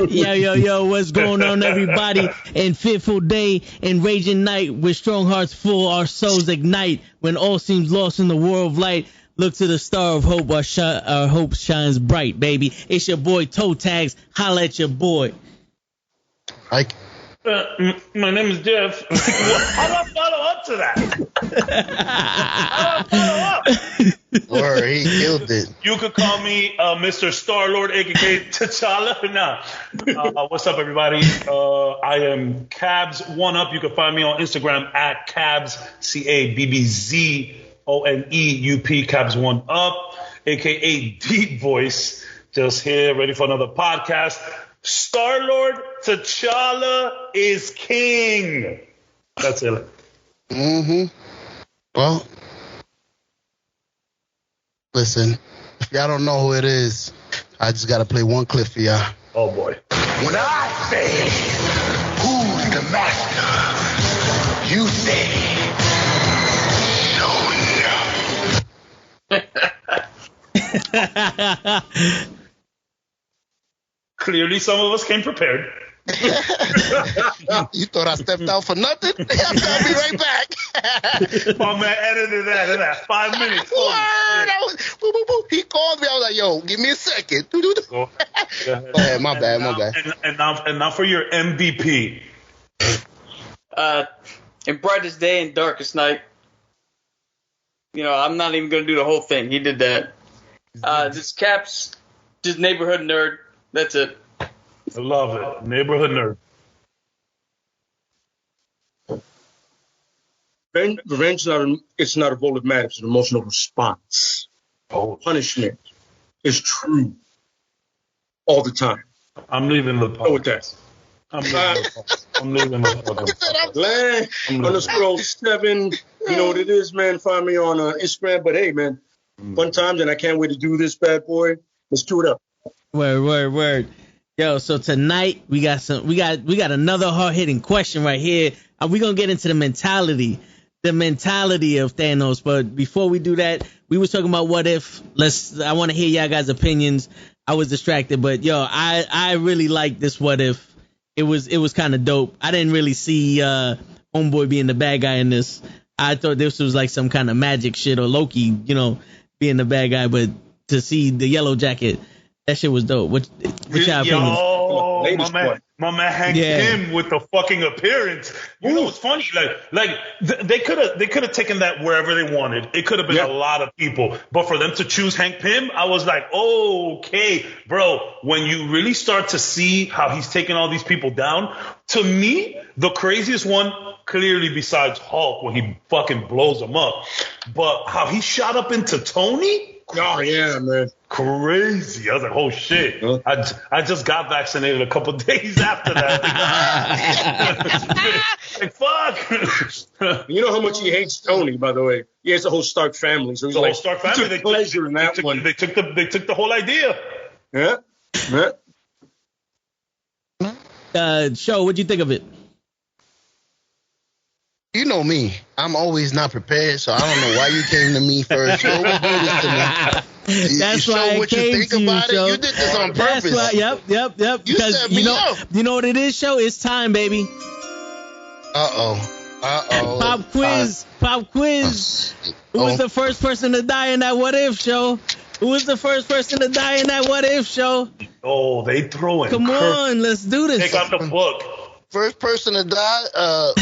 Yo, what's going on, everybody? And fearful day and raging night, with strong hearts full, our souls ignite. When all seems lost in the world of light, look to the star of hope, our hope shines bright, baby. It's your boy Toe Tags. Holla at your boy. My name is Jeff. How do I follow up to that? How do I follow up? Word, he killed it. You could call me Mr. Star-Lord, a.k.a. T'Challa. Nah. What's up, everybody? I am Cabs1Up. You can find me on Instagram at Cabs, CABBZONEUP, Cabs1Up, a.k.a. Deep Voice. Just here, ready for another podcast. Star-Lord T'Challa is king. That's it. Well, listen, if y'all don't know who it is, I just got to play one clip for y'all. Oh, boy. When I say, who's the master? You say, Sonya. Clearly, some of us came prepared. You thought I stepped out for nothing? I'll be right back. My man edited that in that 5 minutes. He called me. I was like, yo, give me a second. Go ahead, my bad. And now for your MVP. In brightest day and darkest night. You know, I'm not even going to do the whole thing. He did that. This Caps, just neighborhood nerd. That's it. I love it. Neighborhood nerd. Revenge it's not a vote of matter. It's an emotional response. Punishment is true all the time. I'm leaving the Go with that. I'm leaving the podcast. Land _ 7. You know what it is, man. Find me on Instagram. But hey, man, fun times, and I can't wait to do this bad boy. Let's do it up. Word. Yo, so tonight we got another hard-hitting question right here. We're going to get into the mentality of Thanos. But before we do that, we was talking about what if. I want to hear y'all guys' opinions. I was distracted, but yo, I really like this what if. It was kind of dope. I didn't really see Homeboy being the bad guy in this. I thought this was like some kind of magic shit, or Loki, being the bad guy, but to see the Yellow Jacket, that shit was dope. What y'all opinions? My man Hank Pym with the fucking appearance. You know what's funny? Like they could have taken that wherever they wanted. It could have been a lot of people, but for them to choose Hank Pym, I was like, okay, bro. When you really start to see how he's taking all these people down, to me, the craziest one, clearly besides Hulk when he fucking blows them up, but how he shot up into Tony. Oh yeah, man. Crazy. I was like, oh shit. I just got vaccinated a couple days after that. Like, fuck. You know how much he hates Tony, by the way. He hates the whole Stark family. So he's the like, whole Stark family. They took pleasure in that one. They took the whole idea. Yeah. Show, what'd you think of it? You know me. I'm always not prepared, so I don't know why you came to me first. Show, what you do this to me? That's why I came to you, Show. You did this on purpose. That's why, yep. You set me up. You know what it is, Show? It's time, baby. Uh-oh. Pop quiz. Who was the first person to die in that what if, Show? Who was the first person to die in that what if, Show? Oh, they throw it. Come on, let's do this. Take out the book. First person to die,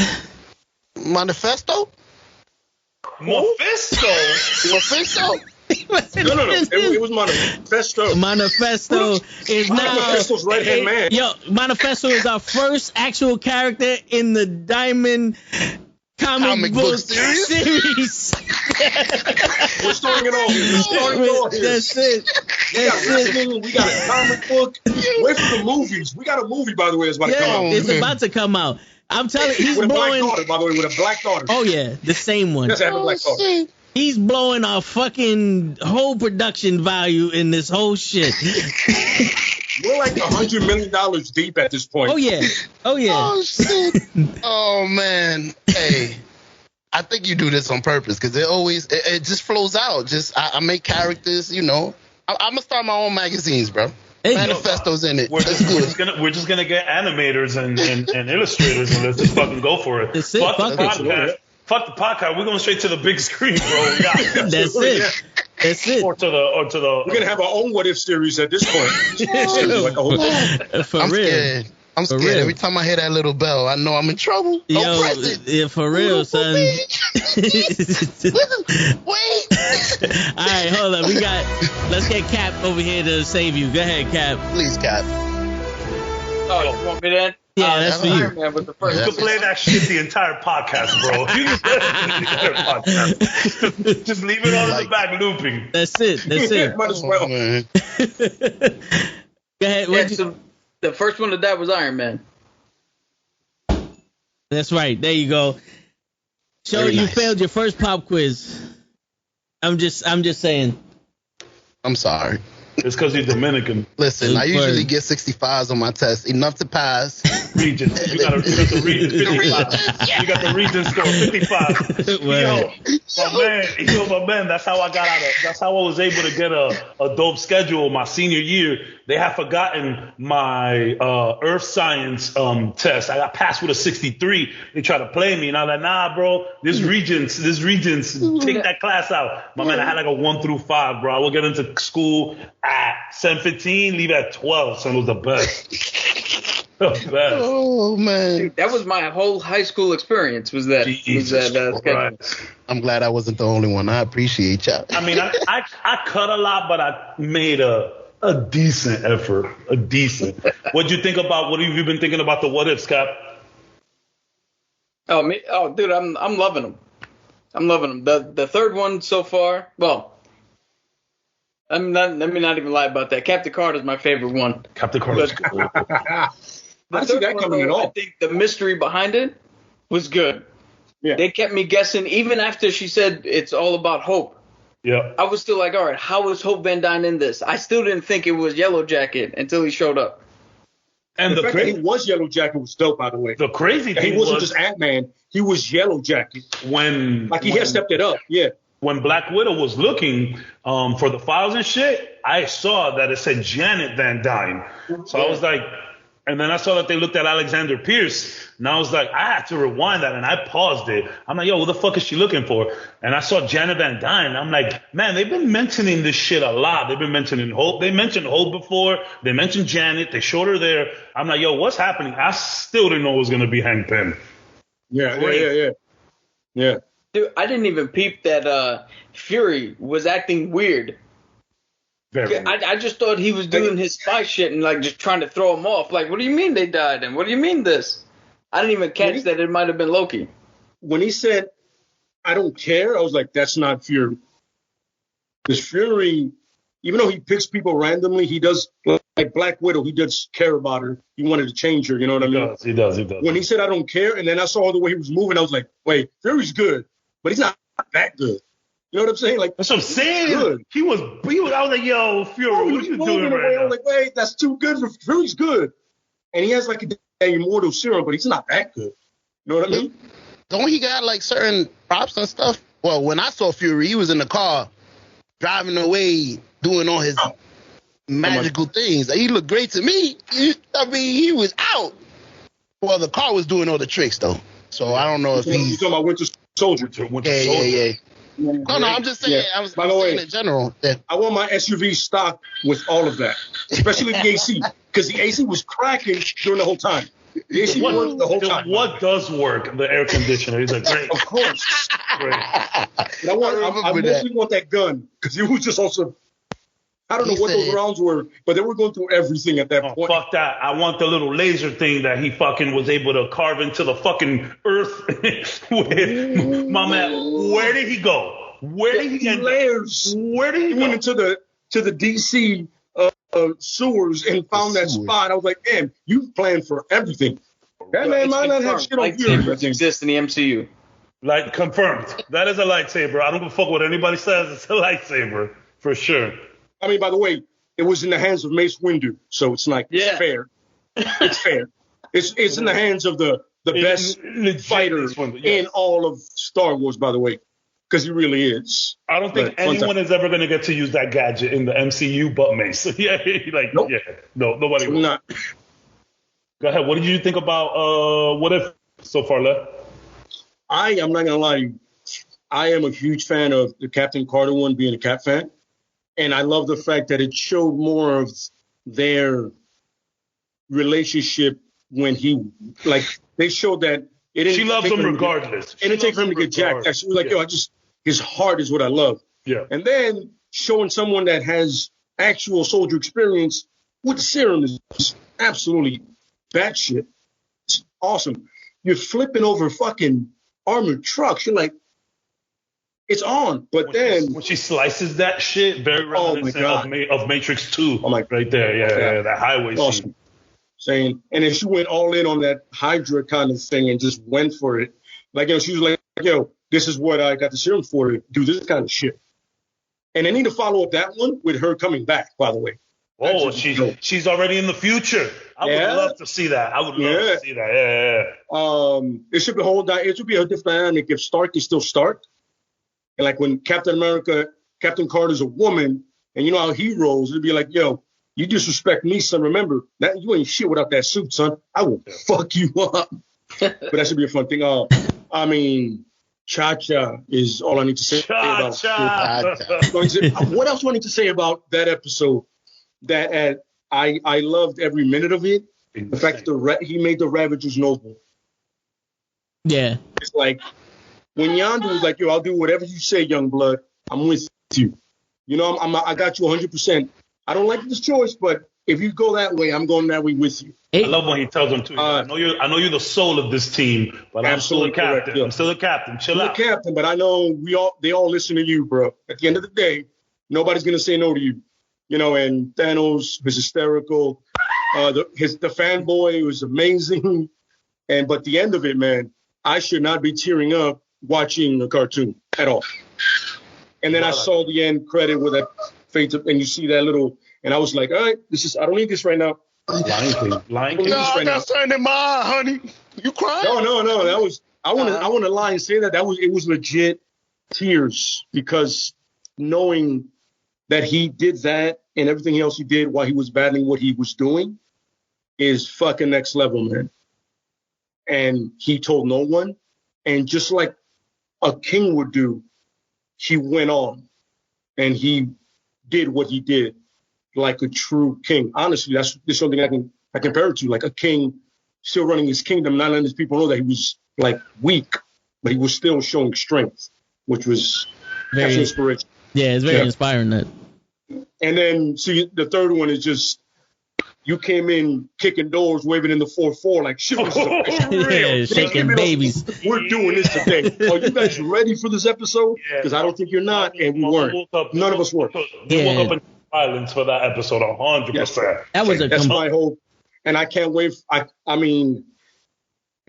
Manifesto? Mephisto? No. It was Manifesto. Manifesto is now Manifesto's right-hand man. Yo, Manifesto is our first actual character in the Diamond comic book series. We're starting it all here. That's it. We got a comic book. Wait for the movies. We got a movie, by the way, that's about to come out. It's about to come out. I'm telling you, he's with blowing. A black daughter, by the way, with a black daughter. Oh yeah, the same one. Yes, I have a black daughter. He's blowing our fucking whole production value in this whole shit. We're like $100 million deep at this point. Oh yeah. Oh shit. Oh man. Hey, I think you do this on purpose because it just flows out. I make characters, I'm gonna start my own magazines, bro. Hey, Manifestos in it. We're just gonna get animators and illustrators and let's just fucking go for it. That's it. Fuck the Fuck it. podcast. Fuck the podcast. We're going straight to the big screen, bro. That's it. That's it. Or to the. We're gonna have our own what if series at this point. For I'm real. scared. I'm scared. real. Every time I hear that little bell, I know I'm in trouble. Don't press it. Yeah, for real, son. Wait. All right, hold on. Let's get Cap over here to save you. Go ahead, Cap. Please, Cap. Oh, you want me to end? Yeah, that's for you. Iron Man was the first. You can play that shit the entire podcast, bro. You can play the entire podcast. Just leave it on in the back looping. That's it. Might as well. Man. Go ahead. Yeah, so the first one to die was Iron Man. That's right. There you go. So Very you nice. failed your first pop quiz. I'm just saying. I'm sorry. It's because you're Dominican. Listen, I usually get 65s on my test, enough to pass. Regents. You got the Regents 55. You got the Regents score 55. My man, that's how I got that's how I was able to get a dope schedule my senior year. They had forgotten my earth science test. I got passed with a 63. They tried to play me, and I was like, nah, bro, this Regents, take that class out. My man, I had like a 1 through 5, bro. I would get into school at 7:15, leave at 12. So it was the best. The best. Oh, man. Dude, that was my whole high school experience. Was that schedule. I'm glad I wasn't the only one. I appreciate y'all. I mean, I cut a lot, but I made a decent effort. A decent. What have you been thinking about the what ifs, Cap? Oh, dude, I'm loving them. I'm loving them. The third one so far. Well, let me not even lie about that. Captain Carter's my favorite one. Captain Carter's cool. I see that coming at all. I think the mystery behind it was good. Yeah. They kept me guessing even after she said it's all about Hope. Yeah. I was still like, all right, how is Hope Van Dyne in this? I still didn't think it was Yellow Jacket until he showed up. And the fact that he was Yellow Jacket was dope, by the way. The crazy thing he wasn't just Ant-Man. He was Yellow Jacket. He had stepped it up. Yeah. When Black Widow was looking for the files and shit, I saw that it said Janet Van Dyne. So I was like, and then I saw that they looked at Alexander Pierce, and I was like, I had to rewind that, and I paused it. I'm like, yo, what the fuck is she looking for? And I saw Janet Van Dyne. I'm like, man, they've been mentioning this shit a lot. They've been mentioning Hope. They mentioned Hope before. They mentioned Janet. They showed her there. I'm like, yo, what's happening? I still didn't know it was going to be Hank Pym. Yeah. Dude, I didn't even peep that Fury was acting weird. I just thought he was doing his spy shit and like just trying to throw him off. Like, what do you mean they died? And what do you mean this? I didn't even catch that it might have been Loki. When he said, I don't care, I was like, that's not Fury. Because Fury, even though he picks people randomly, he does, like Black Widow, he does care about her. He wanted to change her, you know what I mean? He does. When he said, I don't care, and then I saw the way he was moving, I was like, wait, Fury's good, but he's not that good. You know what I'm saying? Like, that's what I'm saying. Good. He was. I was like, yo, Fury, what are you doing right now? I was like, wait, that's too good. Fury's good, and he has like an immortal serum, but he's not that good. You know what I mean? Don't he got like certain props and stuff? Well, when I saw Fury, he was in the car driving away, doing all his magical things. He looked great to me. He was out. Well, the car was doing all the tricks though, so I don't know if he's. You talking about Winter Soldier? Yeah. No, I'm just saying. Yeah. I was saying in general that I want my SUV stocked with all of that, especially the AC, because the AC was cracking during the whole time. The AC worked the whole time. What does work? The air conditioner. He's like, great. Of course. Great. But I mostly want that gun because it was just also. I don't know what those rounds were, but they were going through everything at that point. Fuck that. I want the little laser thing that he fucking was able to carve into the fucking earth with. My man, where did he go? Where did he get layers? Where did he go? Went into the DC sewers and found that spot. I was like, damn, you planned for everything. That man might not have shit on lightsabers exist in the MCU. Like, confirmed. That is a lightsaber. I don't give a fuck what anybody says. It's a lightsaber. For sure. I mean, by the way, it was in the hands of Mace Windu, so it's like it's fair. It's fair. It's in the hands of the best fighter in all of Star Wars, by the way. because he really is. I don't think anyone is ever going to get to use that gadget in the MCU but Mace. Nope. Nobody will. Not. Go ahead. What did you think about What If so far, Le? I'm not gonna lie to you. I am a huge fan of the Captain Carter one, being a Cap fan, and I love the fact that it showed more of their relationship when they showed that it didn't. She loves him regardless. It didn't take for him to get jacked. She was like, yo, his heart is what I love. Yeah. And then showing someone that has actual soldier experience with the serum is absolutely batshit. It's awesome. You're flipping over fucking armored trucks. You're like, it's on. But when she slices that shit, very reminiscent of Matrix 2. Oh my God. Right there. Yeah, that highway awesome. scene. And if she went all in on that Hydra kind of thing and just went for it, like, she was like, this is what I got the serum for, to do this kind of shit. And they need to follow up that one with her coming back, by the way. Oh, she's already in the future. I would love to see that. Yeah. It should be a different dynamic if Stark is still Stark. And like when Captain Carter's a woman, and you know how he rolls, it'd be like, yo, you disrespect me, son. Remember, that you ain't shit without that suit, son. I will fuck you up. But that should be a fun thing. I mean, Cha-Cha is all I need to say about it. What else do I need to say about that episode? That I loved every minute of it. The fact that he made the Ravagers noble. Yeah. It's like when Yondu was like, yo, I'll do whatever you say, young blood. I'm with you. You know, I got you 100%. I don't like this choice, but if you go that way, I'm going that way with you. I love when he tells them too. I know you're the soul of this team, but I'm still a captain. Correct, yeah. I'm still a captain. Chill out. I'm a captain, but I know they all listen to you, bro. At the end of the day, nobody's gonna say no to you. You know, and Thanos was hysterical. The fanboy was amazing. But the end of it, man, I should not be tearing up watching a cartoon at all. And then I saw the end credit with that fate, and you see that little, and I was like, all right, I don't need this right now. Lion King. No, I got something in my eye, honey. You crying? No. That was I want to lie and say that it was legit tears, because knowing that he did that and everything else he did while he was battling what he was doing is fucking next level, man. And he told no one. And just like a king would do, he went on and he did what he did like a true king. Honestly, there's something I can compare it to, like a king still running his kingdom, not letting his people know that he was like weak, but he was still showing strength, which was very inspirational. Yeah, it's very inspiring that. And then, see, the third one is just, you came in kicking doors, waving in the 4-4 like shit was real. Shaking babies. We're doing this today. Are you guys ready for this episode? Because I don't think you're not, and we weren't. None of us were. We woke up in silence for that episode, 100%. Yes. That's my hope, and I can't wait. I mean,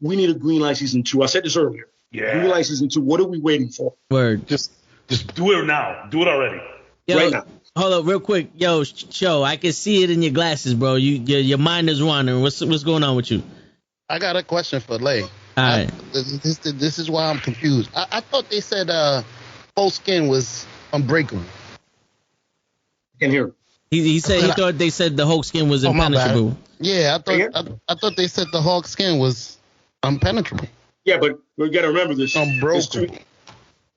we need a Green Light season 2. I said this earlier. Yeah. Green Light season 2. What are we waiting for? Word. Just do it now. Do it already. Right now. Hold up, real quick, yo, Show. I can see it in your glasses, bro. Your mind is wandering. What's going on with you? I got a question for Lay. All right. This is why I'm confused. I thought they said whole skin was unbreakable. I can hear. He said he thought they said the Hulk skin was impenetrable. Yeah, I thought they said the Hulk skin was impenetrable. Yeah, but we got to remember this. Unbreakable.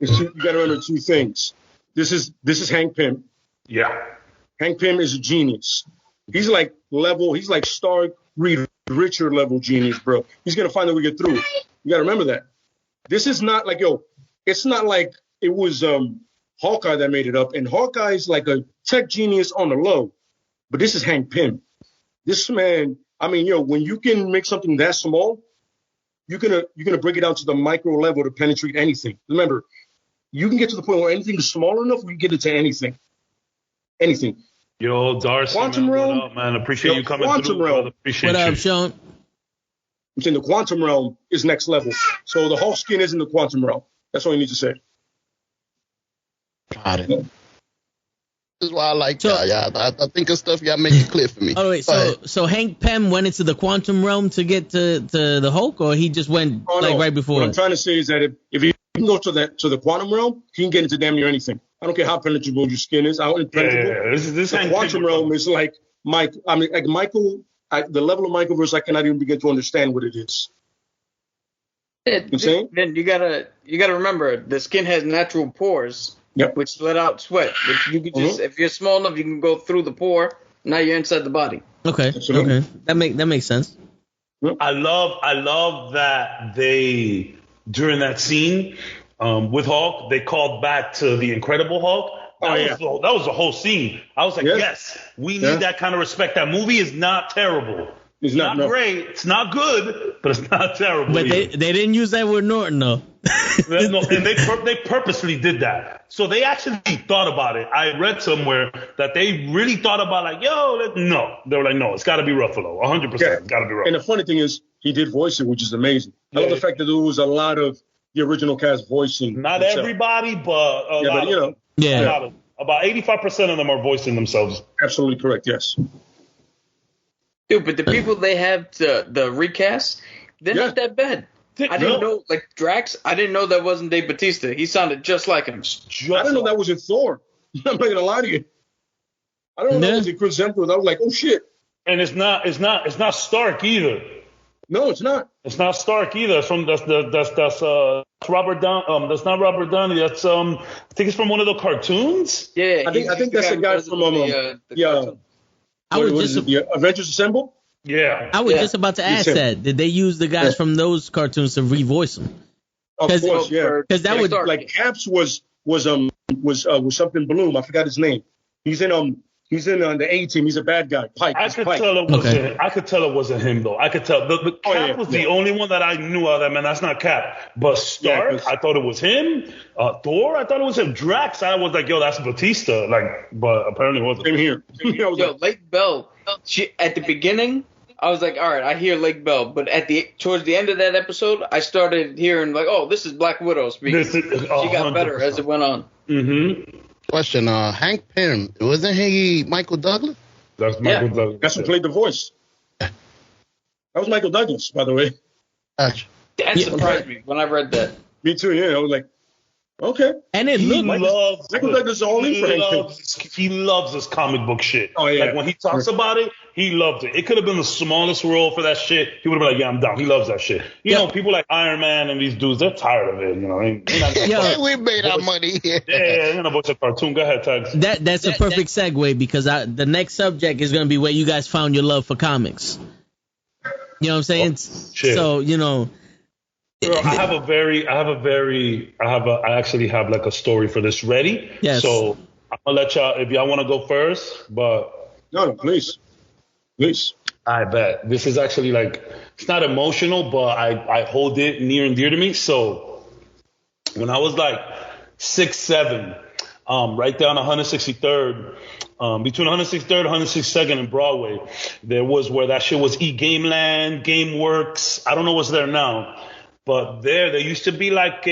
You got to remember two things. This is Hank Pym. Yeah. Hank Pym is a genius. He's like Stark Reed Richard level genius, bro. He's going to find a way to get through. You got to remember that. This is not like, it's not like it was Hawkeye that made it up. And Hawkeye's like a tech genius on the low. But this is Hank Pym. This man, I mean, when you can make something that small, you're gonna break it down to the micro level to penetrate anything. Remember, you can get to the point where anything is small enough, we can get it to anything. Anything. Yo, Darcy, Quantum Realm, what up, man? Appreciate you coming through. Realm. Appreciate what up, Sean? I'm saying the Quantum Realm is next level. So the Hulk skin is in the Quantum Realm. That's all you need to say. Got it. This is why I like y'all. I think of stuff y'all make it clear for me. Oh wait, so Hank Pym went into the Quantum Realm to get to the Hulk, or he just went right before? What I'm trying to say is that if he can go to the quantum realm. He can get into damn near anything. I don't care how penetrable your skin is. How impenetrable. Yeah. This the quantum realm is like Mike. I mean, like Michael. The level of Michaelverse, I cannot even begin to understand what it is. Then you gotta remember the skin has natural pores, which let out sweat. Which you could just, if you're small enough, you can go through the pore. Now you're inside the body. Okay, okay, that makes sense. I love that they during that scene with Hulk, they called back to the Incredible Hulk. That was the whole scene. I was like, yes, we need that kind of respect. That movie is not terrible. It's not great. It's not good, but it's not terrible. But they didn't use that word Norton, though. No, and they purposely did that. So they actually thought about it. I read somewhere that they really thought about like, no. They were like, no, it's got to be Ruffalo. 100%. It's got to be Ruffalo. And the funny thing is, he did voice it, which is amazing. I love the fact that there was a lot of the original cast voicing. Not everybody, but a lot of them. Yeah. About 85% of them are voicing themselves. Absolutely correct, yes. Dude, but the people they have the recast, they're not that bad. I didn't know, like Drax, I didn't know that wasn't Dave Bautista. He sounded just like him. I didn't know that was in Thor. I'm not going to lie to you. I don't know that was in Chris Hemsworth. I was like, oh shit. And it's not Stark either. No, it's not. It's not Stark either. That's Robert Downey. That's not Robert Downey. That's I think it's from one of the cartoons. Yeah, I think that's the guy from the Avengers Assemble. Yeah, I was just about to ask that. Did they use the guys from those cartoons to revoice them? Of course, yeah. Because that would like Caps was something Bloom. I forgot his name. He's in the A-Team. He's a bad guy. Pike. I could tell it wasn't him though. I could tell. The Cap was the only one that I knew of that. Man, that's not Cap. But Stark, I thought it was him. Thor, I thought it was him. Drax, I was like, yo, that's Batista. But apparently it wasn't. Same here. Lake Bell. At the beginning, I was like, all right, I hear Lake Bell. But towards the end of that episode, I started hearing like, oh, this is Black Widow speaking. She got better as it went on. Mm-hmm. Question, Hank Pym, wasn't he Michael Douglas? That's Michael Douglas. That's who played the voice. That was Michael Douglas, by the way. That surprised me when I read that. Me too, yeah. I was like, okay. And it looked Michael Douglas is all in for Hank Pym. He loves this comic book shit. Oh, yeah. Like when he talks about it, he loved it. It could have been the smallest role for that shit. He would have been like, yeah, I'm down. He loves that shit. You know, people like Iron Man and these dudes, they're tired of it. You know, we made our money here. Yeah, you know, voice a cartoon. Go ahead, Tags. That's a perfect segue because the next subject is going to be where you guys found your love for comics. You know what I'm saying? So, you know. I actually have like a story for this ready. Yes. So I'm gonna let y'all, if y'all want to go first, but no, please. I bet this is actually like, it's not emotional, but I hold it near and dear to me. So when I was like 6, 7, right down 163rd, between 163rd and 162nd and Broadway, there was where that shit was Game Land, GameWorks. I don't know what's there now. But there used to be like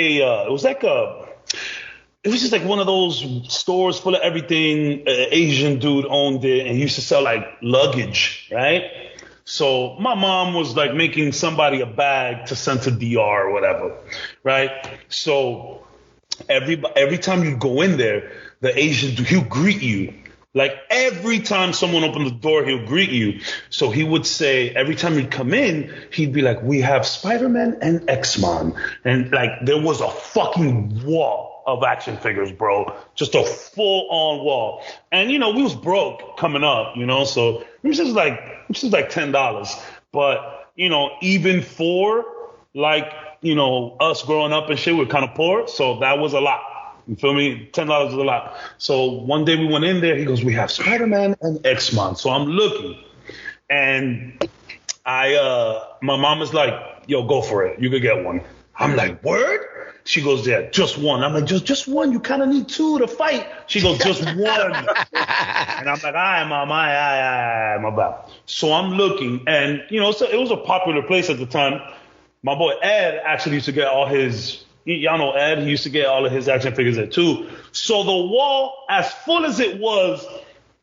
it was just like one of those stores full of everything. An Asian dude owned it and he used to sell like luggage, right? So my mom was like making somebody a bag to send to DR or whatever, right? So every time you go in there, the Asian dude, he'll greet you. Like every time someone opened the door, he'll greet you. So he would say, every time you'd come in, he'd be like, we have Spiderman and X-Man. And like there was a fucking wall of action figures, bro. Just a full on wall. And you know, we was broke coming up, you know, so it was just like $10. But, you know, even for like, you know, us growing up and shit, we're kind of poor. So that was a lot. You feel me? $10 is a lot. So one day we went in there. He goes, we have Spider-Man and X-Men. So I'm looking. And my mom is like, yo, go for it. You could get one. I'm like, word? She goes, yeah, just one. I'm like, just one. You kind of need two to fight. She goes, just one. And I'm like, all right, mom, my bad. So I'm looking. And, you know, so it was a popular place at the time. My boy Ed actually used to get all his... Y'all know Ed, he used to get all of his action figures there too. So the wall, as full as it was,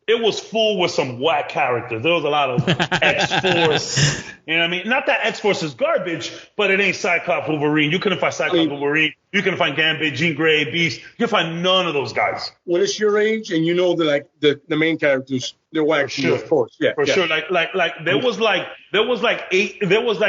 it was full with some whack characters. There was a lot of X-Force. You know what I mean? Not that X-Force is garbage, but it ain't Cyclops, Wolverine. You couldn't find Cyclops, Wolverine. You couldn't find Gambit, Jean Grey, Beast. You can find none of those guys. When it's your age and you know that like the main characters, they're whack, sure. Of course. Yeah. Sure. Like there was like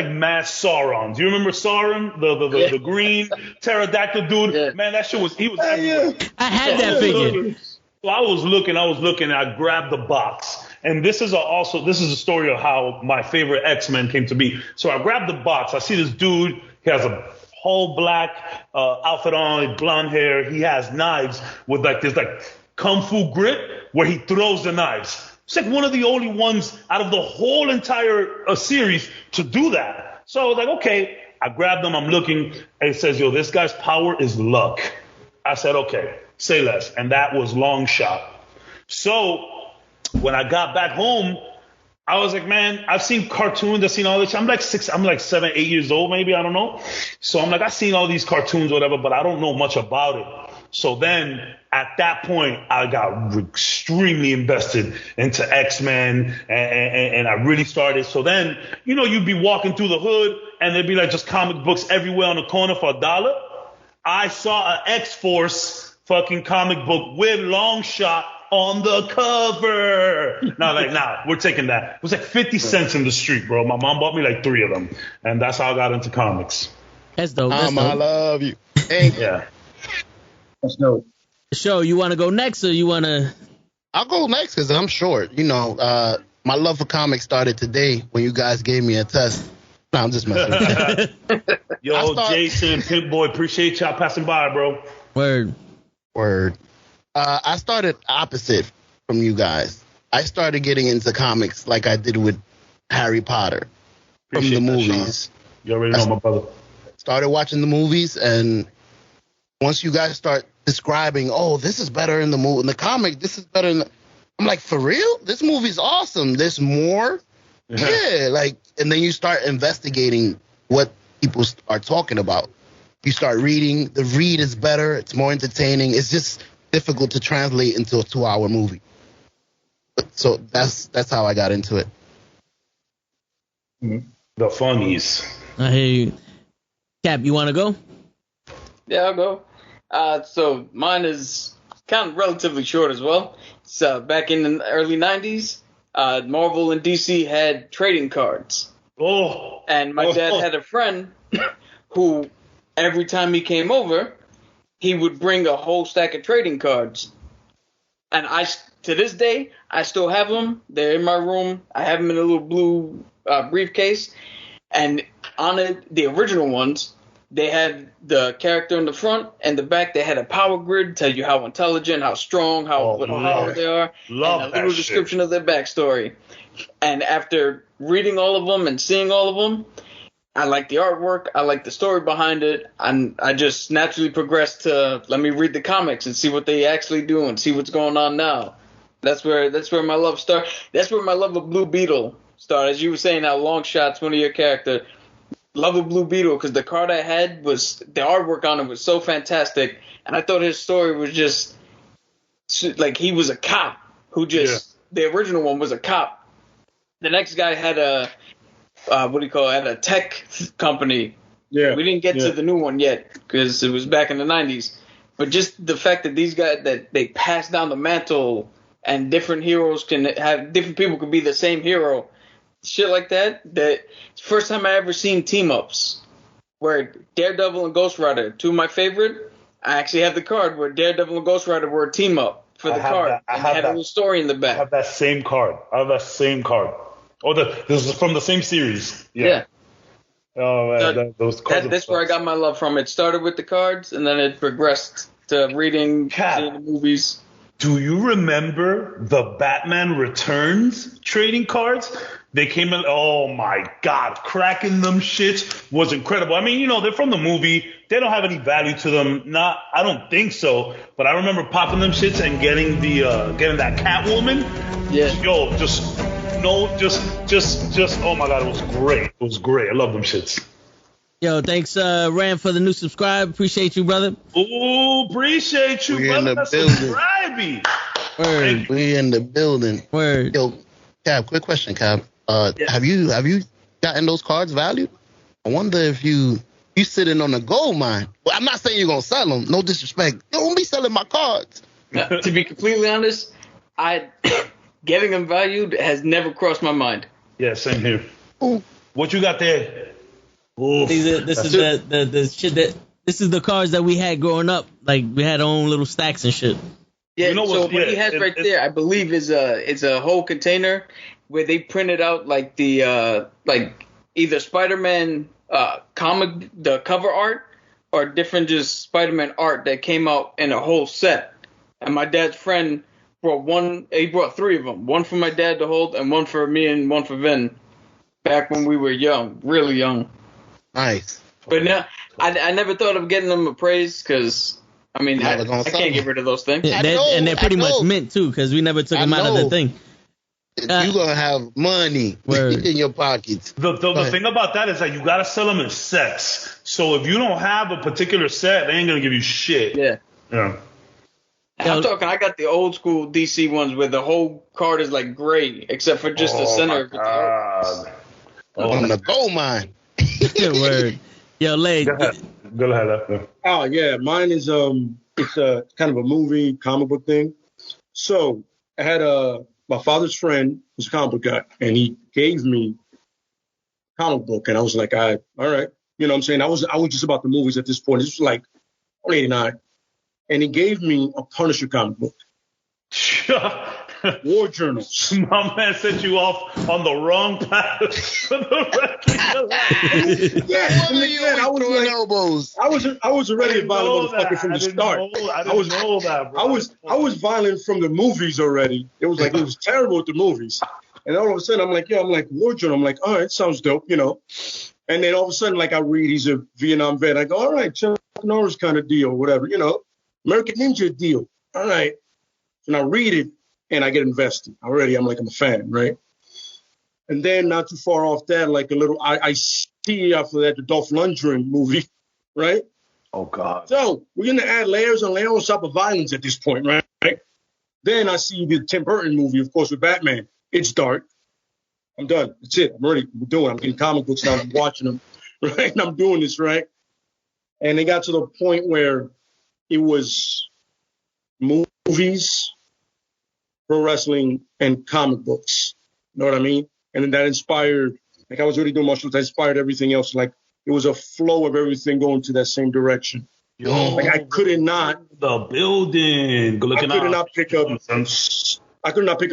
mass Saurons. You remember Sauron? The green pterodactyl dude? Yeah. Man, that shit he was everywhere. I had that figure. So I was looking, and I grabbed the box. And this is a story of how my favorite X-Men came to be. So I grabbed the box. I see this dude. He has a whole black outfit on, blonde hair. He has knives with like this kung fu grip where he throws the knives. It's like one of the only ones out of the whole entire series to do that. So I was like, okay. I grabbed them. I'm looking. And it says, yo, this guy's power is luck. I said, okay, say less. And that was Long Shot. So when I got back home, I was like, man, I've seen cartoons. I've seen all this. I'm like 7, 8 years old, maybe. I don't know. So I'm like, I've seen all these cartoons, whatever, but I don't know much about it. So then at that point, I got extremely invested into X-Men and I really started. So then, you'd be walking through the hood and there'd be like just comic books everywhere on the corner for $1. I saw an X-Force fucking comic book with Long Shot on the cover. Nah, we're taking that. It was like 50 cents in the street, bro. My mom bought me like 3 of them. And that's how I got into comics. That's dope. I love you. Thank you. Yeah. That's dope. Show, you want to go next or you want to? I'll go next because I'm short. My love for comics started today when you guys gave me a test. No, I'm just messing with you. Yo, Jason, Pimp Boy, appreciate y'all passing by, bro. Word. I started opposite from you guys. I started getting into comics like I did with Harry Potter from the movies. You already know my brother. Started watching the movies, and once you guys start describing, oh, this is better in the movie, in the comic, this is better in the... I'm like, for real? This movie's awesome. There's more? Yeah, and then you start investigating what people are talking about. You start reading. The read is better. It's more entertaining. It's just difficult to translate into a 2-hour movie. So that's how I got into it. The funnies. I hear you. Cap, you want to go? Yeah, I'll go. So mine is kind of relatively short as well. It's back in the early 90s. Marvel and DC had trading cards. Oh. And my dad had a friend who, every time he came over, he would bring a whole stack of trading cards. And to this day, I still have them. They're in my room. I have them in a little blue briefcase. And on it, the original ones, they had the character in the front and the back. They had a power grid, tell you how intelligent, how strong, how powerful they are, and a little description of their backstory. And after reading all of them and seeing all of them, I like the artwork, I like the story behind it, and I just naturally progressed to let me read the comics and see what they actually do and see what's going on now. That's where my love started. That's where my love of Blue Beetle started. As you were saying, how Long Shot's one of your characters. Love of Blue Beetle, because the card I had was, the artwork on it was so fantastic, and I thought his story was just, like, he was a cop who just, the original one was a cop. The next guy had a, had a tech company. Yeah. We didn't get to the new one yet, because it was back in the 90s. But just the fact that these guys, that they pass down the mantle, and different heroes different people can be the same hero. Shit like that. It's the first time I ever seen team ups where Daredevil and Ghost Rider, two of my favorite. I actually have the card where Daredevil and Ghost Rider were a team up for the card. I had a little story in the back. I have that same card. Oh, this is from the same series. Yeah. Oh man, those cards. That's where I got my love from. It started with the cards, and then it progressed to reading, seeing the movies. Do you remember the Batman Returns trading cards? They came in, oh my God, cracking them shits was incredible. I mean, they're from the movie. They don't have any value to them. I don't think so. But I remember popping them shits and getting getting that Catwoman. Yeah. Yo, oh my God, it was great. It was great. I love them shits. Yo, thanks, Ram, for the new subscribe. Appreciate you, brother. Oh, appreciate you, brother. That's subscribing. Word. We in the building. Word. Yo, Cab, quick question, Cab. Have you gotten those cards valued? I wonder if you sitting on a gold mine. Well, I'm not saying you're gonna sell them. No disrespect. Don't be selling my cards. To be completely honest, getting them valued has never crossed my mind. Yeah, same here. Ooh. What you got there? Oof, This is the shit that this is the cards that we had growing up. Like we had our own little stacks and shit. Yeah, You know so what- what he yeah, has right there, I believe, is a whole container where they printed out like the like either Spider-Man comic, the cover art, or different just Spider-Man art that came out in a whole set. And my dad's friend brought 3 of them, one for my dad to hold and one for me and one for Vin. Back when we were young, really young. Nice. But now, I never thought of getting them appraised because, I mean, I can't get rid of those things. Yeah, they're pretty much mint too because we never took them out of the thing. You're gonna have money in your pockets. The thing about that is that you gotta sell them in sets. So if you don't have a particular set, they ain't gonna give you shit. Yeah. Yeah. And I'm talking, I got the old school DC ones where the whole card is like gray, except for just the center of the On the gold mine. Word. Yo, Lay. Go ahead. Oh yeah, mine is it's a kind of a movie comic book thing. So I had my father's friend was a comic book guy, and he gave me a comic book, and I was like, all right, you know what I'm saying? I was just about the movies at this point. This was like 89, and he gave me a Punisher comic book. War journals. My man set you off on the wrong path for the rest of your life. Yeah, I was like, elbows. I was already a violent motherfucker from the start. I didn't know that, bro. I was violent from the movies already. It was like it was terrible with the movies. And all of a sudden I'm like, war journal. I'm like, all right, sounds dope, you know. And then all of a sudden, like I read he's a Vietnam vet. I go, all right, Chuck Norris kind of deal, whatever, you know. American Ninja deal. All right. And I read it. And I get invested already. I'm a fan, right? And then not too far off that, like a little, I see after that the Dolph Lundgren movie, right? Oh God! So we're gonna add layers and layers on top of violence at this point, right? Then I see the Tim Burton movie, of course, with Batman. It's dark. I'm done. That's it. I'm getting comic books now. I'm watching them, right? And I'm doing this, right? And it got to the point where it was movies, pro wrestling, and comic books. You know what I mean? And then that inspired, like I was already doing martial arts, that inspired everything else. Like it was a flow of everything going to that same direction. Yo, like I could not pick up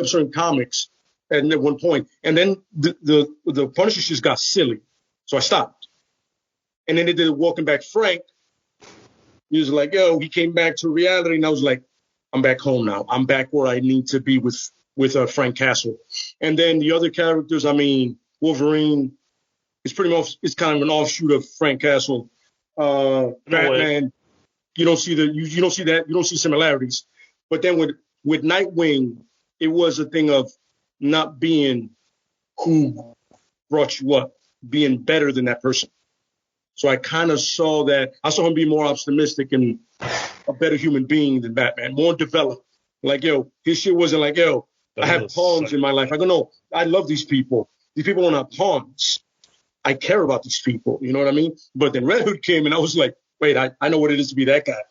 certain comics at one point. And then the Punisher just got silly. So I stopped. And then they did Walking Back Frank. He was like, yo, he came back to reality. And I was like, I'm back home now. I'm back where I need to be with Frank Castle. And then the other characters, I mean, Wolverine is it's kind of an offshoot of Frank Castle. Batman, you don't see similarities. But then with Nightwing, it was a thing of not being who brought you up, being better than that person. So I kind of saw him be more optimistic and a better human being than Batman, more developed. Like, yo, his shit wasn't like, yo, I have pawns in my life. I go, no, I love these people. These people don't have pawns. I care about these people. You know what I mean? But then Red Hood came and I was like, wait, I know what it is to be that guy.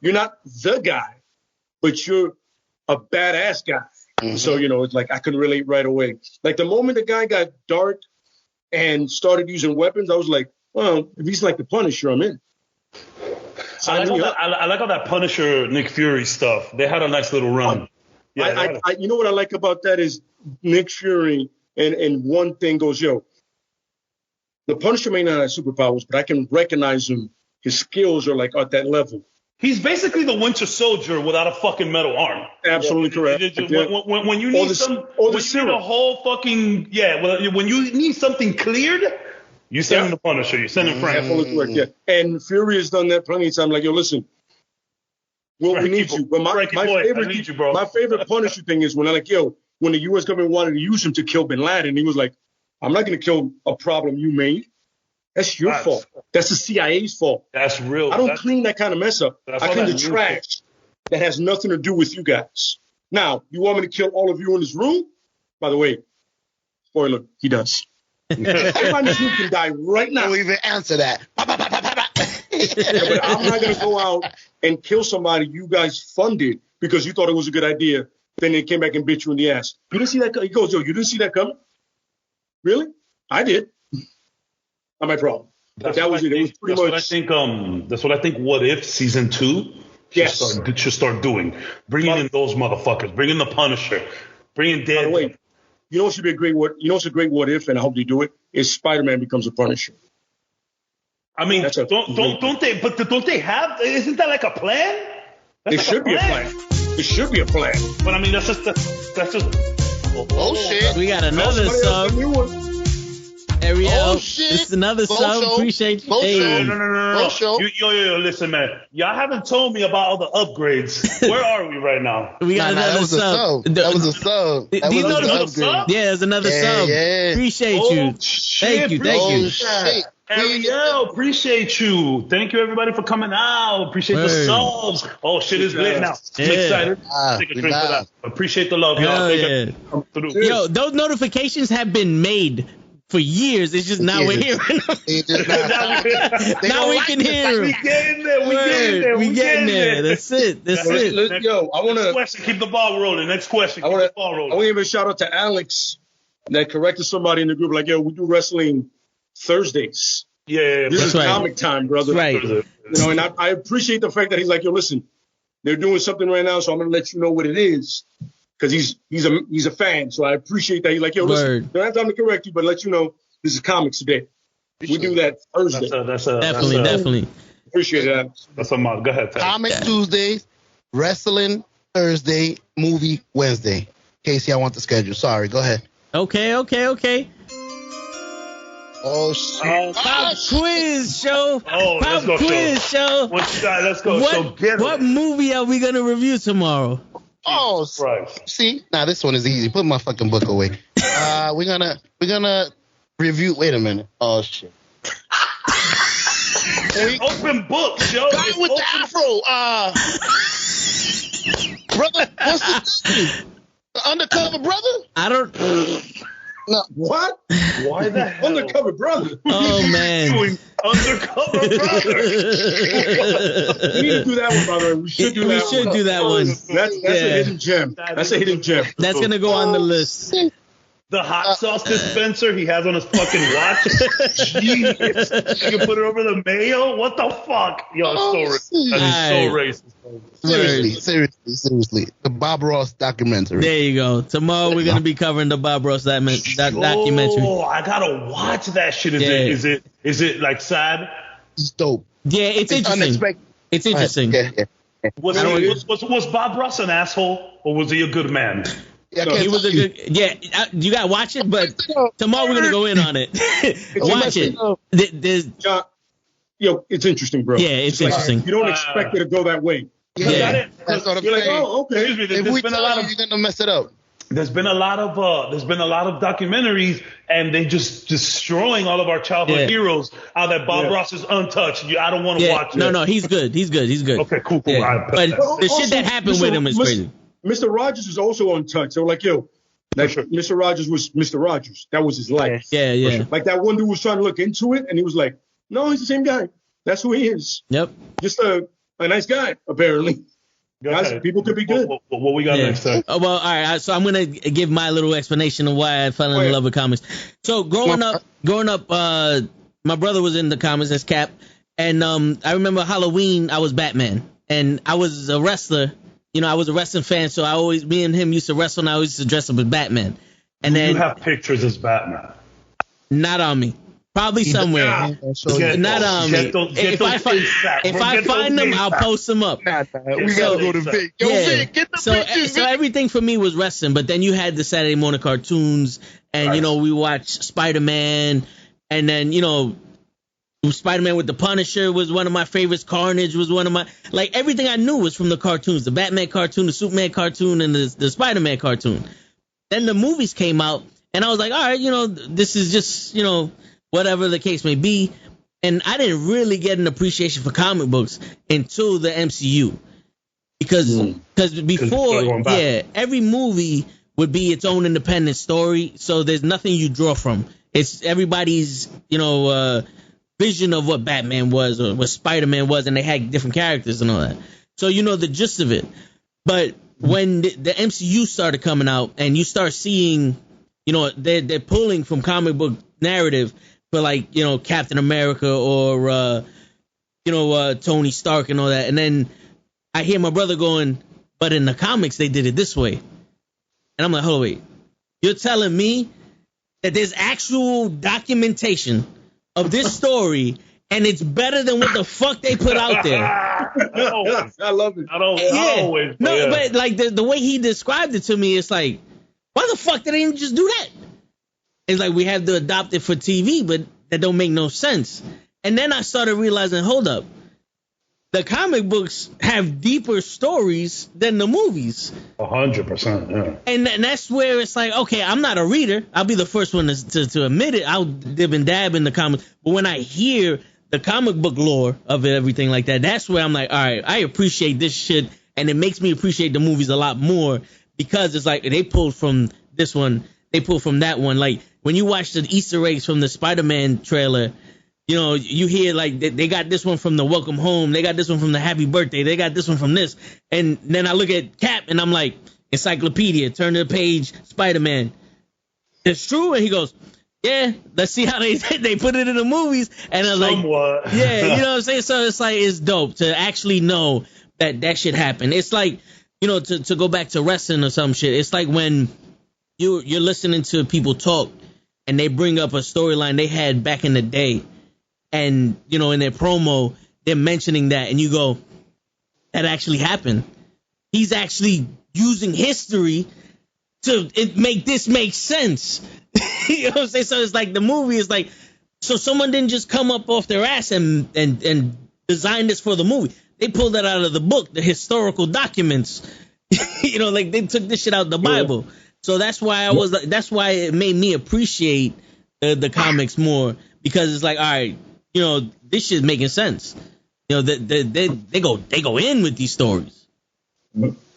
You're not the guy, but you're a badass guy. Mm-hmm. So, you know, it's like I could relate right away. Like the moment the guy got dark and started using weapons, I was like, well, if he's like the Punisher, I'm in. I like all that Punisher Nick Fury stuff. They had a nice little run. You know what I like about that is Nick Fury and one thing goes, yo, the Punisher may not have superpowers, but I can recognize him. His skills are like at that level. He's basically the Winter Soldier without a fucking metal arm. Absolutely correct. When you need when you need something cleared, you send in the Punisher. You send in Frank. Absolutely correct. Yeah, and Fury has done that plenty of times. Like, yo, listen, we need you. But my favorite Punisher thing is when I'm like, yo, when the U.S. government wanted to use him to kill Bin Laden, he was like, I'm not going to kill a problem you made. That's your fault. That's the CIA's fault. That's real. I don't clean that kind of mess up. I clean the trash that has nothing to do with you guys. Now, you want me to kill all of you in this room? By the way, spoiler, he does. Everybody in this room can die right now. Don't even answer that. But I'm not going to go out and kill somebody you guys funded because you thought it was a good idea. Then they came back and bit you in the ass. You didn't see that? He goes, yo, you didn't see that coming? Really? I did. Not my problem. But that was it. It was pretty much. That's what I think. What If season 2 should start doing? Bringing in those motherfuckers. Bring in the Punisher. Bring in Dead. By the way, you know what should be a great what? You know what's a great what if, and I hope they do it. Is Spider-Man becomes a Punisher. I mean, don't they? But don't they have? Isn't that like a plan? It should be a plan. It should be a plan. But I mean, that's just. Oh shit! We got another sub. Ariel, oh shit! It's another sub. Appreciate you. Hey. No. Yo, listen, man. Y'all haven't told me about all the upgrades. Where are we right now? We got another sub. That was a sub. These know the sub? Yeah, there's another sub. Yeah. Appreciate you. Thank you. Oh shit! Ariel, appreciate you. Thank you, everybody, for coming out. Appreciate the subs. Oh, shit is lit now. I'm excited. Take a drink for that. Appreciate the love, y'all. Yo, those notifications have been made for years. It's just now we're hearing them. Now we can hear them. We getting there. We getting there. That's it. Yo, I want to. Next question. Keep the ball rolling. Next question. Keep the ball rolling. I want to give a shout out to Alex that corrected somebody in the group. Like, yo, we do wrestling Thursdays. Yeah. This is comic time, brother. Right. You know, and I appreciate the fact that he's like, yo, listen, they're doing something right now, so I'm gonna let you know what it is. Because he's a fan, so I appreciate that. He's like, yo, listen, don't have time to correct you, but let you know this is comics today. We do that Thursday. Definitely. Appreciate that. That's a mod. Go ahead. Comic Tuesdays, wrestling Thursday, movie Wednesday. Casey, I want the schedule. Sorry, go ahead. Okay. Oh shit! Pop quiz show. Let's go. Let's go. What movie are we gonna review tomorrow? Oh, see, now this one is easy. Put my fucking book away. We're gonna review. Wait a minute. Oh shit! Open book, yo. Guy with the afro. Brother, what's the name? The Undercover Brother? I don't. No. What? Why the hell? Undercover Brother. Oh man. Undercover Brother. We need to do that one, brother. We should do that one. That's a hidden gem. That's a hidden gem. That's gonna go on the list. The hot sauce dispenser he has on his fucking watch. Jeez. You can put it over the mayo? What the fuck? Yo, it's so racist. Seriously. The Bob Ross documentary. There you go. Tomorrow we're gonna be covering the Bob Ross documentary. Oh, I gotta watch that shit. Is it like sad? It's dope. Yeah, it's interesting. Unexpected. It's interesting. Yeah. Was Bob Ross an asshole or was he a good man? Yeah, he was a good. Yeah, you gotta watch it, but tomorrow we're gonna go in on it. Watch it. Yo, it's interesting, bro. Yeah, it's interesting. Like, you don't expect it to go that way. Yeah, that's what I'm saying. Like, oh, okay. Excuse me. If we tell you, you're gonna mess it up. There's been a lot of documentaries, and they just destroying all of our childhood heroes. How that Bob Ross is untouched. I don't want to watch it. No, he's good. Okay, cool. Yeah. But the shit that happened with him is crazy. Mr. Rogers is also untouched. So like, yo, Mr. Rogers was Mr. Rogers. That was his life. Yeah. Sure. Like that one dude was trying to look into it, and he was like, no, he's the same guy. That's who he is. Yep. Just a nice guy, apparently. Guys, people could be good. What we got next time? Well, all right. So I'm gonna give my little explanation of why I fell in love with comics. So growing up, my brother was in the comics as Cap, and I remember Halloween I was Batman, and I was a wrestler. You know, I was a wrestling fan, so me and him used to wrestle, and I always used to dress up as Batman. And then you have pictures as Batman? Not on me. Probably somewhere. Not on me. If I find them, I'll post them up. We gotta go to Vic. Yo, Vic, get the pictures. So everything for me was wrestling, but then you had the Saturday morning cartoons, and you know, we watched Spiderman, and then Spider-Man with the Punisher was one of my favorites. Carnage was one of my, like, everything I knew was from the cartoons, the Batman cartoon, the Superman cartoon, and the Spider-Man cartoon. Then the movies came out, and I was like, all right, this is just, whatever the case may be. And I didn't really get an appreciation for comic books until the MCU. because before, every movie would be its own independent story, so there's nothing you draw from. It's everybody's, vision of what Batman was or what Spiderman was, and they had different characters and all that. So you know the gist of it. But when the MCU started coming out, and you start seeing, they're pulling from comic book narrative for like, Captain America or Tony Stark and all that, and then I hear my brother going, but in the comics they did it this way, and I'm like, hold on, wait, you're telling me that there's actual documentation of this story, and it's better than what the fuck they put out there? I love it. But like the way he described it to me, it's like, why the fuck did they even just do that? It's like we have to adopt it for TV, but that don't make no sense. And then I started realizing, hold up, the comic books have deeper stories than the movies. 100%, yeah. And that's where it's like, okay, I'm not a reader. I'll be the first one to admit it. I'll dib and dab in the comics. But when I hear the comic book lore of it, everything like that, that's where I'm like, all right, I appreciate this shit. And it makes me appreciate the movies a lot more, because it's like they pulled from this one, they pulled from that one. Like when you watch the Easter eggs from the Spider-Man trailer, you hear like they got this one from the Welcome Home, they got this one from the Happy Birthday, they got this one from this, and then I look at Cap and I'm like, encyclopedia, turn to the page, Spider-Man, it's true, and he goes, yeah, let's see how they put it in the movies, and I'm like, yeah, you know what I'm saying? So it's like, it's dope to actually know that shit happened. It's like, to go back to wrestling or some shit, it's like when you're listening to people talk and they bring up a storyline they had back in the day. And, in their promo, they're mentioning that, and you go, that actually happened. He's actually using history to make this make sense. You know what I'm saying? So it's like the movie is like, so someone didn't just come up off their ass and design this for the movie. They pulled that out of the book, the historical documents. Like they took this shit out of the Bible. So that's why that's why it made me appreciate the comics more, because it's like, all right, this shit's making sense. They go in with these stories.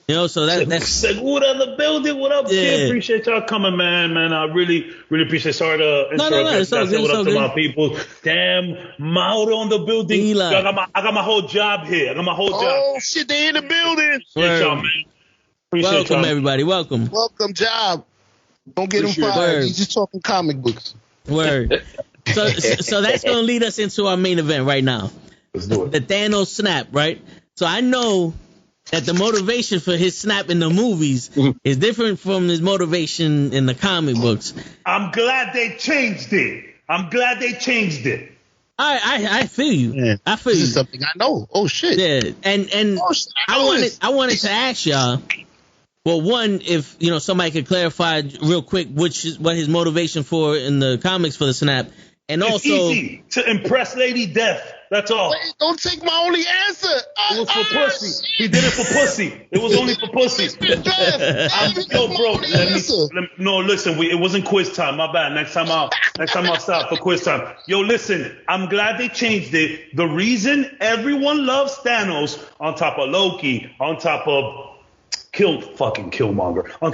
So that's Segura the building. What up, kid? Appreciate y'all coming, man. I really appreciate. Sorry to interrupt. It's all good. What up to my people? Damn, Mauro on the building. Eli. I got my whole job here. I got my whole job. Oh shit, they in the building. Appreciate y'all, man. Welcome, y'all. Everybody. Welcome. Welcome, job. Don't get him fired. He's just talking comic books. Word. So that's going to lead us into our main event right now. Let's do it. The Thanos snap, right? So I know that the motivation for his snap in the movies is different from his motivation in the comic books. I'm glad they changed it. I feel you. Yeah. I feel this you. Is something I know. Oh shit. Yeah, and I wanted to ask y'all. Well, one, if somebody could clarify real quick what his motivation for in the comics for the snap, and it's also easy to impress Lady Death. That's all. Wait, don't take my only answer. It was for pussy. He did it for pussy. It was only for pussy. Listen. It wasn't quiz time. My bad. Next time I'll stop for quiz time. Yo, listen. I'm glad they changed it. The reason everyone loves Thanos, on top of Loki, on top of Killmonger, on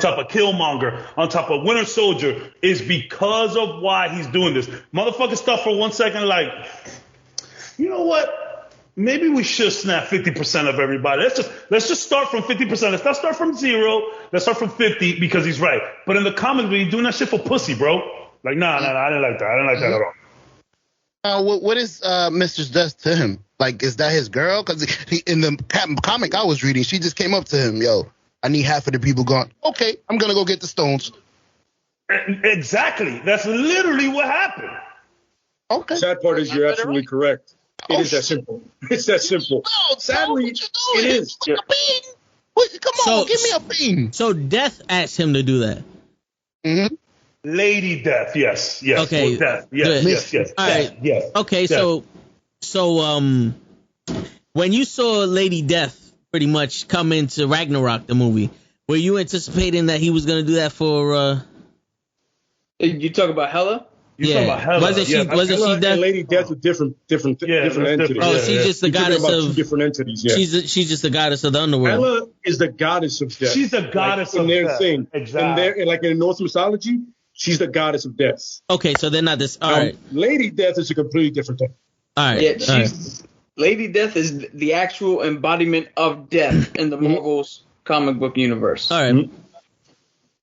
top of Winter Soldier, is because of why he's doing this. Motherfucker stuff for 1 second, like, you know what? Maybe we should snap 50% of everybody. Let's just start from 50%. Let's not start from 0. Let's start from 50, because he's right. But in the comics, when you're doing that shit for pussy, bro. Like, nah, I didn't like that. I didn't like that at all. What is Mr. Death to him? Like, is that his girl? Because in the comic I was reading, she just came up to him, yo, I need half of the people gone. Okay, I'm going to go get the stones. Exactly. That's literally what happened. Okay. Sad part is you're absolutely correct. It is that simple. It's that simple. No, sadly, it is. Yeah. Come on, give me a bean. So Death asked him to do that. Mm-hmm. Lady Death, yes. Okay. Death, yes. All right. Yes. Okay, Death. so when you saw Lady Death pretty much come into Ragnarok, the movie, were you anticipating that he was going to do that for... You talk about Hela? You're talking about Hela. Wasn't she Death? And Lady Death are different entities. Oh, she's just the goddess of two different entities. Yeah. She's just the goddess of the underworld. Hela is the goddess of death. She's the goddess of their death. thing. Exactly. Like in Norse mythology, she's the goddess of death. Okay, so they're not this. All right. Lady Death is a completely different thing. All right. Yeah, Lady Death is the actual embodiment of death in the Marvel's comic book universe. All right. Mm-hmm.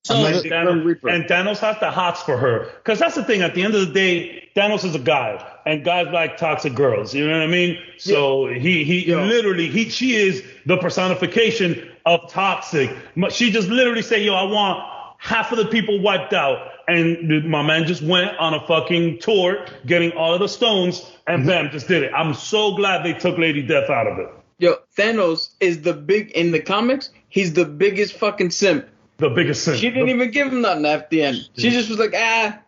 So, and Thanos has the hots for her. Because that's the thing. At the end of the day, Thanos is a guy. And guys like toxic girls. You know what I mean? So she is the personification of toxic. She just literally said, yo, I want half of the people wiped out. And my man just went on a fucking tour getting all of the stones and bam, just did it. I'm so glad they took Lady Death out of it. Yo, Thanos is in the comics, he's the biggest fucking simp. The biggest sin. She didn't even give him nothing at the end. She just was like,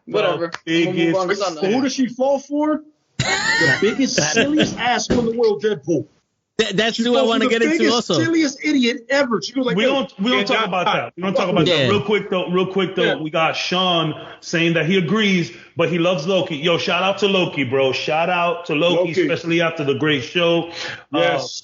whatever. Who does she fall for? The biggest, silliest asshole in the world, Deadpool. That's who I want to get into also. The silliest idiot ever. She was like, we don't talk about that. We don't talk about that. Real quick though, we got Sean saying that he agrees, but he loves Loki. Yo, shout out to Loki, bro. Shout out to Loki. Especially after the great show. Yes.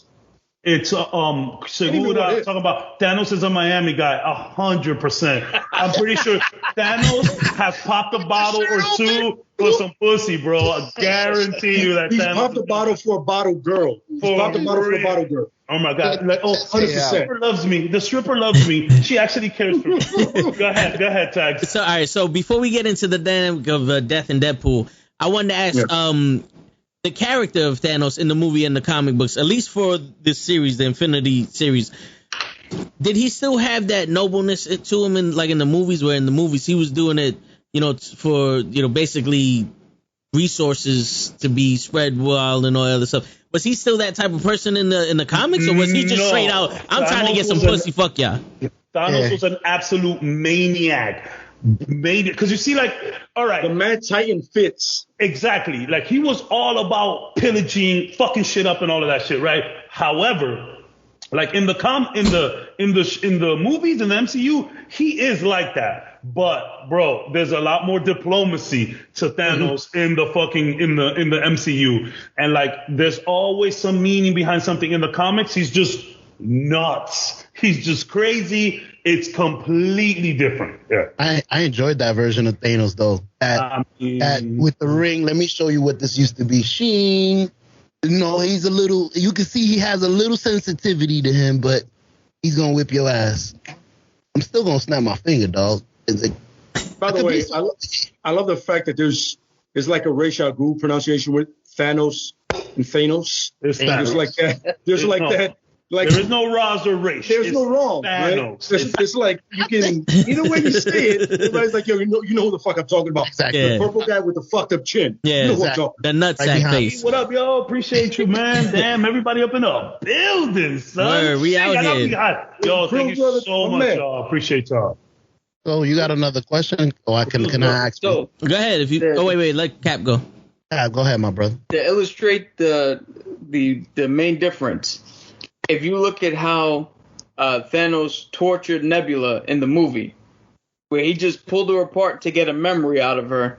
It's so who would I talk about? Thanos is a Miami guy, 100%. I'm pretty sure Thanos has popped a bottle or two for some pussy, bro. I guarantee you that He's Thanos popped a bottle for a bottle girl. Oh my God! Like, 100%. The stripper loves me. The stripper loves me. She actually cares for me. Go ahead, Tags. So all right. So before we get into the dynamic of Death and Deadpool, I wanted to ask the character of Thanos in the movie and the comic books, at least for this series, the Infinity series, did he still have that nobleness to him in the movies, where in the movies he was doing it, for, basically resources to be spread wild and all that other stuff? Was he still that type of person in the comics, or was he just straight out, I'm trying to get some pussy, fuck y'all? Thanos was an absolute maniac. Made it because you see, all right, the Mad Titan fits exactly. Like, he was all about pillaging, fucking shit up, and all of that shit, right? However, like in the movies, in the MCU, he is like that. But bro, there's a lot more diplomacy to Thanos in the MCU, and there's always some meaning behind something. In the comics, he's just nuts. He's just crazy. It's completely different. Yeah. I enjoyed that version of Thanos though. With the ring, let me show you what this used to be. Sheen. He's a little, you can see he has a little sensitivity to him, but he's gonna whip your ass. I'm still gonna snap my finger, dog. By the way, I love the fact that there's like a racial group pronunciation with Thanos and Thanos. There's like that. There's like that. Like, there is no Raz or race. There's no wrong. Thanos. Right? It's like you can either way you say it. Everybody's like, yo, you know who the fuck I'm talking about. Exactly. The purple guy with the fucked up chin. Yeah, you know who I'm talking about. The nutsack face. What up, yo? Appreciate you, man. Damn, everybody up in the building, son. Word, we out here. Yo, thank you so much, y'all. Appreciate y'all. So you got another question? Oh, can I ask? So, go ahead. If you. Wait. Let Cap go. Yeah, go ahead, my brother. To illustrate the main difference, if you look at how Thanos tortured Nebula in the movie, where he just pulled her apart to get a memory out of her,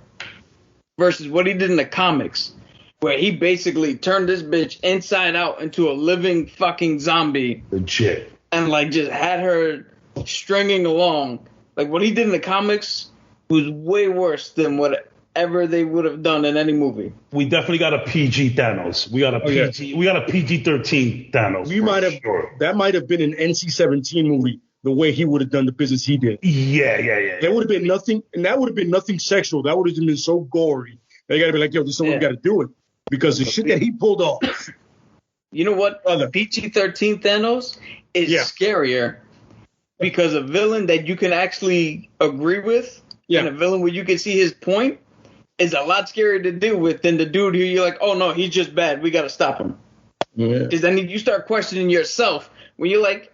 versus what he did in the comics, where he basically turned this bitch inside out into a living fucking zombie. Legit. And just had her stringing along. Like, what he did in the comics was way worse than whatever they would have done in any movie. We definitely got a PG Thanos. We got a PG. Yeah. We got a PG-13 Thanos. That might have been an NC-17 movie. The way he would have done the business he did. Yeah. There would have been nothing, and that would have been nothing sexual. That would have been so gory. They got to be like, yo, this is what we got to do it, because the shit that he pulled off. You know what? PG-13 Thanos is scarier. Because a villain that you can actually agree with, and a villain where you can see his point, is a lot scarier to deal with than the dude who you're like, oh no, he's just bad, we got to stop him. Because then you start questioning yourself when you're like,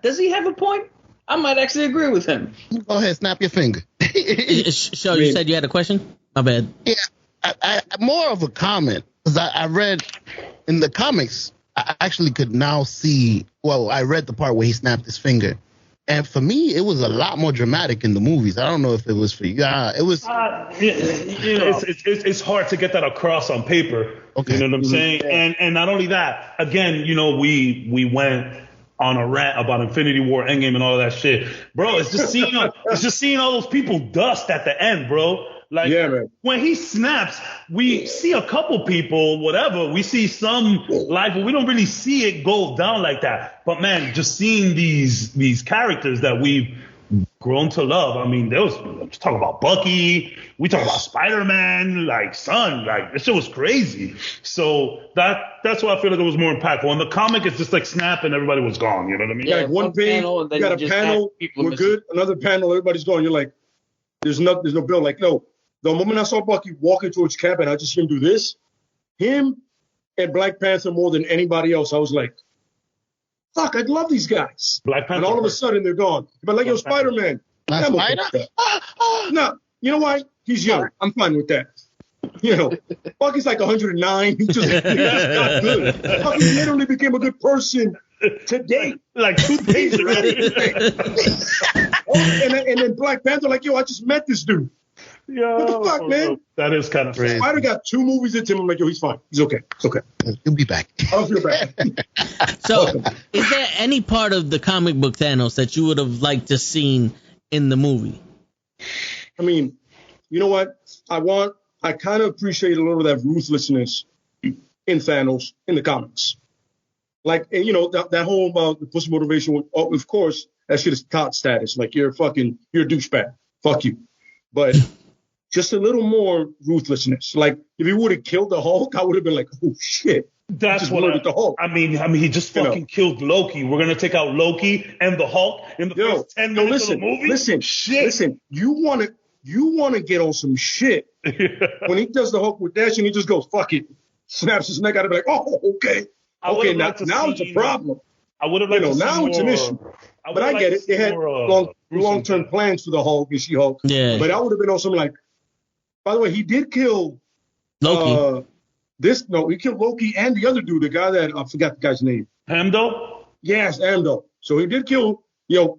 does he have a point? I might actually agree with him. Go ahead, snap your finger. So you said you had a question? My bad. Yeah, I more of a comment, because I read in the comics, I actually could now see, I read the part where he snapped his finger. And for me, it was a lot more dramatic in the movies. I don't know if it was for you. It was. It's hard to get that across on paper. Okay. You know what I'm saying? Yeah. And not only that, again, we went on a rant about Infinity War, Endgame, and all of that shit, bro. It's just seeing all those people dust at the end, bro. Like, yeah, man. When he snaps, we see a couple people, whatever. We see some life, but we don't really see it go down like that. But man, just seeing these characters that we've grown to love. I mean, let's talk about Bucky. We talk about Spiderman. Like, son, like this shit was crazy. So that's why I feel like it was more impactful. In the comic, it's just like snap and everybody was gone. You know what I mean? Yeah, like one page, you got a panel, we're good. Another panel, everybody's gone. You're like, there's no bill. Like, no. The moment I saw Bucky walking towards camp and I just see him do this, him and Black Panther more than anybody else, I was like, fuck, I love these guys. Black Panther. And all of a sudden they're gone. But like, yo, Spider-Man. No, you know why? He's young. I'm fine with that. You know, Bucky's like 109. He's not good. Bucky literally became a good person today. Like 2 days ago. And then Black Panther, like, yo, I just met this dude. Yo, what the fuck, man? That is kind of crazy. Spider got 2 movies into him. I'm like, yo, he's fine. He's okay. It's okay. He'll be back. I'll feel bad. So, is there any part of the comic book Thanos that you would have liked to seen in the movie? I mean, you know what? I kind of appreciate a little of that ruthlessness in Thanos in the comics. Like, and, you know, that whole about the pussy motivation, of course, that shit is tot status. Like, you're a douchebag. Fuck you. But just a little more ruthlessness. Like, if he would have killed the Hulk, I would have been like, oh, shit. That's what the Hulk. I mean, he just fucking killed Loki. We're going to take out Loki and the Hulk in the first 10 minutes of the movie? Listen, you want to get on some shit. When he does the Hulk with that, and he just goes, fuck it. Snaps his neck out and be like, oh, okay. Okay, now it's a problem. I would have liked to see now it's an issue. But I get it. They had long-term plans for the Hulk and She-Hulk. Yeah. But I would have been on something like, by the way, he did kill Loki. He killed Loki and the other dude, the guy that I forgot the guy's name. Amdo? Yes, Amdo. So he did kill,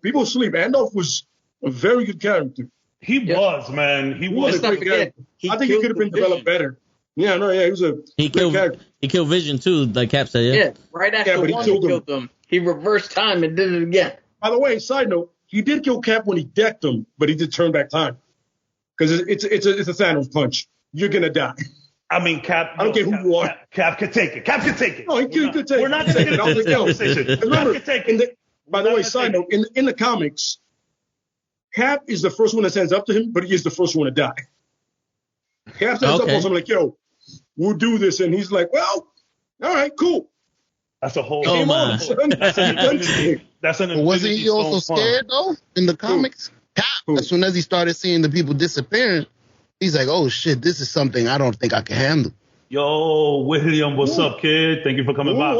people sleep. Amdo was a very good character. He was, man. He was a great character. I think he could have been developed better. He was a great character. He killed Vision too, like Cap said, yeah. Right after he killed him. He reversed time and did it again. By the way, side note, he did kill Cap when he decked him, but he did turn back time. Because it's a Thanos punch. You're going to die. I mean, Cap. I don't care who you are. Cap could take it. No, he could take it. We're not going to get into this conversation. Remember, by the way, side note, in the comics, Cap is the first one that stands up to him, but he is the first one to die. Cap stands up on something like, yo, we'll do this. And he's like, well, all right, cool. That's a whole. Oh my! That's an. Wasn't he also scared though in the comics? Cap, as soon as he started seeing the people disappearing, he's like, "Oh shit, this is something I don't think I can handle." Yo, William, what's up, kid? Thank you for coming by.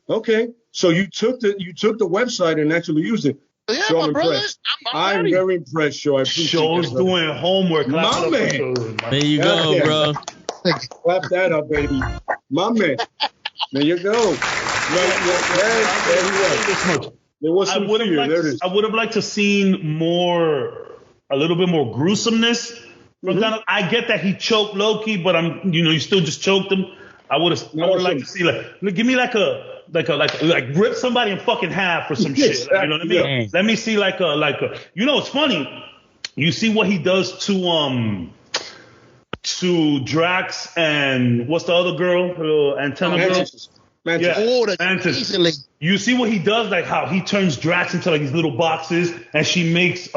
Okay. So you took the website and actually used it. Yeah, so I'm impressed. I'm very impressed, Joe. I appreciate Show's doing homework. My man. There you go, bro. Clap that up, baby. My man. There you go. There was some fear. There it is. I would have liked to seen a little bit more gruesomeness. Mm-hmm. I get that he choked Loki, but you still just choked him. I would have liked to see give me like rip somebody in fucking half or some shit. You know what I mean? Yeah. Let me see it's funny. You see what he does to Drax and what's the other girl? Antenna girl? Mantis. You see what he does, like how he turns Drax into like these little boxes, and he makes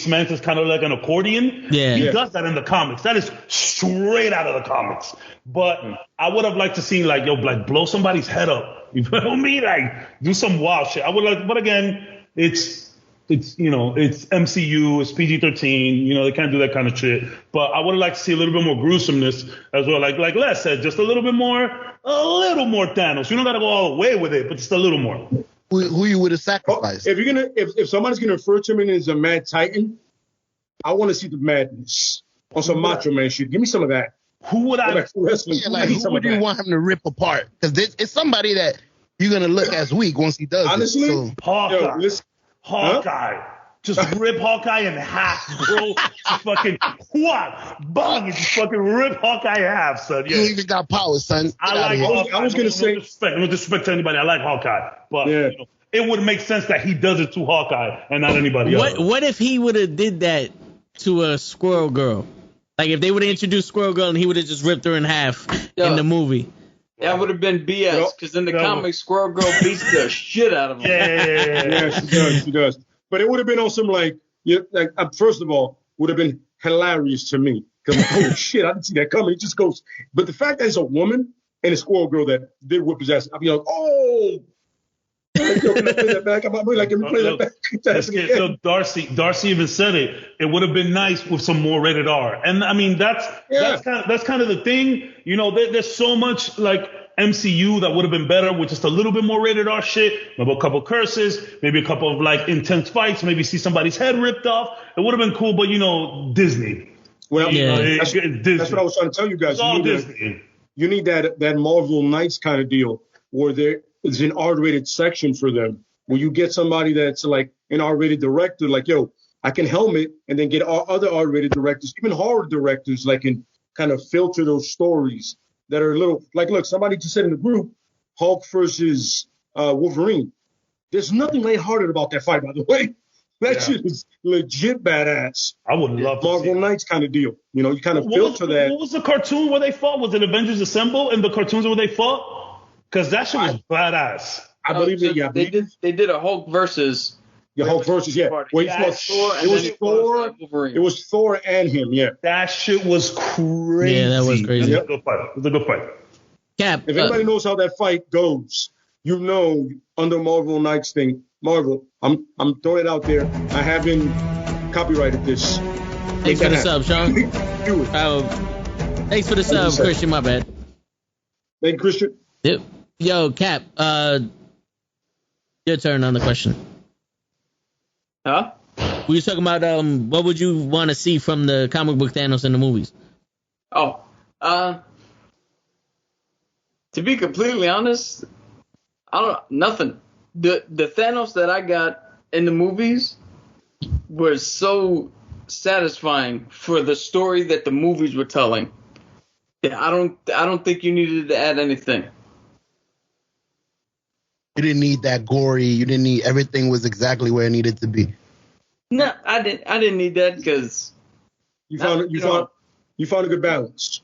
Mantis kind of like an accordion. Yeah, he does that in the comics. That is straight out of the comics. But I would have liked to see blow somebody's head up. You feel me? Like do some wild shit. I would like, but again, it's MCU, it's PG-13, they can't do that kind of shit. But I would have liked to see a little bit more gruesomeness as well. Like Les said, just a little more Thanos. You don't got to go all the way with it, but just a little more. Who you would have sacrificed? If somebody's gonna refer to him as a Mad Titan, I want to see the madness on some Macho Man shit. Give me some of that. Who would I? Who would you want him to rip apart? Because it's somebody that you're gonna look as weak once he does. Honestly, Hawkeye. Just rip Hawkeye in half, bro. Just fucking bang, and just fucking rip Hawkeye in half, son. Yeah. You even got power, son. I was gonna say, no disrespect to anybody. I like Hawkeye, but it would make sense that he does it to Hawkeye and not anybody else. What if he would have did that to a Squirrel Girl? Like if they would have introduced Squirrel Girl and he would have just ripped her in half in the movie. That would have been BS because in the comic, Squirrel Girl beats the shit out of him. Yeah, she does. But it would have been on some first of all, would have been hilarious to me. Because, oh shit, I didn't see that coming. It just goes. But the fact that it's a woman and a Squirrel Girl that did whip his ass, I'd be like, oh. Like, yo, can I play that back? Can we play that back? So Darcy even said it. It would have been nice with some more rated R. And I mean, that's kind of the thing. You know, there's so much like MCU that would have been better with just a little bit more rated R shit. Maybe a couple curses, maybe a couple of like intense fights, maybe see somebody's head ripped off. It would have been cool, but Disney. Well, that's what I was trying to tell you guys. It's all Disney. You need that Marvel Knights kind of deal where there is an R-rated section for them, where you get somebody that's like an R-rated director, like, yo, I can helm it, and then get other R-rated directors, even horror directors, like, and kind of filter those stories that are a little, like, look, somebody just said in the group, Hulk versus Wolverine. There's nothing lighthearted about that fight, by the way. That shit is legit badass. I would love to Marvel Knights kind of deal. You know, you kind of filter that. What was the cartoon where they fought? Was it Avengers Assemble and the cartoons where they fought? Because that shit was badass. I believe it. Yeah, they did a Hulk versus. Yeah, Hulk versus. Yeah, where it was Thor and him. Yeah, that shit was crazy. Yeah, that was crazy. It was a good fight. Cap. If anybody knows how that fight goes, under Marvel Knights thing, Marvel, I'm throwing it out there. I haven't copyrighted this. Thanks for the sub, Sean. Do it. Thanks for the sub, Christian. My bad. Thank you, Christian. Yep. Yo, Cap. Your turn on the question. Huh? We were talking about what would you want to see from the comic book Thanos in the movies? Oh, to be completely honest, nothing. The Thanos that I got in the movies was so satisfying for the story that the movies were telling. Yeah, I don't think you needed to add anything. You didn't need that gory. You didn't need, everything was exactly where it needed to be. No, I didn't need that because you found a good balance.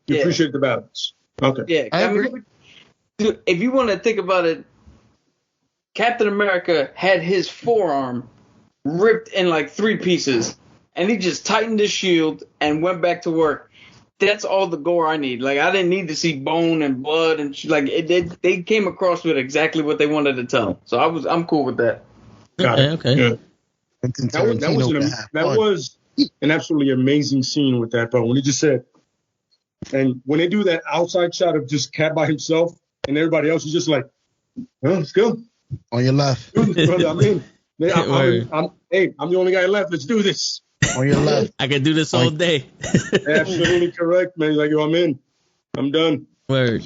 You appreciate the balance. Okay. Yeah, I agree. If you want to think about it, Captain America had his forearm ripped in like 3 pieces, and he just tightened his shield and went back to work. That's all the gore I need. Like, I didn't need to see bone and blood and they came across with exactly what they wanted to tell. So I'm cool with that. Okay. Yeah. That was an absolutely amazing scene with that, bro. When he just said, and when they do that outside shot of just Cap by himself and everybody else is just like, well, let's go. On your left. I'm the only guy left. Let's do this. On your left. I can do this all day. Absolutely correct, man. He's like, yo, I'm in. I'm done. Word.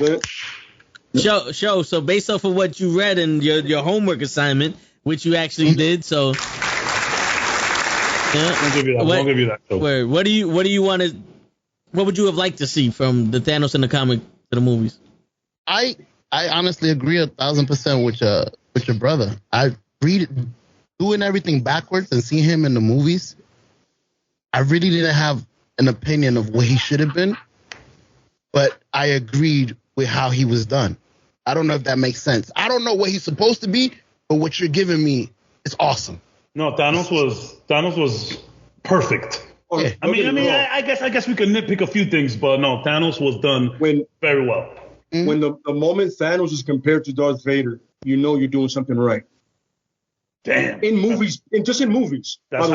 Show. So based off of what you read in your homework assignment, which you actually did, so I'll give you that. Word. What do you want to? What would you have liked to see from the Thanos in the comic to the movies? I honestly agree 1,000% with your brother. I read doing everything backwards and seeing him in the movies. I really didn't have an opinion of what he should have been, but I agreed with how he was done. I don't know if that makes sense. I don't know what he's supposed to be, but what you're giving me is awesome. No, Thanos was perfect. Yeah. I guess we could nitpick a few things, but no, Thanos was done very well. When the moment Thanos is compared to Darth Vader, you know you're doing something right. Damn. In movies. That's in movies. That's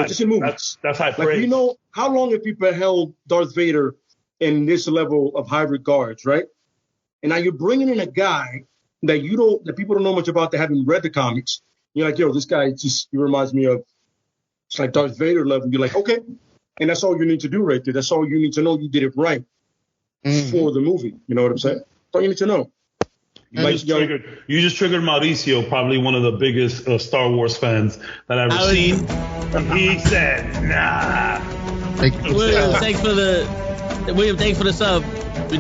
high praise. Like, you know, how long have people held Darth Vader in this level of high regards, right? And now you're bringing in a guy that people don't know much about, that haven't read the comics. You're like, yo, this guy he reminds me of, it's like Darth Vader level. You're like, okay. And that's all you need to do right there. That's all you need to know. You did it right for the movie. You know what I'm saying? That's all you need to know. You just triggered Mauricio, probably one of the biggest Star Wars fans that I've ever seen. He said, nah. William, thanks for the sub.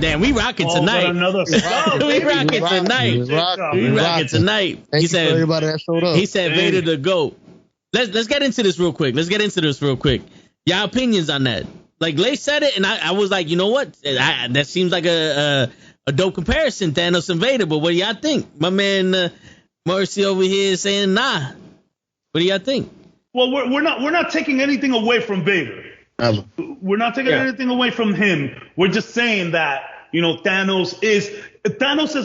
Damn, we rocking tonight. Another sub. We rocking tonight. We rocking tonight. Thank you for everybody that showed up. He said Vader the GOAT. Let's get into this real quick. Y'all opinions on that. Like, Lay said it, and I was like, you know what? That seems like a dope comparison, Thanos and Vader. But what do y'all think? My man Mercy over here is saying nah. What do y'all think? Well, we're not taking anything away from Vader. We're not taking anything away from him. We're just saying that, you know, Thanos is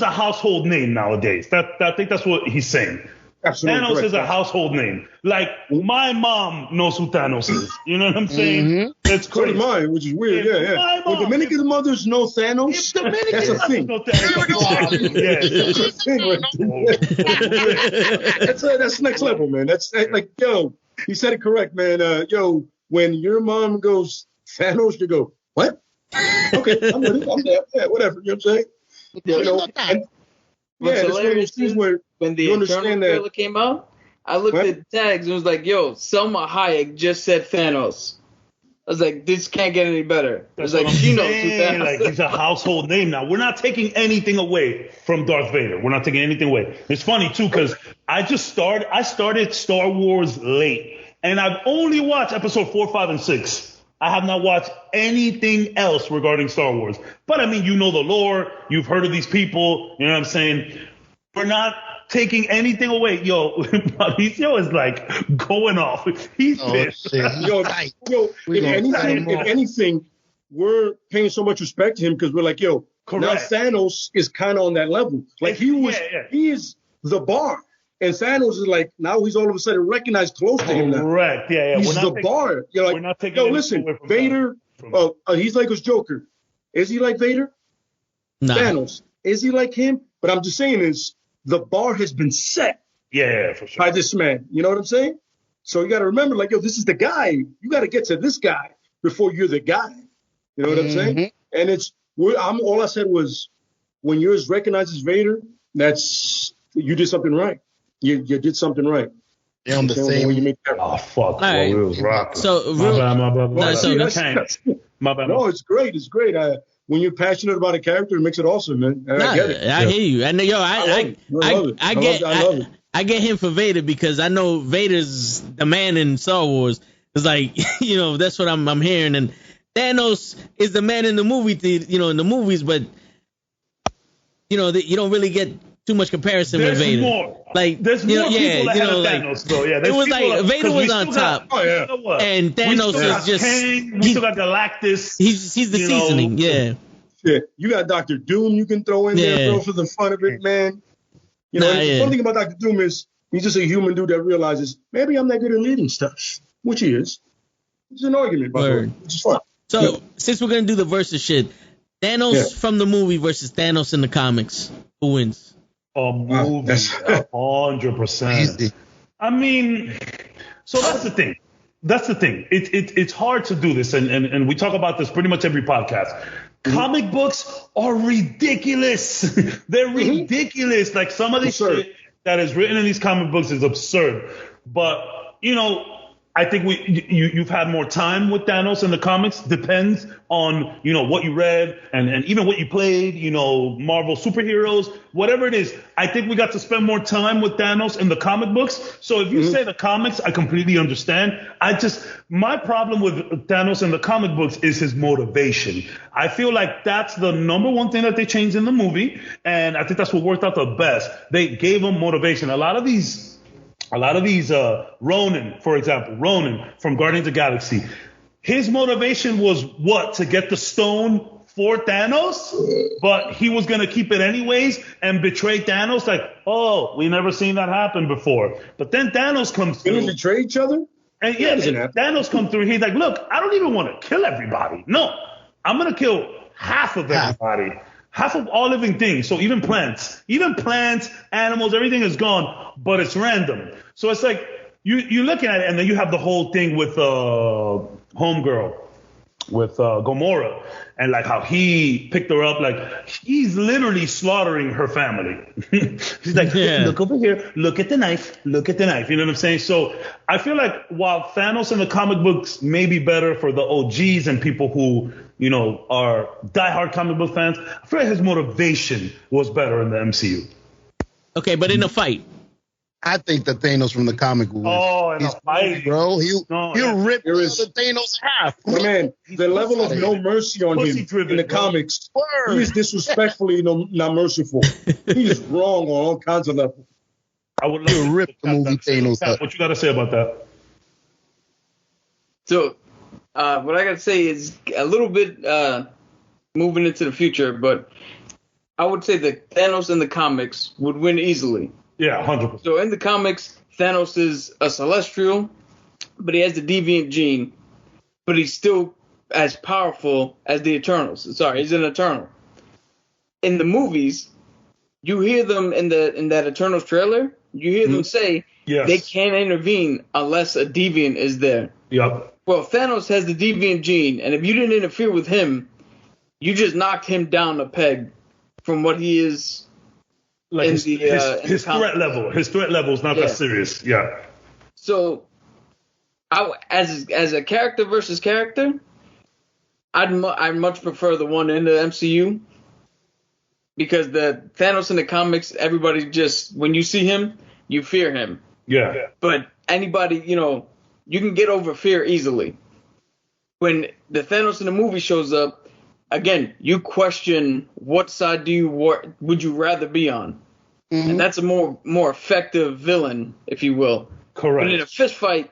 a household name nowadays. I think that's what he's saying. Absolutely Thanos correct. is a household name. Like, my mom knows who Thanos is. You know what I'm saying? Mm-hmm. It's crazy. So did mine, which is weird. Yeah. Well, Dominican mothers know Thanos. That's a thing. That's next level, man. That's like, yo, he said it correct, man. When your mom goes Thanos, you go, what? Okay, I'm with it. I'm there. Yeah, whatever. You know what I'm saying? What's hilarious is where when the Eternal trailer came out, I looked at the tags and was like, yo, Selma Hayek just said Thanos. I was like, this can't get any better. I was like, she knows who Thanos is. Like, he's a household name now. We're not taking anything away from Darth Vader. We're not taking anything away. It's funny, too, because I started Star Wars late, and I've only watched episode 4, 5, and 6. I have not watched anything else regarding Star Wars. But, I mean, you know the lore. You've heard of these people. You know what I'm saying? We're not taking anything away. Yo, Mauricio is, like, going off. He's pissed. If anything, we're paying so much respect to him because we're like, yo, correct. Now Thanos is kind of on that level. Like, he is the bar. And Thanos is like, now he's all of a sudden recognized close to him now. Correct. Yeah. He's the bar. You're like, we're not taking yo, listen, Vader, he's like his Joker. Is he like Vader? No. Thanos. Is he like him? But I'm just saying is the bar has been set. Yeah, for sure. By this man. You know what I'm saying? So you got to remember, like, yo, this is the guy. You got to get to this guy before you're the guy. You know what I'm saying? And all I said was, when you're as recognized as Vader, you did something right. You did something right. They're on the same. Oh, fuck. Right. Well, it was rocking. So, my bad. No, it's great. It's great. When you're passionate about a character, it makes it awesome, man. I get it. I hear you. And yo, I get him for Vader because I know Vader's the man in Star Wars. It's like, you know, that's what I'm hearing. And Thanos is the man in the movie, in the movies, but you know, you don't really get too much comparison with Vader. There's more people ahead of Thanos, though. Yeah, it was like Vader was on top, and Thanos is just. We still got Galactus. He's the seasoning. Yeah. You got Dr. Doom you can throw in there, bro, for the fun of it, man. You know, the funny thing about Dr. Doom is he's just a human dude that realizes maybe I'm not good at leading stuff, which he is. It's an argument, by the way, which is fun. So since we're gonna do the versus shit, Thanos from the movie versus Thanos in the comics, who wins? A movie, 100%. I mean, so that's the thing. It's hard to do this, and we talk about this pretty much every podcast. Comic books are ridiculous. They're ridiculous. Like, some of this shit that is written in these comic books is absurd. But, you know, I think you've had more time with Thanos in the comics. Depends on, you know, what you read and even what you played, you know, Marvel superheroes, whatever it is. I think we got to spend more time with Thanos in the comic books. So if you say the comics, I completely understand. My problem with Thanos in the comic books is his motivation. I feel like that's the number one thing that they changed in the movie. And I think that's what worked out the best. They gave him motivation. A lot of these Ronan, for example, from Guardians of the Galaxy, his motivation was what? To get the stone for Thanos, but he was going to keep it anyways and betray Thanos. Like, oh, we never seen that happen before. But then Thanos comes through. Did they betray each other? And Thanos comes through. He's like, look, I don't even want to kill everybody. No, I'm going to kill half of everybody. Half of all living things. So even plants, animals, everything is gone, but it's random. So it's like you're looking at it, and then you have the whole thing with Homegirl. Gamora, and like how he picked her up, like he's literally slaughtering her family. He's like, look over here, look at the knife, look at the knife. You know what I'm saying? So I feel like while Thanos in the comic books may be better for the OGs and people who, you know, are diehard comic book fans, I feel like his motivation was better in the MCU. Okay, but in a fight. I think that Thanos from the comic book. Oh, in a fight, bro. He'll rip the Thanos half. Man, the level of no mercy on him in the comics, he is disrespectfully not merciful. He's wrong on all kinds of levels. I would love to rip the movie Thanos up. What you got to say about that? So, what I got to say is a little bit moving into the future, but I would say that Thanos in the comics would win easily. Yeah, 100%. So in the comics, Thanos is a Celestial, but he has the deviant gene, but he's still as powerful as the Eternals. Sorry, he's an Eternal. In the movies, you hear them in that Eternals trailer, you hear them say they can't intervene unless a deviant is there. Yep. Well, Thanos has the deviant gene, and if you didn't interfere with him, you just knocked him down a peg from what he is. Like his threat level. His threat level is not that serious. Yeah. So, as a character versus character, I'd much prefer the one in the MCU, because the Thanos in the comics, everybody just, when you see him, you fear him. Yeah. But anybody, you know, you can get over fear easily. When the Thanos in the movie shows up, again, you question what side would you rather be on, and that's a more effective villain, if you will. Correct. But in a fist fight,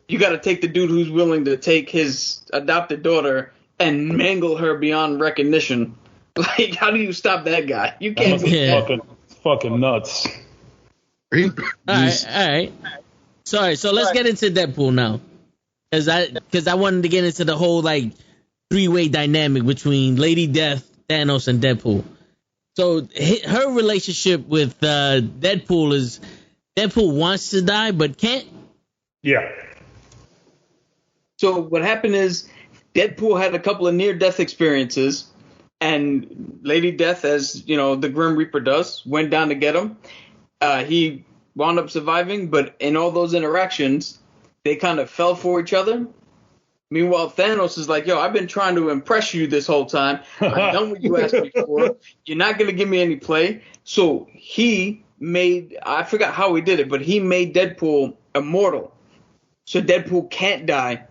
you got to take the dude who's willing to take his adopted daughter and mangle her beyond recognition. Like, how do you stop that guy? You can't. Fucking nuts. All right. Sorry. So let's get into Deadpool now, because I wanted to get into the whole like three-way dynamic between Lady Death, Thanos, and Deadpool. So her relationship with Deadpool is Deadpool wants to die but can't. Yeah. So what happened is Deadpool had a couple of near-death experiences, and Lady Death, as you know, the Grim Reaper does, went down to get him. He wound up surviving, but in all those interactions, they kind of fell for each other. Meanwhile, Thanos is like, yo, I've been trying to impress you this whole time. I've done what you asked me for. You're not going to give me any play. So he made, I forgot how he did it, but he made Deadpool immortal. So Deadpool can't die.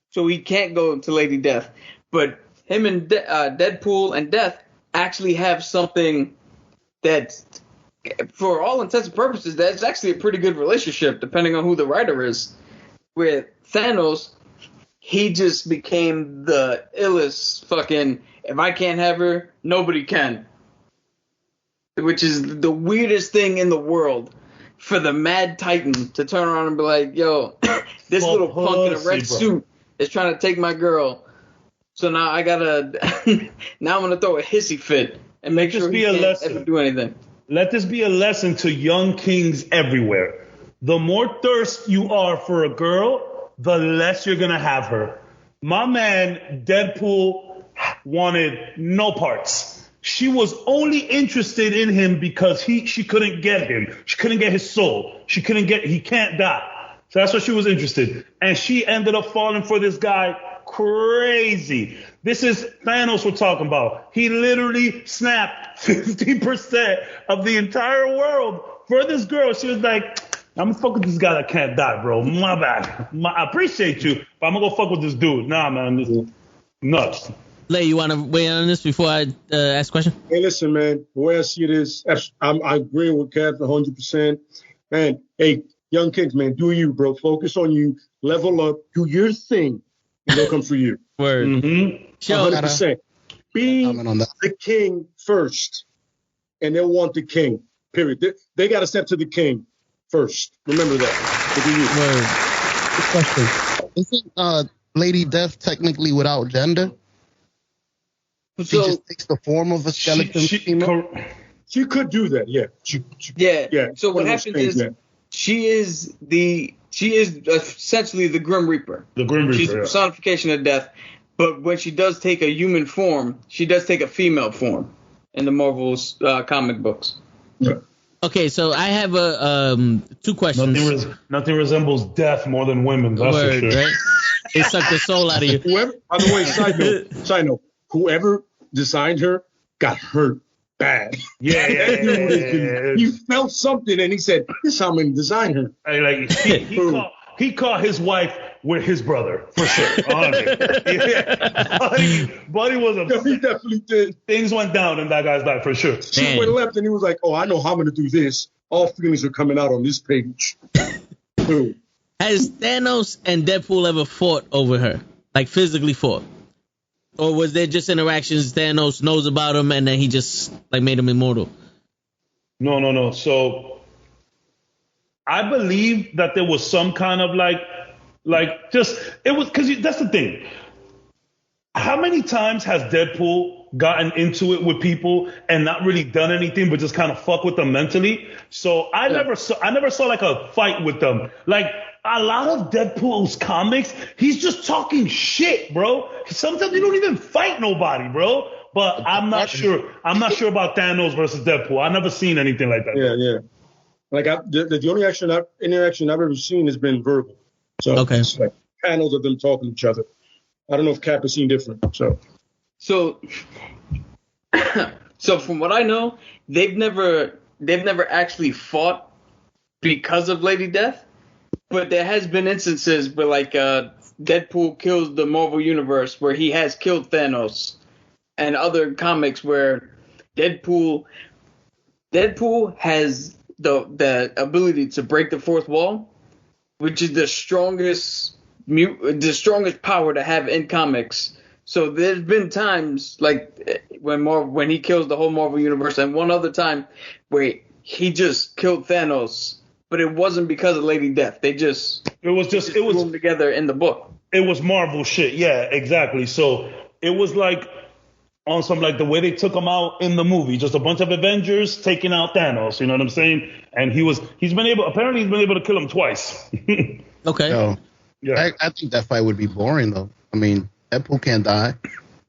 So he can't go to Lady Death. But him and Deadpool and Death actually have something that, for all intents and purposes, that's actually a pretty good relationship, depending on who the writer is. With Thanos, he just became the illest fucking, if I can't have her, nobody can. Which is the weirdest thing in the world for the Mad Titan to turn around and be like, yo, this little punk in a red suit is trying to take my girl. So now I gotta, now I'm gonna throw a hissy fit and make sure he can't ever do anything. Let this be a lesson to young kings everywhere. The more thirst you are for a girl, the less you're going to have her. My man, Deadpool, wanted no parts. She was only interested in him because she couldn't get him. She couldn't get his soul. He can't die. So that's why she was interested. And she ended up falling for this guy crazy. This is Thanos we're talking about. He literally snapped 50% of the entire world for this girl. She was like, I'm gonna fuck with this guy that can't die, bro. My bad. I appreciate you, but I'm gonna go fuck with this dude. Nah, man, this is nuts. Lay, you want to weigh in on this before I ask a question? Hey, listen, man. The way I see it is, I agree with Kev 100%. Man, hey, young kids, man, do you, bro. Focus on you. Level up. Do your thing. And they'll come for you. Word. 100%. Be the king first, and they'll want the king. Period. They got to step to the king first. Remember that. Good question. Isn't Lady Death technically without gender? She just takes the form of a skeleton female? She could do that, yeah. Yeah. So what happens is she is essentially the Grim Reaper. The Grim Reaper. She's the personification of death, But when she does take a human form, she does take a female form in the Marvel's comic books. Yeah. Okay, so I have two questions. Nothing resembles death more than women. That's for sure. Right? They suck the soul out of you. Whoever, by the way, side note, whoever designed her got hurt bad. Yeah. He felt something and he said, "This is how I'm gonna design her." Like he caught his wife with his brother for sure. Buddy was a. He definitely did. Things went down in that guy's life for sure. She went left and he was like, "Oh, I know how I'm gonna do this. All feelings are coming out on this page." Has Thanos and Deadpool ever fought over her? Like physically fought? Or was there just interactions Thanos knows about him and then he just like made him immortal? No. So I believe that there was some kind of like just it was because that's the thing. How many times has Deadpool gotten into it with people and not really done anything but just kind of fuck with them mentally? So I never saw like a fight with them. Like a lot of Deadpool's comics, he's just talking shit, bro. Sometimes they don't even fight nobody, bro. But I'm not sure about Thanos versus Deadpool. I've never seen anything like that. Yeah. Like the only interaction I've ever seen has been verbal. So it's like panels of them talking to each other. I don't know if Cap has seen different. So from what I know, they've never actually fought because of Lady Death, but there has been instances where like Deadpool kills the Marvel Universe where he has killed Thanos, and other comics where Deadpool has the ability to break the fourth wall, which is the strongest power to have in comics. So there's been times like when he kills the whole Marvel Universe, and one other time where he just killed Thanos, but it wasn't because of Lady Death. It was them together in the book. It was Marvel shit. Yeah, exactly. So it was like on some like the way they took him out in the movie, just a bunch of Avengers taking out Thanos. You know what I'm saying? And he's been able to kill him twice. Okay. So, yeah. I think that fight would be boring though. I mean, Deadpool can't die,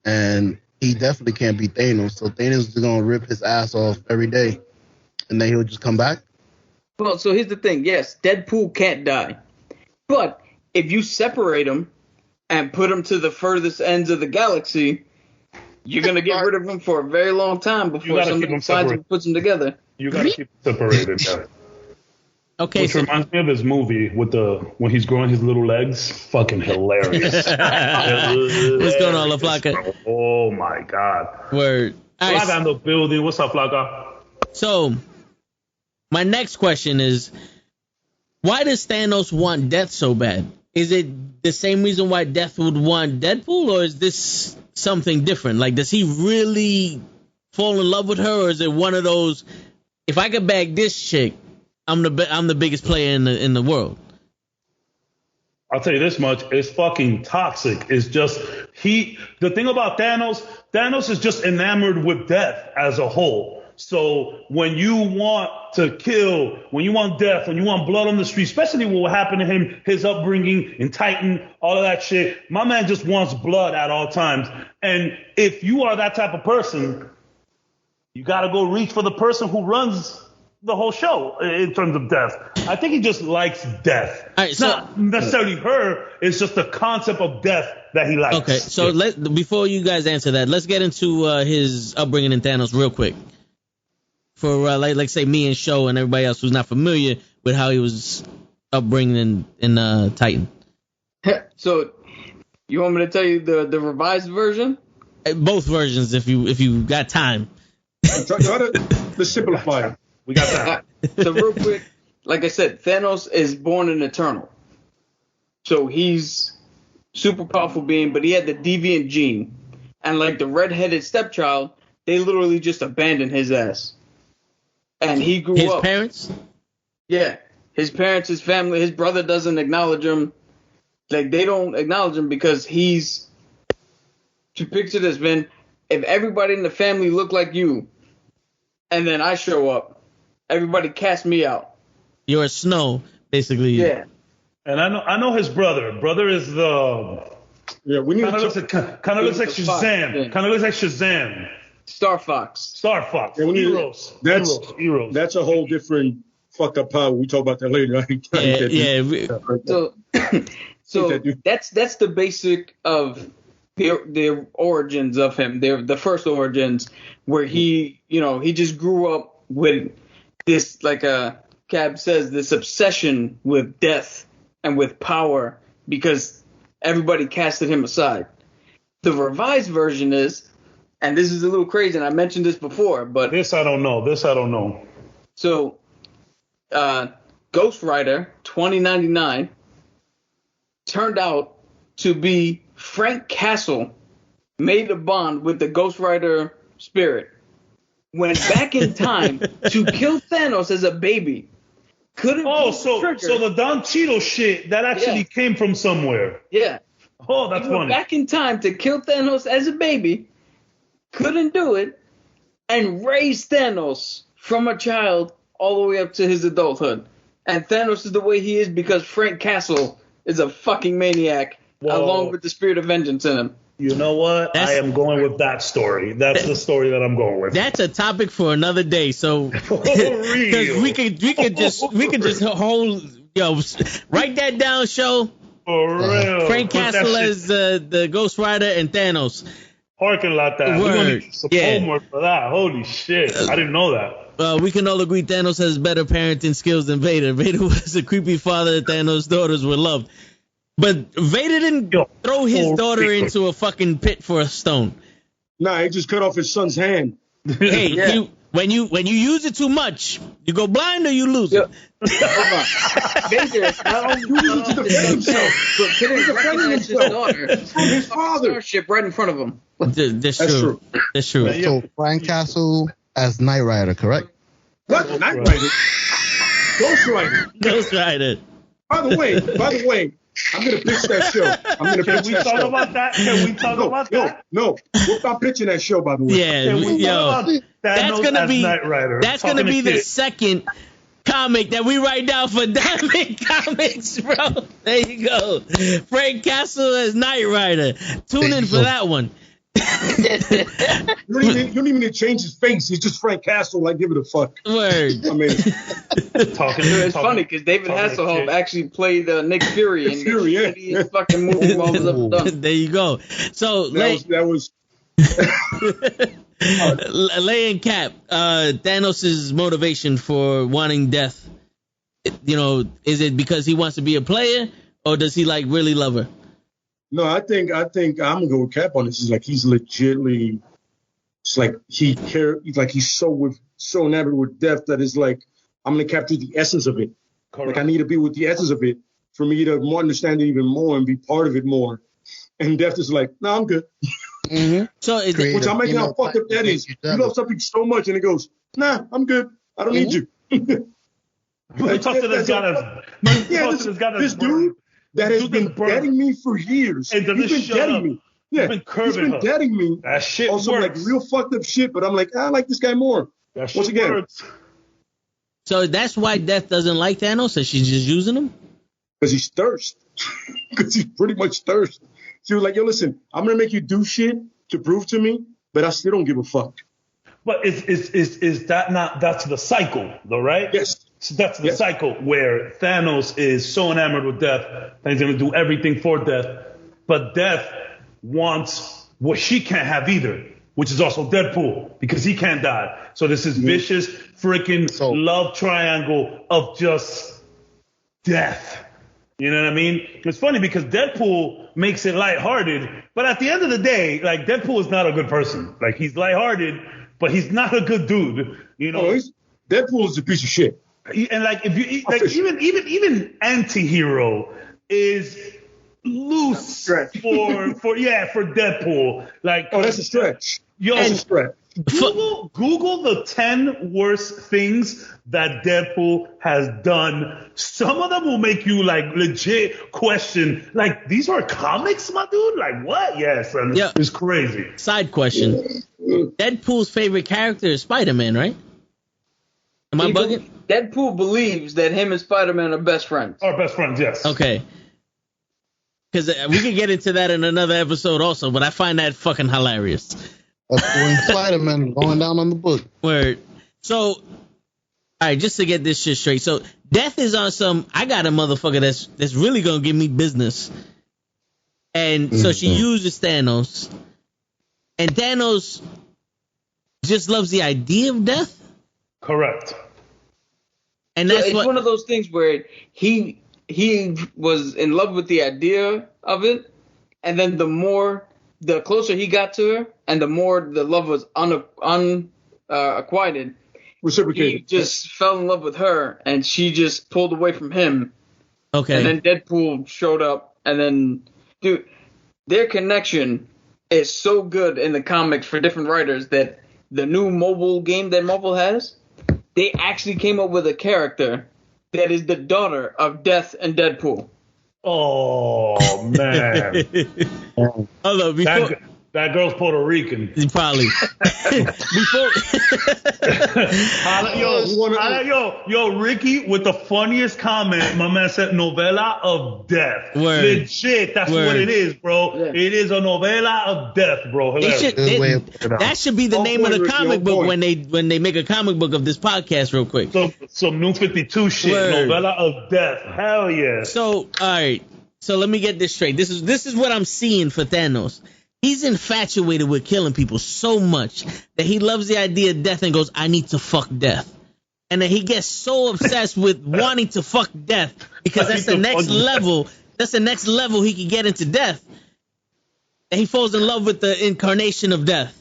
and he definitely can't beat Thanos. So Thanos is gonna rip his ass off every day, and then he'll just come back. Well, so here's the thing. Yes, Deadpool can't die, but if you separate him and put him to the furthest ends of the galaxy, you're gonna get rid of him for a very long time before somebody finds him and puts him together. You gotta keep him separated. Yeah. Okay, which reminds me of his movie with when he's growing his little legs. Fucking hilarious. What's going on, La Flaca? Oh my God. Word. Flaca in the building. What's up, Flaca? So, my next question is, why does Thanos want Death so bad? Is it the same reason why Death would want Deadpool, or is this something different? Like, does he really fall in love with her, or is it one of those, if I could bag this chick, I'm the biggest player in the world? I'll tell you this much: it's fucking toxic. It's just the thing about Thanos is just enamored with death as a whole. So when you want to kill, when you want death, when you want blood on the street, especially what happened to him, his upbringing in Titan, all of that shit, my man just wants blood at all times. And if you are that type of person, you got to go reach for the person who runs the whole show in terms of death. I think he just likes death. Right, it's not necessarily her. It's just the concept of death that he likes. Okay, so before you guys answer that, let's get into his upbringing in Thanos real quick. For like say me and Show and everybody else who's not familiar with how he was upbringing in Titan. So you want me to tell you the revised version? Both versions, if you got time. Try to simplify it. We got that. So real quick, like I said, Thanos is born an Eternal. So he's super powerful being, but he had the deviant gene. And like the red-headed stepchild, they literally just abandoned his ass. And he grew up. His parents? Yeah. His parents, his family, his brother doesn't acknowledge him. Like, they don't acknowledge him because he's... To picture this, man, if everybody in the family looked like you, and then I show up, everybody cast me out. You're a Snow, basically. Yeah. And I know his brother. Brother is the Yeah, we need kind of looks like Shazam. Kind of looks like Shazam. Star Fox. Yeah, Heroes. That's a whole different fucked up power. We talk about that later. So that's the basic of the origins of him. They're the first origins where he just grew up with this, like Cab says, this obsession with death and with power because everybody casted him aside. The revised version is, and this is a little crazy, and I mentioned this before, but this I don't know. So, Ghost Rider 2099 turned out to be Frank Castle made a bond with the Ghost Rider spirit, went back in time to kill Thanos as a baby. Couldn't. So the Don Cheadle shit that actually came from somewhere. Yeah. Oh, that's funny. Went back in time to kill Thanos as a baby. Couldn't do it, and raised Thanos from a child all the way up to his adulthood. And Thanos is the way he is because Frank Castle is a fucking maniac, along with the spirit of vengeance in him. You know what? I am going with that story. That's the story that I'm going with. That's a topic for another day. So because we could just hold write that down. Show for real. Frank Castle as the Ghost Rider and Thanos. Parking lot that. We're going to need some homework for that. Holy shit. I didn't know that. We can all agree Thanos has better parenting skills than Vader. Vader was a creepy father. Thanos' daughters were loved. But Vader didn't throw his daughter into a fucking pit for a stone. Nah, he just cut off his son's hand. Hey, when you use it too much, you go blind or you lose it. Vader not only used it to defend himself, but couldn't recognize his daughter from his father. Starship right in front of him. That's true. That's true. So Frank Castle as Knight Rider, correct? What? Knight Rider? Ghost Rider. Ghost Rider. By the way, I'm going to pitch that show. Can we talk about that? No. I'm pitching that show, by the way. Yeah, that's going to be the second comic that we write down for Diamond Comics, bro. There you go. Frank Castle as Knight Rider. Tune in for that one. You don't even need to change his face. He's just Frank Castle. Like, give it a fuck. Word. I mean, it's funny because David Hasselhoff actually played Nick Fury in the fucking movie while it was up and done. There you go. So that was Lay and Cap, Thanos' motivation for wanting death, is it because he wants to be a player or does he like really love her? No, I think I'm gonna go with Cap on this. It's like he's legitly, it's like he's so enamored with death that it's like I'm gonna capture the essence of it. Correct. Like I need to be with the essence of it for me to understand it even more and be part of it more. And death is like, no, I'm good. Mm-hmm. So which I'm making how fucked up that is. You love something so much and it goes, nah, I'm good. I don't need you. This dude that has been dating me for years. He's been dating me. Yeah, he's been dating me. That shit also works. Like real fucked up shit, but I'm like, I like this guy more. That Once again. Works. So that's why Death doesn't like Thanos, and she's just using him? Because he's thirst. Because he's pretty much thirst. She was like, yo, listen, I'm going to make you do shit to prove to me, but I still don't give a fuck. But is that not, that's the cycle, though, right? Yes. So that's the cycle where Thanos is so enamored with death that he's going to do everything for death. But death wants what she can't have either, which is also Deadpool, because he can't die. So this is vicious freaking love triangle of just death. You know what I mean? It's funny because Deadpool makes it lighthearted, but at the end of the day, like Deadpool is not a good person. Like he's lighthearted, but he's not a good dude. You know, Deadpool is a piece of shit. And like if you like even anti-hero is loose for Deadpool. Like that's a stretch. That's a stretch. Google the 10 worst things that Deadpool has done. Some of them will make you like legit question, like, these are comics, my dude? Like, what? Yes, it's crazy. Side question. Deadpool's favorite character is Spiderman, right? Am I bugging? Deadpool believes that him and Spiderman are best friends. Are best friends, yes. Okay. because we could get into that in another episode also, but I find that fucking hilarious. When Spiderman going down on the book. Word. So, all right, just to get this shit straight. So, Death is on some, I got a motherfucker that's really going to give me business. And so she uses Thanos. And Thanos just loves the idea of death? Correct. And that's it's one of those things where he was in love with the idea of it, and then the closer he got to her, and the more the love was unacquitted, reciprocated. He just fell in love with her, and she just pulled away from him. Okay. And then Deadpool showed up, and then, dude, their connection is so good in the comics for different writers that the new mobile game that Marvel has, they actually came up with a character that is the daughter of Death and Deadpool. Oh, man. Although before that girl's Puerto Rican. Probably. Before yo, Ricky with the funniest comment. My man said novela of death. Word. Legit, that's what it is, bro. Yeah. It is a novela of death, bro. That should be the name of the comic book when they make a comic book of this podcast real quick. Some New 52 shit. Word. Novela of death. Hell yeah. So, all right. So let me get this straight. This is what I'm seeing for Thanos. He's infatuated with killing people so much that he loves the idea of death and goes, I need to fuck death. And then he gets so obsessed with wanting to fuck death because that's the next level. That's the next level he can get into death. And he falls in love with the incarnation of death.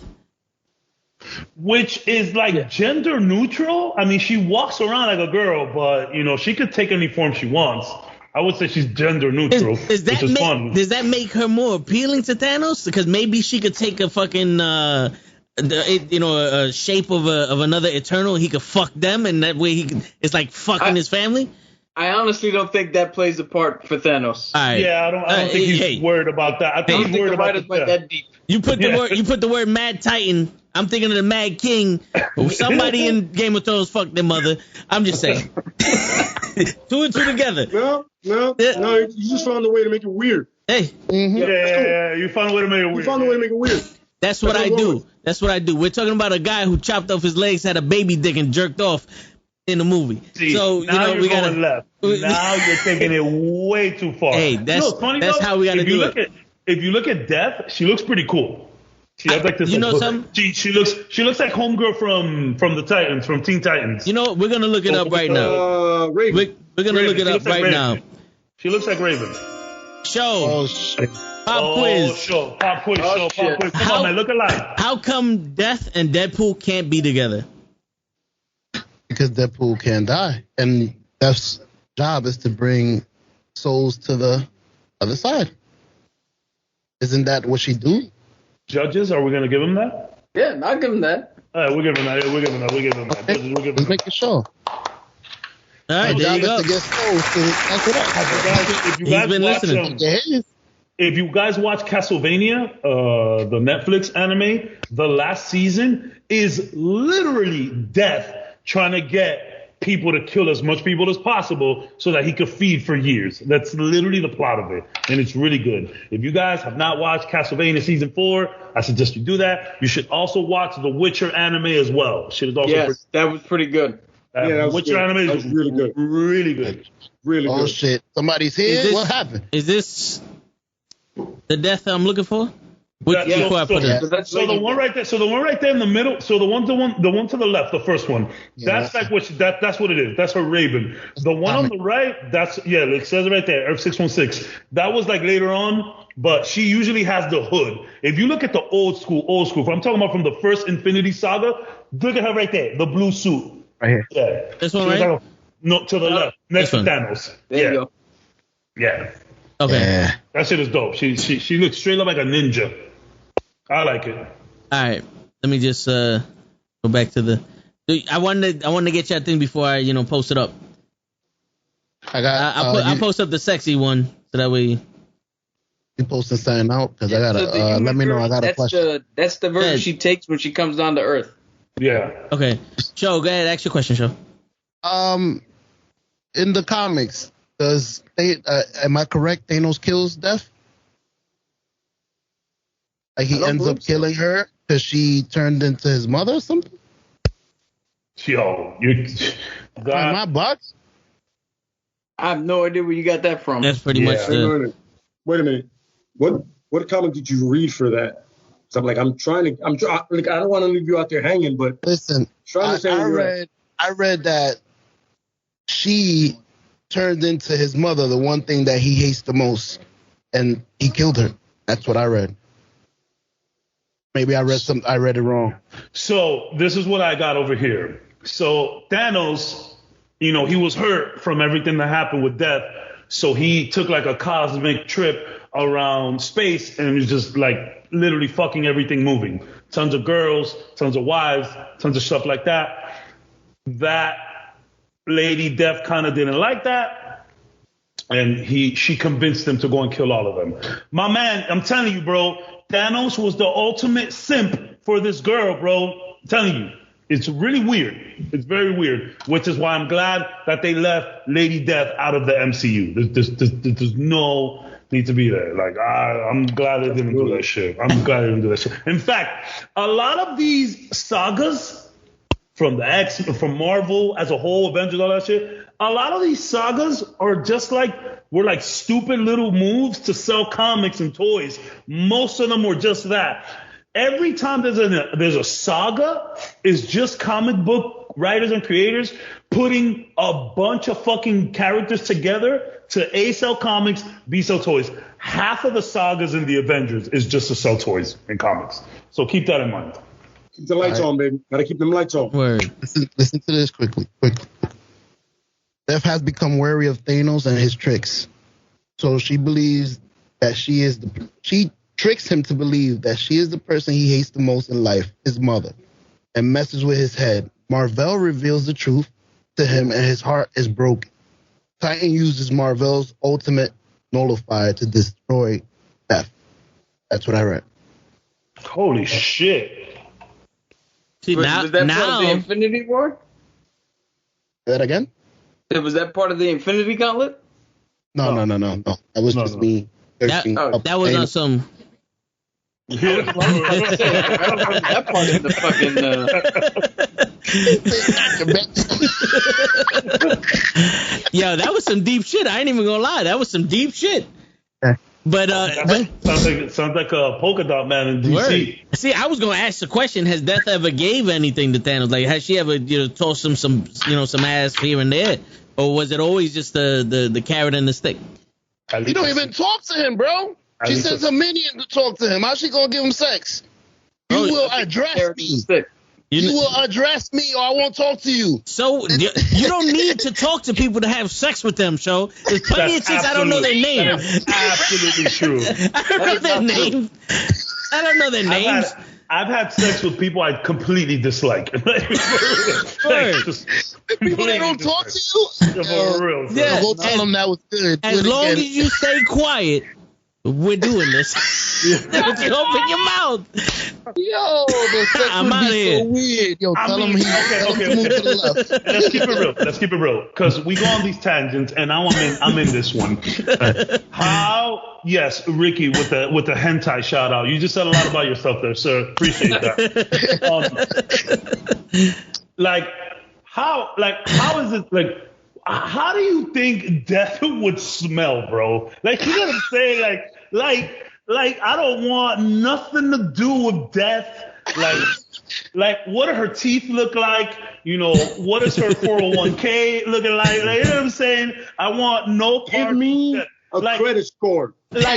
Which is like gender neutral. I mean, she walks around like a girl, but, she could take any form she wants. I would say she's gender neutral, which is fun. Does that make her more appealing to Thanos? Because maybe she could take a fucking, a shape of another Eternal. He could fuck them, and that way it's like fucking his family. I honestly don't think that plays a part for Thanos. All right. Yeah, I don't think he's worried about that. I think he's worried about that deep. You put the word Mad Titan. I'm thinking of the Mad King. Somebody in Game of Thrones fucked their mother. I'm just saying. Two and two together. No. You just found a way to make it weird. Hey. Mm-hmm. Yeah, you found a way to make it weird. You found a way to make it weird. That's what I do. That's what I do. We're talking about a guy who chopped off his legs, had a baby dick, and jerked off in the movie. See, so now we got left. Now you're taking it way too far. Hey, that's how we got to do it. If you look at Death, she looks pretty cool. She has like this. Something? She looks like homegirl from the Titans, from Teen Titans. You know, we're gonna look it up right now. Raven. We're gonna look it up right now. She looks like Raven. Show. Oh shit. Pop quiz. Pop quiz. Come on, man, look alive. How come Death and Deadpool can't be together? Because Deadpool can't die, and Death's job is to bring souls to the other side. Isn't that what she do? Judges, are we going to give him that? Yeah, I'll give him that. All right, we're giving that. Okay. Let's make it show. All right, there you go. To get souls to He's been listening. If you guys watch Castlevania, the Netflix anime, the last season is literally Death trying to get people to kill as much people as possible so that he could feed for years. That's literally the plot of it, and it's really good. If you guys have not watched Castlevania Season 4, I suggest you do that. You should also watch the Witcher anime as well. That was pretty good. That Witcher anime is really good. Really good. Really good. Oh, shit. Somebody's here? What happened? Is this the Death I'm looking for? So the one right there. So the one right there in the middle. So the one to the left, the first one. That's like what that's what it is. That's her Raven. The one on the right. It says it right there. Earth 616. That was like later on, but she usually has the hood. If you look at the old school. I'm talking about from the first Infinity Saga. Look at her right there, the blue suit. Right here. Yeah. This one right? No, to the left, next to Thanos. There you go. Yeah. Okay. Yeah. That shit is dope. She looks straight up like a ninja. I like it. All right, let me just go back to the. I wanted to get your thing before I post it up. I'll post up the sexy one so that way. You posting something out because I gotta let me know. I got a question. That's the version she takes when she comes down to Earth. Yeah. Okay. Show, go ahead. Ask your question, Show. In the comics, am I correct? Thanos kills Death. Like he ends up killing her because she turned into his mother or something? Yo, Am I bucks? I have no idea where you got that from. That's pretty much the... Wait a minute. What comic did you read for that? So I'm like, I don't want to leave you out there hanging, but listen, I read that she turned into his mother, the one thing that he hates the most, and he killed her. That's what I read. Maybe I read it wrong. So this is what I got over here. So Thanos, he was hurt from everything that happened with death. So he took like a cosmic trip around space and was just like literally fucking everything moving. Tons of girls, tons of wives, tons of stuff like that. That Lady Death kind of didn't like that. And she convinced him to go and kill all of them. My man, I'm telling you, bro, Thanos was the ultimate simp for this girl, bro. I'm telling you. It's really weird. It's very weird, which is why I'm glad that they left Lady Death out of the MCU. There's no need to be there. Like, I'm glad they didn't do that shit. In fact, a lot of these sagas from from Marvel as a whole, Avengers, all that shit, a lot of these sagas are just were like stupid little moves to sell comics and toys. Most of them were just that. Every time there's a saga, it's just comic book writers and creators putting a bunch of fucking characters together to A, sell comics, B, sell toys. Half of the sagas in the Avengers is just to sell toys and comics. So keep that in mind. Keep the lights on, baby. Gotta keep them lights on. Word. Listen to this quickly. Death has become wary of Thanos and his tricks. So she believes that she tricks him to believe that she is the person he hates the most in life, his mother, and messes with his head. Mar-Vell reveals the truth to him and his heart is broken. Titan uses Mar-Vell's ultimate nullifier to destroy Death. That's what I read. Holy shit. See, was that part of the Infinity War? Say that again? Was that part of the Infinity Gauntlet? No. That was just me. That was not some... That part of the fucking. Yo, that was some deep shit. I ain't even gonna lie. That was some deep shit. But sounds like a polka dot man in DC. Word. See, I was gonna ask the question: has Death ever gave anything to Thanos? Like, has she ever tossed him some ass here and there, or was it always just the carrot and the stick? You don't even talk to him, bro. She sends a minion to talk to him. How's she gonna give him sex? You will address me. You will address me, or I won't talk to you. So you don't need to talk to people to have sex with them. So there's plenty of chicks I don't know their name. Absolutely true. I don't know their names. I don't know their names. I've had sex with people I completely dislike. People that don't talk to you? For real. Yeah. Go tell them that was good. As long as you stay quiet, we're doing this. Don't you open your mouth. Yo, the sex I'm out of here. So weird. Yo, tell him okay. move to the left. Let's keep it real. Because we go on these tangents, and now I'm in this one. Yes, Ricky, with the hentai shout out. You just said a lot about yourself there, sir. Appreciate that. How is it how do you think Death would smell, bro? Like, you know what I'm saying? Like I don't want nothing to do with Death. Like what do her teeth look like? What is her 401k looking like? You know what I'm saying? I want no part. Give me a credit score. If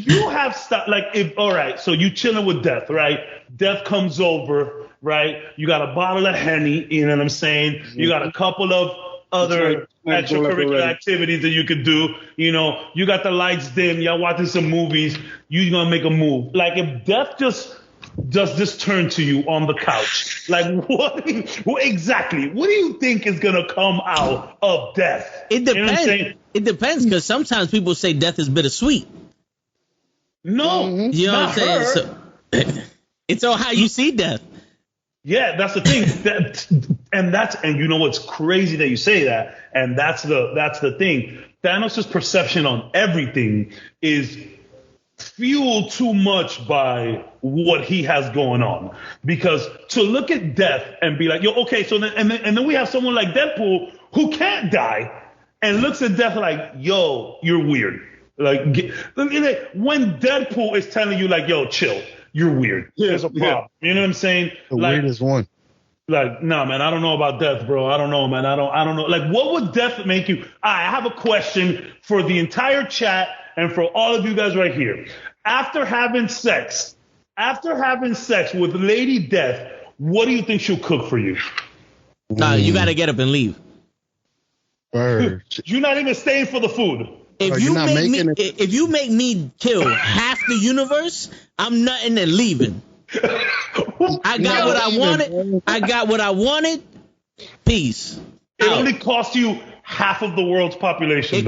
you have stuff, all right, so you chilling with Death, right? Death comes over, right? You got a bottle of Henny, you know what I'm saying? You got a couple of other extracurricular activities that you could do. You got the lights dim, y'all watching some movies, you gonna make a move. Like, if Death just does this turn to you on the couch, like what exactly? What do you think is gonna come out of Death? It depends. You know what I'm saying? It depends, because sometimes people say Death is bittersweet. No, you know what I'm saying? So, it's all how you see Death. Yeah, that's the thing. And you know what's crazy that you say that, and that's the thing. Thanos' perception on everything is fueled too much by what he has going on. Because to look at death and be like, yo, okay, so then, and then we have someone like Deadpool who can't die and looks at death like, yo, you're weird. Like, when Deadpool is telling you, like, yo, chill, you're weird. There's a problem. Yeah. You know what I'm saying? The weirdest one. Like, nah, man, I don't know about death, bro. I don't know, man. I don't know. Like, what would death make you? I have a question for the entire chat and for all of you guys right here. After having sex with Lady Death, what do you think she'll cook for you? Nah, you gotta get up and leave. Bird. You're not even staying for the food. If you make me kill half the universe, I'm nutting and leaving. I got what I wanted. Peace. It only cost you half of the world's population. It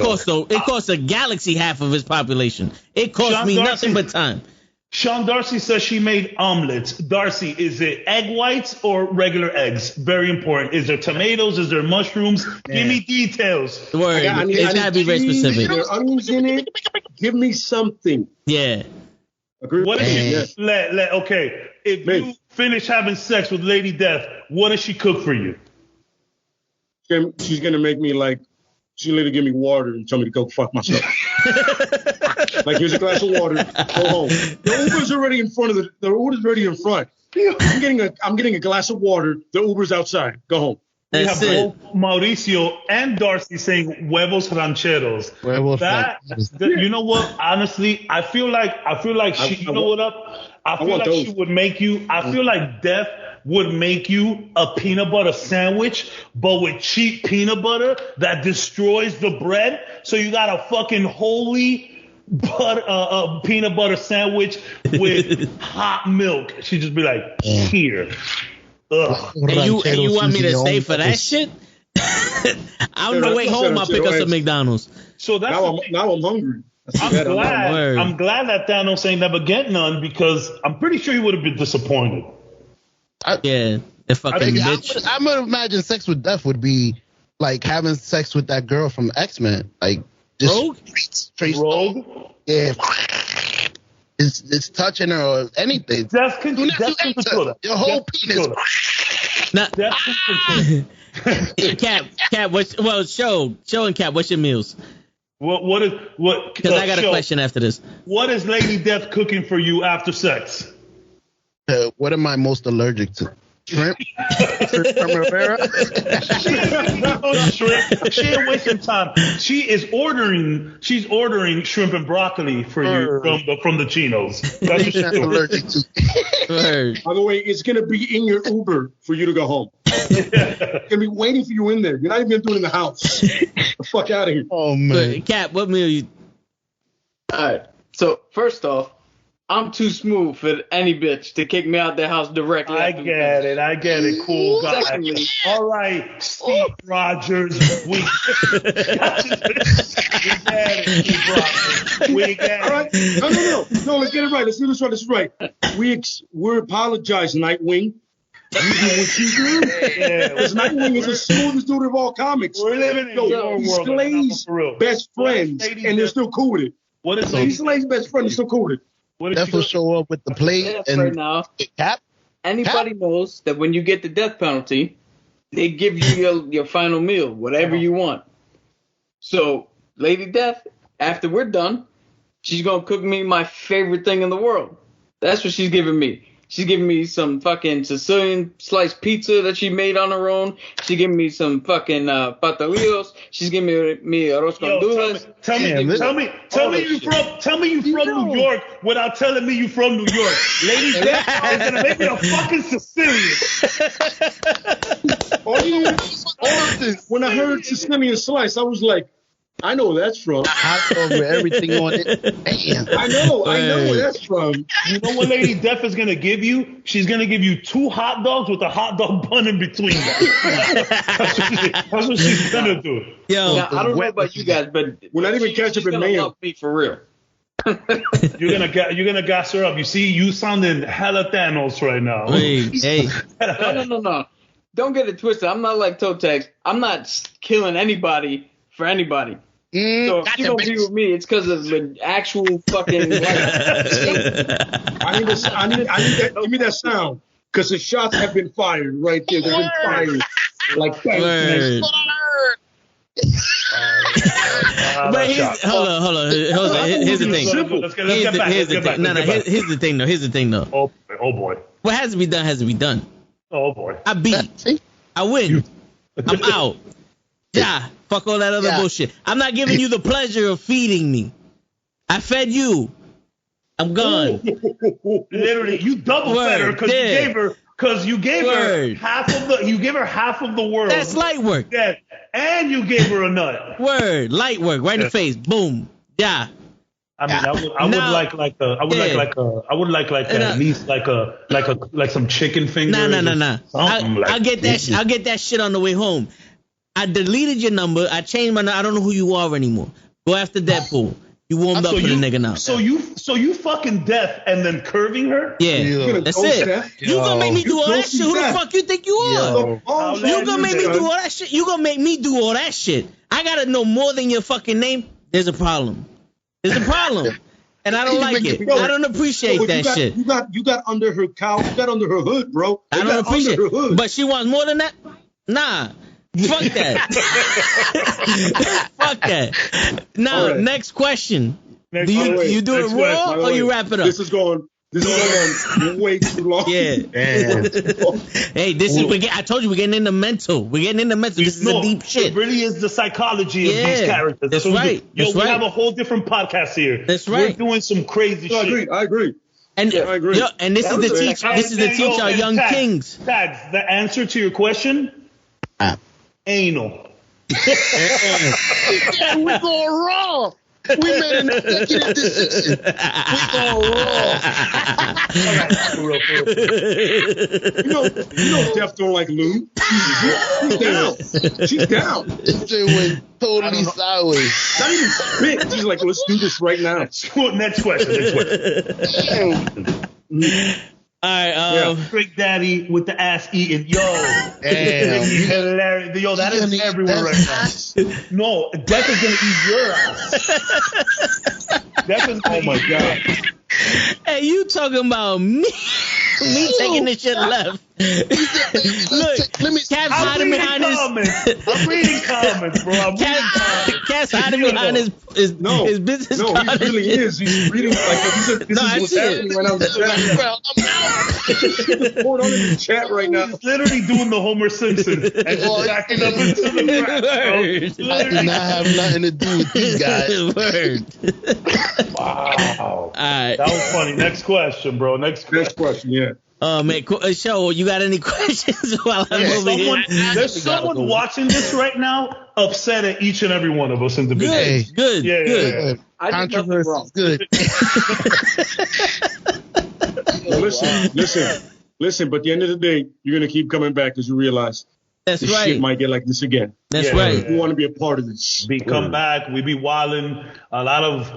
costs a galaxy half of its population. It cost me nothing but time. Sean Darcy says she made omelets. Darcy, is it egg whites or regular eggs? Very important. Is there tomatoes? Is there mushrooms? Yeah. Give me details. Word. It's gotta be very specific. There are onions in it. Give me something. Yeah. What is she? Okay. If you finish having sex with Lady Death, what does she cook for you? She's gonna make me she's gonna give me water and tell me to go fuck myself. Like, here's a glass of water. Go home. The Uber's already in front of the Uber's already in front. I'm getting a glass of water. The Uber's outside. Go home. We have both Mauricio and Darcy saying huevos rancheros. You know what? Honestly, I feel like she. You know what up? I feel like she would make you. I feel like Death would make you a peanut butter sandwich, but with cheap peanut butter that destroys the bread. So you got a fucking holy peanut butter sandwich with hot milk. She'd just be like, here. Ugh. And you want me to stay for that shit? On the way home, I'll pick up some McDonald's. So that's now I'm hungry. I'm glad that Thanos ain't never get none, because I'm pretty sure he would have been disappointed. The fucking bitch. I would imagine sex with Death would be like having sex with that girl from X-Men. Like, just Rogue? Straight Rogue? Yeah. It's touching her or anything. Death can control that. Your whole penis. Cap, show and Cap, what's your meals? Because I got a question after this. What is Lady Death cooking for you after sex? What am I most allergic to? Shrimp? Shrimp from Rivera? She ain't wasting time. She's ordering shrimp and broccoli for you from the Chinos. That's what she's allergic to. By the way, it's gonna be in your Uber for you to go home. It's gonna be waiting for you in there. You're not even gonna do it in the house. Get the fuck out of here. Oh man. Cap, what meal you? All right. So first off, I'm too smooth for any bitch to kick me out their house directly. I get it. Cool guy. Secondly, all right, Steve Rogers. We get it, Steve Rogers. We get it. All right. No. Let's get it right. Let's do this right. This is right. We apologize, Nightwing. You do what you do. Because Nightwing is the smoothest dude of all comics. We're living in your world. Slay's best friends, and they're still cool with it. What is He's Slay's best friend, is still cool with it. Death will show up with the plate and right now. Cap. Anybody knows that when you get the death penalty, they give you your final meal, whatever you want. So, Lady Death, after we're done, she's gonna cook me my favorite thing in the world. That's what she's giving me. She's giving me some fucking Sicilian sliced pizza that she made on her own. She's giving me some fucking patalillos. She's giving me arroz con dulces. Tell me you from New York without telling me you from New York. Lady Death is gonna make me a fucking Sicilian. When I heard Sicilian slice, I was like, I know where that's from. Hot dog with everything on it. Damn. I know where that's from. You know what Lady Death is going to give you? She's going to give you 2 hot dogs with a hot dog bun in between them. That's what she's going to do. Yo, now, I don't know about you guys, but we're not even ketchup and mayo. Love me for real. You're gonna gas her up. You see, you sounding hella Thanos right now. Hey. No. Don't get it twisted. I'm not like twtich. I'm not killing anybody for anybody. So if you don't agree with me, it's because of the actual fucking. I need that. Give me that sound, because the shots have been fired right there. They've been fired like bang. But hold on. Here's the thing. Here's the thing though. Oh boy. What has to be done has to be done. Oh boy. I beat. I win. I'm out. Yeah. Fuck all that other bullshit. I'm not giving you the pleasure of feeding me. I fed you. I'm gone. Literally, you double fed her because you gave her half of the world. That's light work. Yeah. And you gave her a nut. Word. Light work. Right in the face. Boom. Yeah. I mean, I would like at least like some chicken fingers. Nah. I'll get that shit on the way home. I deleted your number. I changed my number. I don't know who you are anymore. Go after Deadpool. You warmed up for the nigga now. So you fucking deaf and then curving her? Yeah, that's it. Death? You gonna make me do all that shit? Who the fuck you think you are? You gonna make me do all that shit? You gonna make me do all that shit? I gotta know more than your fucking name. There's a problem. And I don't like it. I don't appreciate that shit. You got under her cowl. You got under her hood, bro. I don't appreciate it. But she wants more than that? Nah. Fuck that. Fuck that. Now, next question. Do you do it raw or you wrap it up? This is going way too long. Yeah. Hey, I told you we're getting into mental. This is the deep shit. It really is the psychology of these characters. That's right. We have a whole different podcast here. That's right. We're doing some crazy shit. I agree. And I agree. And this is to teach our young kings. Tags, the answer to your question? Anal. We're going raw. We made an executive decision. We're going raw. You know, Def don't like Lou. She's down. It went totally sideways. Not even spit. She's like, let's do this right now. Next question. All right, Trick Daddy with the ass eating. Yo, hilarious. Yo, that is everywhere right now. No, Death is gonna eat your ass. Death is gonna eat your ass. Hey, you talking about me? Me taking this shit left. Look, Cat's hiding behind his. I'm reading comments, bro. Cat's hiding behind his business card. No, he really is. He's reading like this is what's happening right now in the chat. Going on in the chat right now. He's literally doing the Homer Simpson and just backing up into the crowd. I do not have nothing to do with these guys. Wow. All right. That was funny. Next question, bro. Next question. Yeah. Man, show, you got any questions while I'm over here? There's someone watching this right now upset at each and every one of us individually. Good. Yeah. Controversy is good. Listen, but at the end of the day, you're going to keep coming back because you realize this shit might get like this again. That's right. You want to be a part of this. We come back. We be wilding. A lot of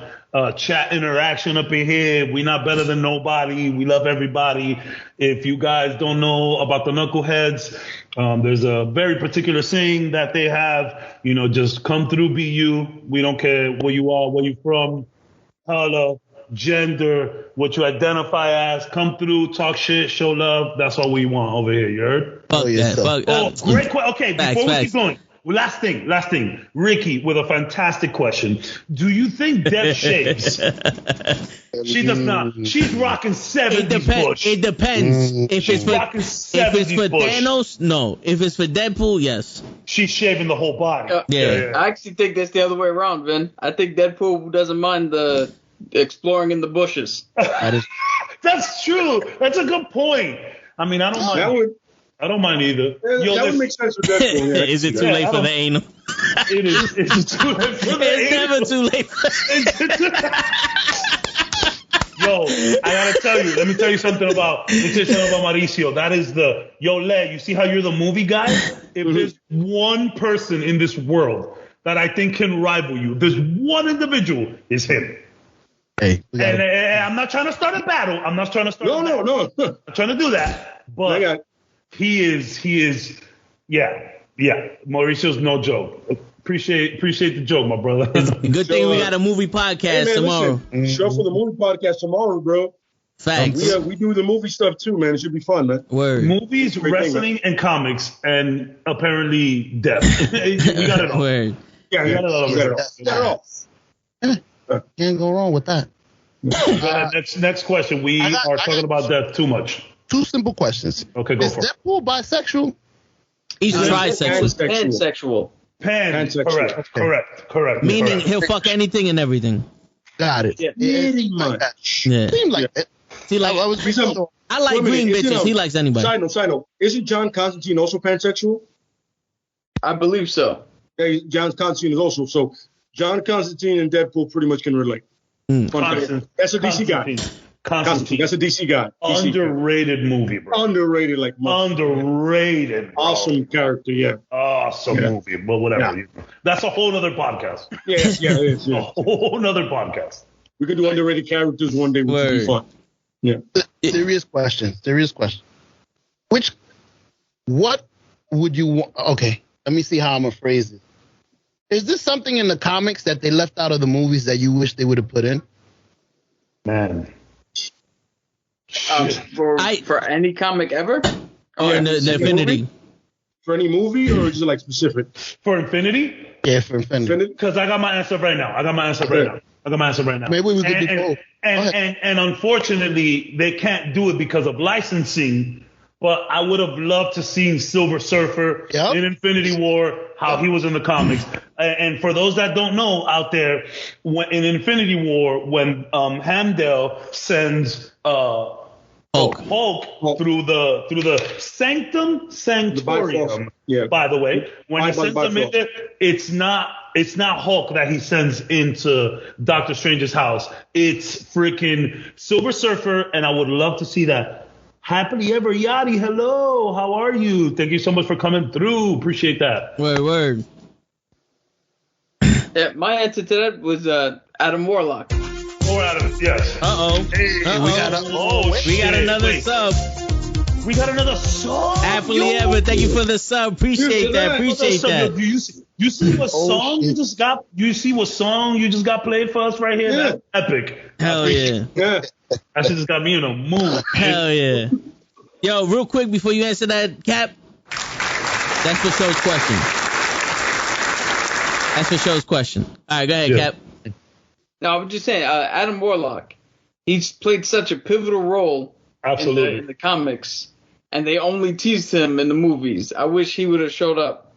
chat interaction up in here. We not better than nobody. We love everybody. If you guys don't know about the Knuckleheads, there's a very particular saying that they have. Just come through, be you. We don't care where you are, where you from, color, gender, what you identify as. Come through, talk shit, show love. That's all we want over here. You heard? Great question. Okay, before we keep going. Last thing. Ricky with a fantastic question. Do you Death shaves? She does not. She's rocking 70s bush. It depends. If it's for Thanos, no. If it's for Deadpool, yes. She's shaving the whole body. Yeah. I actually think that's the other way around, Vin. I think Deadpool doesn't mind the exploring in the bushes. That's true. That's a good point. I mean, I don't mind. I don't mind either. That would make sense with Deadpool. Yeah. Is it too late for the anal? It is. It's too late for the anal. It's never too late for Yo, I gotta tell you. Let me tell you something about Mauricio. That is Le, you see how you're the movie guy? If there's one person in this world that I think can rival you, there's one individual, is him. Hey, and I'm not trying to start a battle. No. I'm trying to do that. But he is, yeah. Mauricio's no joke. Appreciate the joke, my brother. Good thing we got a movie podcast tomorrow. Show for the movie podcast tomorrow, bro. Facts. We do the movie stuff too, man. It should be fun, man. Word. Movies, wrestling, and comics, and apparently death. We got it all. Word. Yeah, we got it all. Can't go wrong with that. Next question. We are talking about death too much. 2 simple questions. Okay, go Is for it. Deadpool bisexual? He's trisexual. Pansexual. Correct. Meaning he'll fuck anything and everything. Got it. Yeah. Pretty Like that. much. Yeah. Seemed like it. See, like, I like green bitches. He likes anybody. Side note. Isn't John Constantine also pansexual? I believe so. Yeah, John Constantine is also. So John Constantine and Deadpool pretty much can relate. That's a DC guy. Constantine. That's a DC guy. Underrated movie, bro. Underrated, like underrated. Bro. Awesome character, yeah. Awesome movie, but whatever. Yeah. That's a whole other podcast. Yeah, it is. Yeah. A whole other podcast. We could do underrated characters one day, which would be fun. Yeah. Serious question. What would you want? Okay, let me see how I'm gonna phrase it. Is this something in the comics that they left out of the movies that you wish they would have put in? Man. For any comic ever? Or in the Infinity? For any movie, or is it like specific? For Infinity? Yeah, for Infinity. Because I got my answer right now. Maybe we could do both. And unfortunately, they can't do it because of licensing. But I would have loved to see Silver Surfer in Infinity War, how he was in the comics. And for those that don't know out there, in Infinity War, when Heimdall sends Hulk through the Sanctorium. By the way, when he sends him in there, it's not Hulk that he sends into Doctor Strange's house. It's freaking Silver Surfer, and I would love to see that. Happily ever yachty. Hello, how are you? Thank you so much for coming through. Appreciate that. Word. Yeah, my answer to that was Adam Warlock. Or Adam, yes. We got another sub. We got another sub. Happily ever. Thank you for the sub. Appreciate that. You see what song you just got? You see what song you just got played for us right here? Yeah. That's epic. Hell yeah. That shit just got me in a mood. Hell yeah. Yo, real quick before you answer that, Cap. That's for show's question. All right, go ahead, Cap. No, I was just saying, Adam Warlock. He's played such a pivotal role in the comics, and they only teased him in the movies. I wish he would have showed up.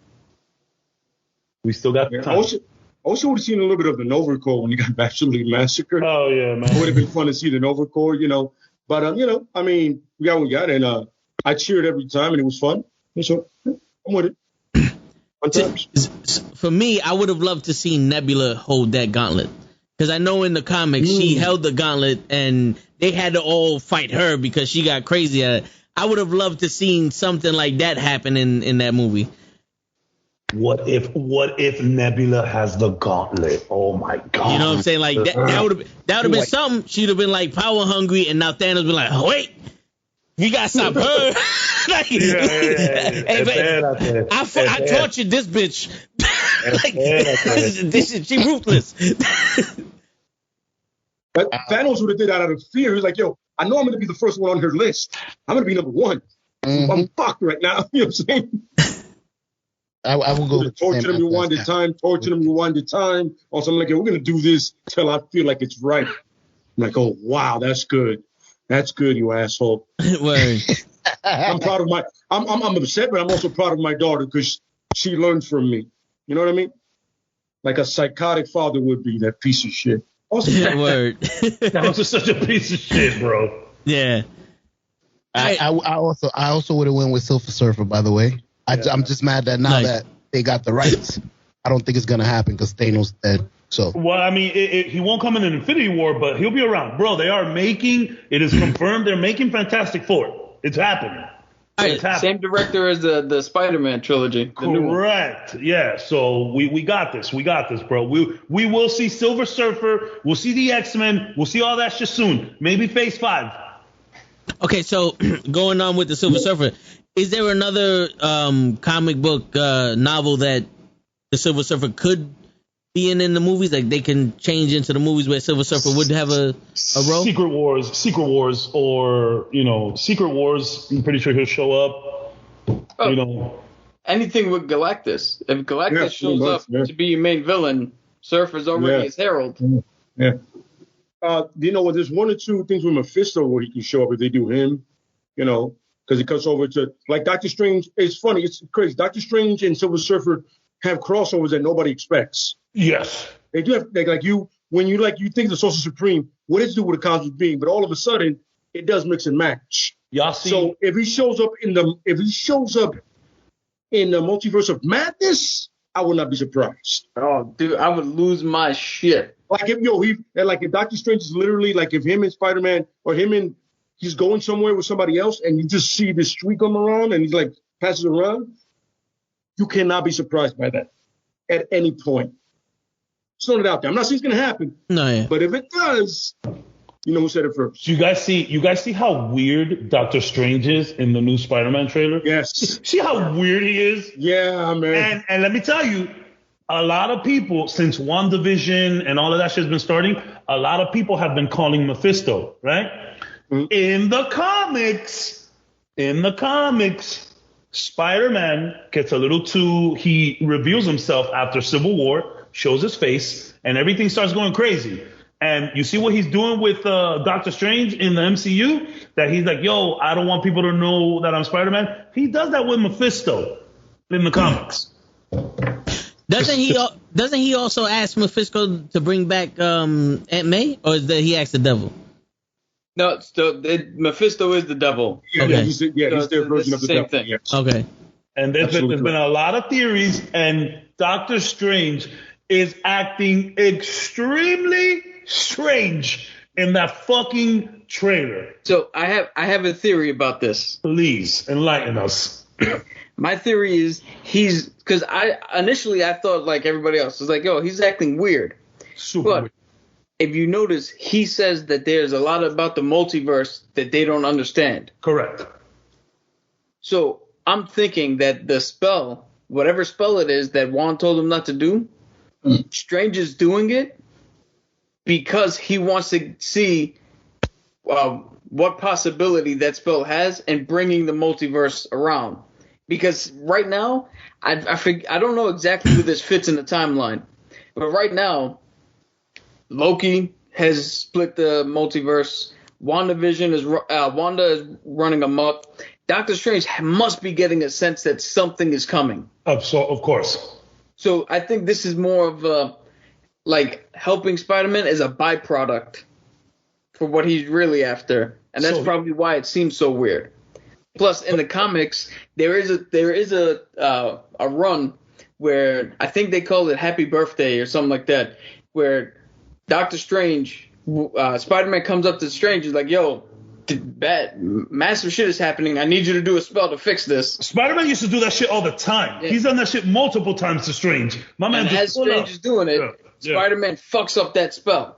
We still got time. I wish I would have seen a little bit of the Nova Corps when he got absolutely massacred. Oh, yeah, man. It would have been fun to see the Nova Corps, But, I mean, we got what we got. And I cheered every time, and it was fun. And so, I'm with it. For me, I would have loved to see Nebula hold that gauntlet. Because I know in the comics, she held the gauntlet, and they had to all fight her because she got crazy at it. I would have loved to seen something like that happen in that movie. What if Nebula has the gauntlet? Oh my god! You know what I'm saying? Like that would have been something. She'd have been like power hungry, and now Thanos been like, oh, wait, we gotta stop her. I tortured this bitch. She ruthless. But Thanos would have did that out of fear. He's like, yo, I know I'm gonna be the first one on her list. I'm gonna be number one. I'm fucked right now. You know what I'm saying? I will go torture them rewind the time. Also, I'm like, we're gonna do this till I feel like it's right. I'm like, oh wow, that's good. That's good, you asshole. Word. I'm proud of I'm upset, but I'm also proud of my daughter because she learned from me. You know what I mean? Like a psychotic father would be. That piece of shit. Also, word. That was just such a piece of shit, bro. Yeah. I also would have went with Silver Surfer, by the way. I'm just mad that now that they got the rights, I don't think it's gonna happen because Thanos dead. So well, I mean, he won't come in Infinity War, but he'll be around, bro. They are making it is confirmed. They're making Fantastic Four. It's happening. Same director as the Spiderman trilogy. Correct. Yeah. So we got this. We got this, bro. We will see Silver Surfer. We'll see the X-Men. We'll see all that shit soon. Maybe Phase 5. Okay, so going on with the Silver Surfer. Is there another comic book novel that the Silver Surfer could be in the movies? Like they can change into the movies where Silver Surfer would have a role? Secret Wars, or, Secret Wars, I'm pretty sure he'll show up. Anything with Galactus. If Galactus shows up to be your main villain, Surfer's already his herald. Yeah. There's one or two things with Mephisto where he can show up if they do him, because he cuts over to, like, Doctor Strange. It's funny. It's crazy. Doctor Strange and Silver Surfer have crossovers that nobody expects. Yes. They do have, when you think the Sorcerer Supreme, what does it do with a cosmic being? But all of a sudden, it does mix and match. Y'all see? So if he shows up in the Multiverse of Madness, I would not be surprised. Oh, dude, I would lose my shit. Like if Doctor Strange is literally like if him and Spider-Man or he's going somewhere with somebody else and you just see this streak come around and he's like passes around, you cannot be surprised by that at any point. Just throwing it out there. I'm not saying it's gonna happen. No, yeah. But if it does, you know who said it first. You guys see how weird Doctor Strange is in the new Spider-Man trailer? Yes. See how weird he is? Yeah, man. And let me tell you, a lot of people, since WandaVision and all of that shit's been starting, a lot of people have been calling Mephisto, right? Mm-hmm. In the comics, Spider-Man gets a little he reveals himself after Civil War, shows his face, and everything starts going crazy. And you see what he's doing with Doctor Strange in the MCU? That he's like, yo, I don't want people to know that I'm Spider-Man. He does that with Mephisto in the comics. Doesn't he also ask Mephisto to bring back Aunt May? Or is that he asked the devil? No, Mephisto is the devil. Yeah, okay. He's their version of the devil. Thing. Yes. Okay. And there's been a lot of theories, and Doctor Strange is acting extremely strange in that fucking trailer. So I have a theory about this. Please enlighten us. My theory is because I thought like everybody else was like, yo, he's acting weird. Super but weird. If you notice, he says that there's a lot about the multiverse that they don't understand. Correct. So I'm thinking that the spell, whatever spell it is that Juan told him not to do, Strange is doing it because he wants to see what possibility that spell has and bringing the multiverse around. Because right now, I don't know exactly where this fits in the timeline, but right now, Loki has split the multiverse. Wanda is running amok. Doctor Strange must be getting a sense that something is coming. Of course. So I think this is more of helping Spider-Man as a byproduct for what he's really after, and that's probably why it seems so weird. Plus, in the comics, there is a run where I think they call it Happy Birthday or something like that, where Doctor Strange, Spider-Man comes up to Strange and is like, yo, massive shit is happening. I need you to do a spell to fix this. Spider-Man used to do that shit all the time. Yeah. He's done that shit multiple times to Strange. As Strange is doing it, Spider-Man fucks up that spell.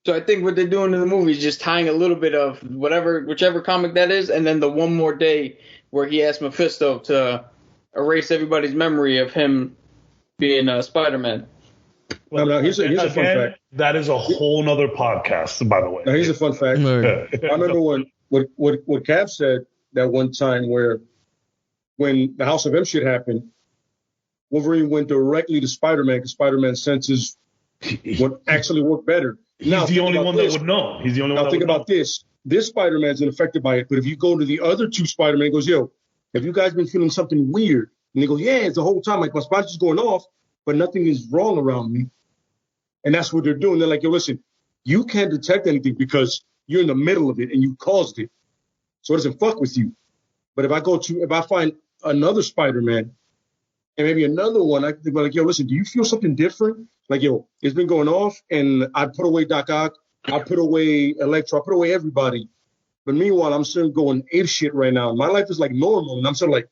So I think what they're doing in the movie is just tying a little bit of whichever comic that is, and then the one more day where he asked Mephisto to erase everybody's memory of him being Spider-Man. Well, here's a fun fact. That is a whole nother podcast, by the way. Now, here's a fun fact. I remember what Cav said that one time where when the House of M shit happened, Wolverine went directly to Spider-Man because Spider-Man's senses would actually work better. He's the only one that would know. He's the only one that would know. Now, think about this. This Spider-Man's unaffected by it, but if you go to the other two Spider-Man, he goes, yo, have you guys been feeling something weird? And they go, yeah, it's the whole time. Like, my spot's just going off, but nothing is wrong around me. And that's what they're doing. They're like, yo, listen, you can't detect anything because you're in the middle of it and you caused it. So it doesn't fuck with you. But if I find another Spider-Man and maybe another one, I could be like, yo, listen, do you feel something different? Like, yo, it's been going off and I put away Doc Ock, I put away Electro, I put away everybody. But meanwhile, I'm still going ape shit right now. My life is like normal and I'm still like,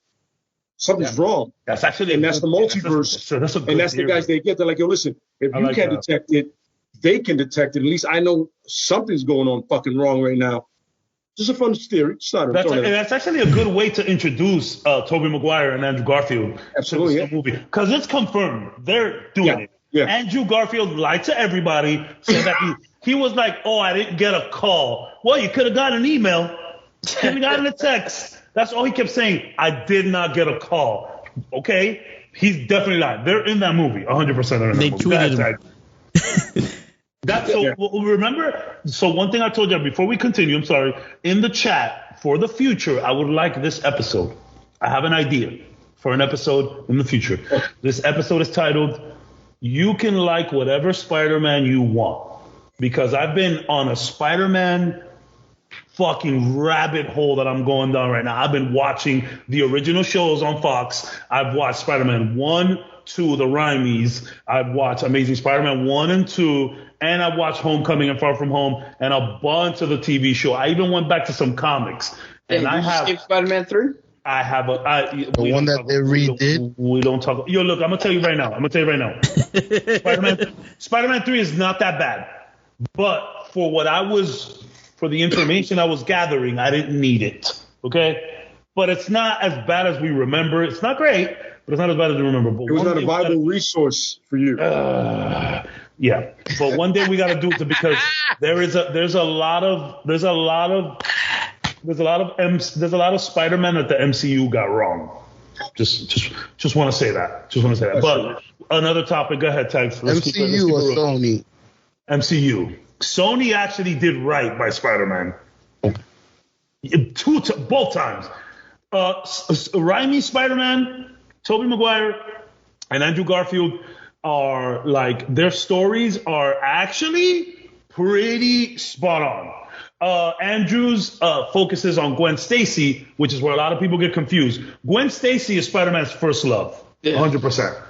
something's wrong. That's actually, and that's the multiverse. That's a good and that's theory. The guys they get. They're like, yo, listen, if you can't detect it, they can detect it. At least I know something's going on fucking wrong right now. Just a fun theory. That's actually a good way to introduce Tobey Maguire and Andrew Garfield to the movie, because it's confirmed they're doing it. Yeah. Andrew Garfield lied to everybody, said that he was like, "Oh, I didn't get a call." Well, you could have got an email, could have gotten a text. That's all he kept saying. I did not get a call. Okay, he's definitely lying. They're in that movie, 100% in that movie. They tweeted him. Remember, so one thing I told you before we continue, I'm sorry, in the chat, for the future, I would like this episode. I have an idea for an episode in the future. This episode is titled, "You Can Like Whatever Spider-Man You Want." Because I've been on a Spider-Man fucking rabbit hole that I'm going down right now. I've been watching the original shows on Fox. I've watched Spider-Man 1, 2, the Raimis. I've watched Amazing Spider-Man 1 and 2. And I watched Homecoming and Far From Home and a bunch of the TV show. I even went back to some comics. And I have skip Spider-Man 3? I have the one that they redid. We don't talk. Yo, look, I'm gonna tell you right now. Spider-Man 3 is not that bad, but for the information I was gathering, I didn't need it. Okay, but it's not as bad as we remember. It's not great, but it's not as bad as we remember. But it was not a viable resource for you. Yeah, but one day we got to do it because there's a lot of Spider-Man that the MCU got wrong. Just want to say that. But another topic. Go ahead, Tags. MCU or Sony? MCU. Sony actually did right by Spider-Man. Both times. Raimi Spider-Man, Tobey Maguire, and Andrew Garfield are like, their stories are actually pretty spot on. Andrew's focuses on Gwen Stacy, which is where a lot of people get confused. Gwen Stacy is Spider-Man's first love, 100%.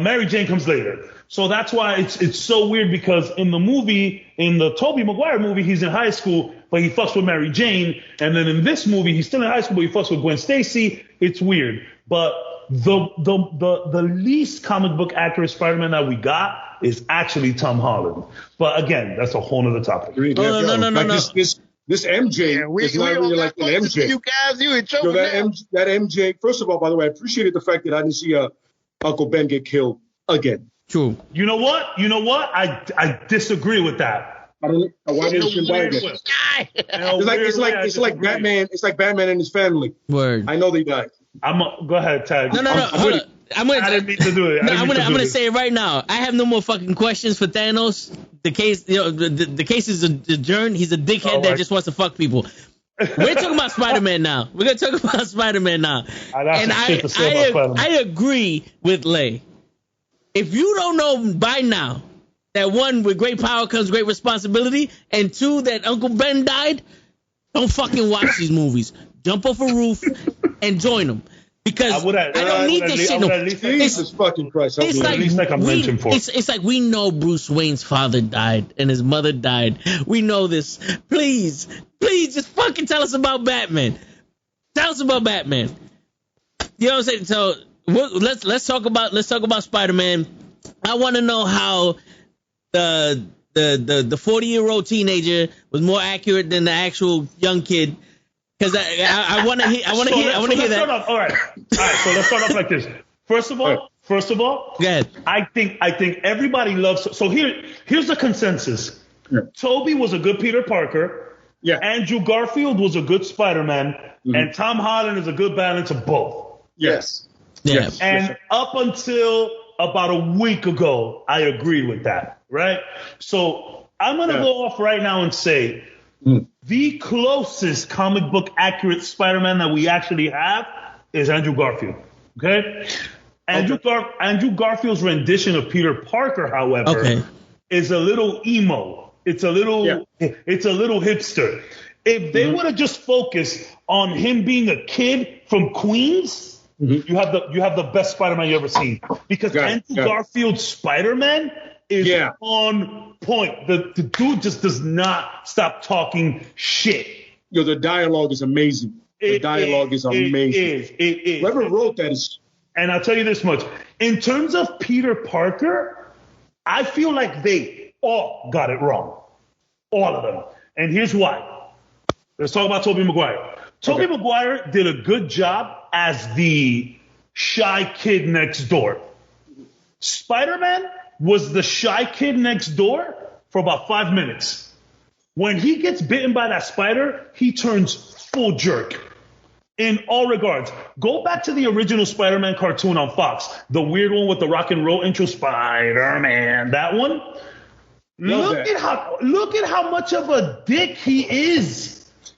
Mary Jane comes later. So that's why it's so weird, because in the Tobey Maguire movie, he's in high school, but he fucks with Mary Jane. And then in this movie, he's still in high school, but he fucks with Gwen Stacy. It's weird. But the least comic book accurate Spider-Man that we got is actually Tom Holland. But again, that's a whole other topic. No. This MJ is not really like an MJ. You guys, you in trouble now. That MJ. First of all, by the way, I appreciated the fact that I didn't see Uncle Ben get killed again. True. You know what? I disagree with that. I don't know why didn't he die again. It's like Batman. It's like Batman and his family. Word. I know they died. Go ahead, Tag. No. Hold on. I didn't mean to do it. I'm gonna say it right now. I have no more fucking questions for Thanos. The case, the case is adjourned. He's a dickhead that just wants to fuck people. We're talking about Spider-Man now. We're gonna talk about Spider-Man now. And I agree with Lay. If you don't know by now that one, with great power comes great responsibility, and two, that Uncle Ben died, don't fucking watch these movies. Jump off a roof and join them. Because I don't need this shit. Jesus fucking Christ. It's like we know Bruce Wayne's father died and his mother died. We know this. Please, just fucking tell us about Batman. Tell us about Batman. You know what I'm saying? So let's talk about Spider-Man. I want to know how the 40-year-old teenager was more accurate than the actual young kid. Because I want to hear that. All right. So let's start off like this. First of all, go ahead. I think everybody loves. So here's the consensus. Yeah. Toby was a good Peter Parker. Yeah. Andrew Garfield was a good Spider-Man, and Tom Holland is a good balance of both. Yes. Yes. And up until about a week ago, I agreed with that. Right. So I'm gonna go off right now and say. The closest comic book accurate Spider-Man that we actually have is Andrew Garfield. Okay? Andrew Garfield's rendition of Peter Parker, however, is a little emo. It's a little hipster. If they would have just focused on him being a kid from Queens, you have the best Spider-Man you ever seen. Because Andrew Garfield's Spider-Man is on point. The dude just does not stop talking shit. Yo, the dialogue is amazing. It is amazing. It is. Whoever wrote that is. And I'll tell you this much. In terms of Peter Parker, I feel like they all got it wrong. All of them. And here's why. Let's talk about Tobey Maguire. Tobey Maguire did a good job as the shy kid next door. Spider-Man was the shy kid next door for about 5 minutes. When he gets bitten by that spider, he turns full jerk in all regards. Go back to the original Spider-Man cartoon on Fox, the weird one with the rock and roll intro, Spider-Man, that one. Look at how much of a dick he is.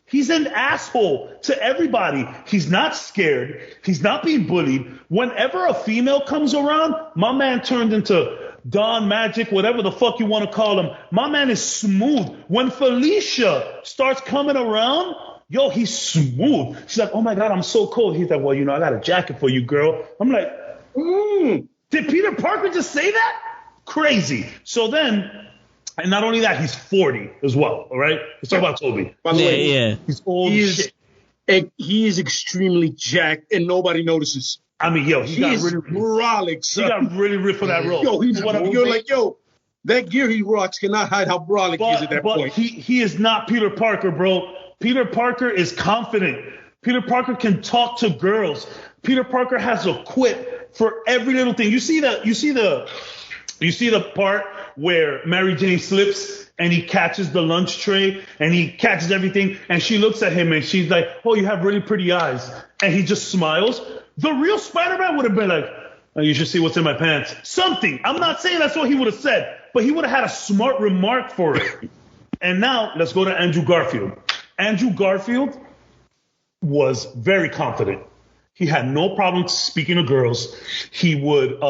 He's an asshole to everybody. He's not scared. He's not being bullied. Whenever a female comes around, my man turned into Don Magic, whatever the fuck you want to call him. My man is smooth. When Felicia starts coming around, yo, he's smooth. She's like, oh my God, I'm so cold. He's like, well, you know, I got a jacket for you, girl. I'm like, did Peter Parker just say that? Crazy. So then, and not only that, he's 40 as well. All right, let's talk about Tobey. By the way, he's old. He is extremely jacked, and nobody notices. I mean, yo, he got really brolic. Son. He got really ripped for that role. Yo, you're like, yo, that gear he rocks cannot hide how brolic he is at that point. He is not Peter Parker, bro. Peter Parker is confident. Peter Parker can talk to girls. Peter Parker has a quip for every little thing. You see the part where Mary Jane slips and he catches the lunch tray and he catches everything and she looks at him and she's like, oh, you have really pretty eyes. And he just smiles. The real Spider-Man would have been like, oh, you should see what's in my pants. Something. I'm not saying that's what he would have said, but he would have had a smart remark for it. And now let's go to Andrew Garfield. Andrew Garfield was very confident. He had no problem speaking to girls. He would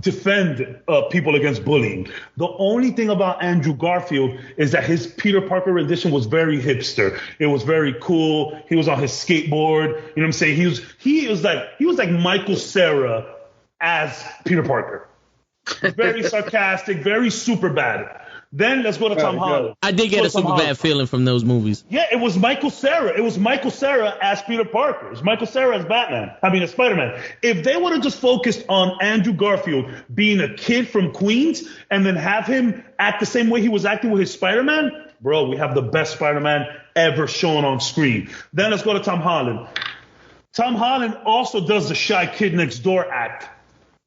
defend people against bullying. The only thing about Andrew Garfield is that his Peter Parker rendition was very hipster. It was very cool. He was on his skateboard. You know what I'm saying? He was like Michael Cera as Peter Parker. Very sarcastic, very super bad. Then let's go to Tom Holland. I did get a super bad feeling from those movies. Yeah, it was Michael Cera. It was Michael Cera as Peter Parker. It was Michael Cera as Batman. As Spider-Man. If they would have just focused on Andrew Garfield being a kid from Queens and then have him act the same way he was acting with his Spider-Man, bro, we have the best Spider-Man ever shown on screen. Then let's go to Tom Holland. Tom Holland also does the shy kid next door act.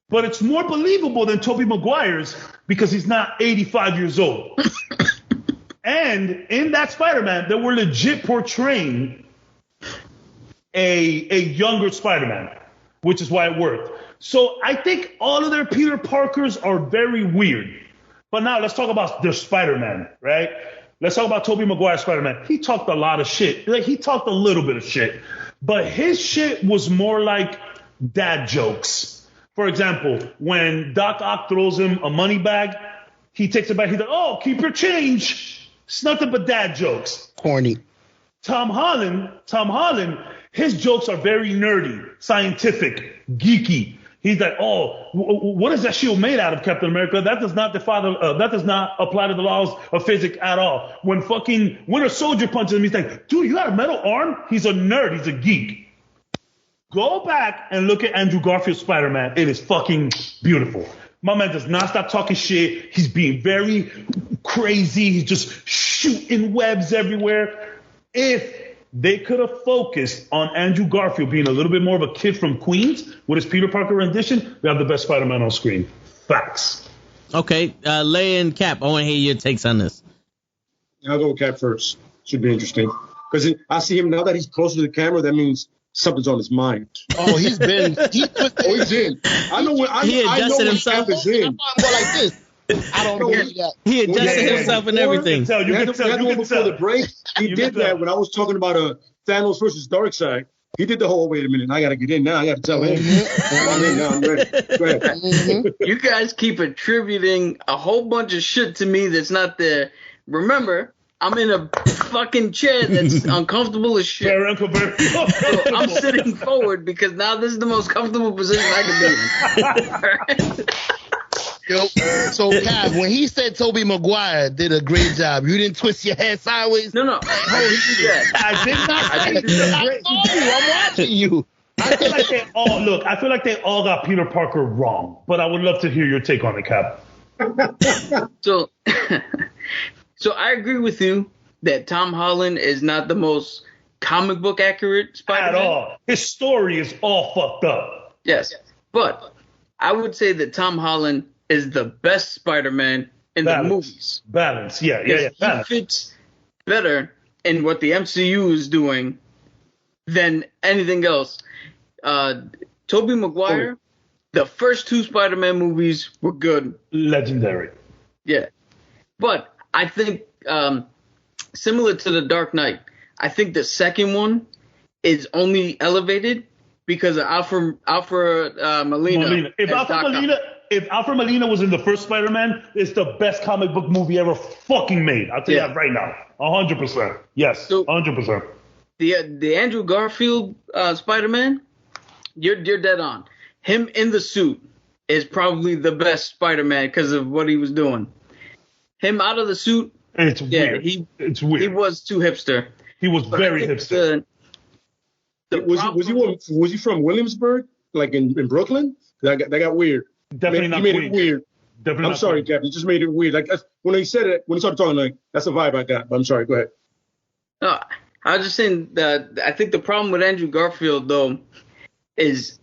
But it's more believable than Tobey Maguire's because he's not 85 years old. And in that Spider-Man, they were legit portraying a younger Spider-Man, which is why it worked. So I think all of their Peter Parkers are very weird. But now let's talk about their Spider-Man, right? Let's talk about Tobey Maguire's Spider-Man. He talked a lot of shit. Like, he talked a little bit of shit. But his shit was more like dad jokes. For example, when Doc Ock throws him a money bag, he takes it back. He's like, oh, keep your change. It's nothing but dad jokes. Corny. Tom Holland, his jokes are very nerdy, scientific, geeky. He's like, oh, what is that shield made out of, Captain America? That does not apply to the laws of physics at all. When fucking Winter Soldier punches him, he's like, dude, you got a metal arm? He's a nerd. He's a geek. Go back and look at Andrew Garfield's Spider-Man. It is fucking beautiful. My man does not stop talking shit. He's being very crazy. He's just shooting webs everywhere. If they could have focused on Andrew Garfield being a little bit more of a kid from Queens with his Peter Parker rendition, we have the best Spider-Man on screen. Facts. Okay, Leia and Cap, I want to hear your takes on this. I'll go with Cap first. Should be interesting. Because I see him now that he's closer to the camera, that means something's on his mind. Oh, he's in. I know when he adjusted himself. I'm going like this. I don't know that. He adjusted himself and everything. You can tell. Before the break, he did that when I was talking about Thanos versus Darkseid. He did the whole, wait a minute, I got to get in now. I got to tell him. I'm ready. Go ahead. You guys keep attributing a whole bunch of shit to me that's not there. Remember, I'm in a fucking chair that's uncomfortable as shit. So I'm sitting forward because now this is the most comfortable position I can be in. All right? Yo, so Cap, when he said Tobey Maguire did a great job, you didn't twist your head sideways? No. I did not. I saw you. I'm watching you. I feel like they all got Peter Parker wrong, but I would love to hear your take on it, Cap. So I agree with you that Tom Holland is not the most comic book accurate Spider-Man. At all. His story is all fucked up. Yes. But I would say that Tom Holland is the best Spider-Man in the movies. Balance. Yeah. He fits better in what the MCU is doing than anything else. Tobey Maguire, the first 2 Spider-Man movies were good. Legendary. Yeah. But I think, similar to The Dark Knight, I think the second one is only elevated because of Alfred Molina. If Alfred Molina was in the first Spider-Man, it's the best comic book movie ever fucking made. I'll tell you that right now. 100%. Yes, 100%. The Andrew Garfield Spider-Man, you're dead on. Him in the suit is probably the best Spider-Man because of what he was doing. Him out of the suit, it's weird. It's weird. He was too hipster. He was very hipster. Was he from Williamsburg, like in Brooklyn? That got weird. Definitely not Queens. It weird. Definitely. I'm sorry, Captain. It just made it weird. Like when he said it, when he started talking, like that's a vibe I got. But I'm sorry. Go ahead. No, I was just saying that I think the problem with Andrew Garfield though is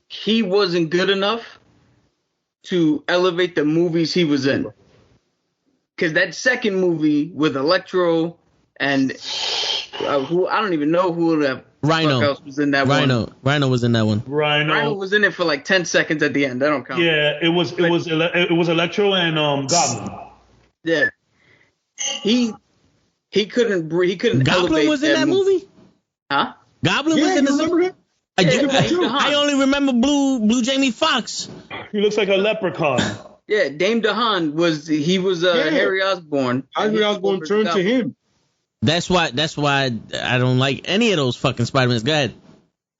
he wasn't good enough to elevate the movies he was in. Because that second movie with Electro and who I don't even know who the Rhino fuck else was in that one. Rhino was in that one. Rhino was in it for like 10 seconds at the end. That don't count. Yeah, it was Electro and Goblin. Yeah, he couldn't Goblin was in that movie? Huh? Goblin was in the movie? I only remember Blue Jamie Foxx. He looks like a leprechaun. Yeah, Dame DeHaan was Harry Osborn. Harry Osborn turned to him. That's why I don't like any of those fucking Spider-Mans. Go ahead.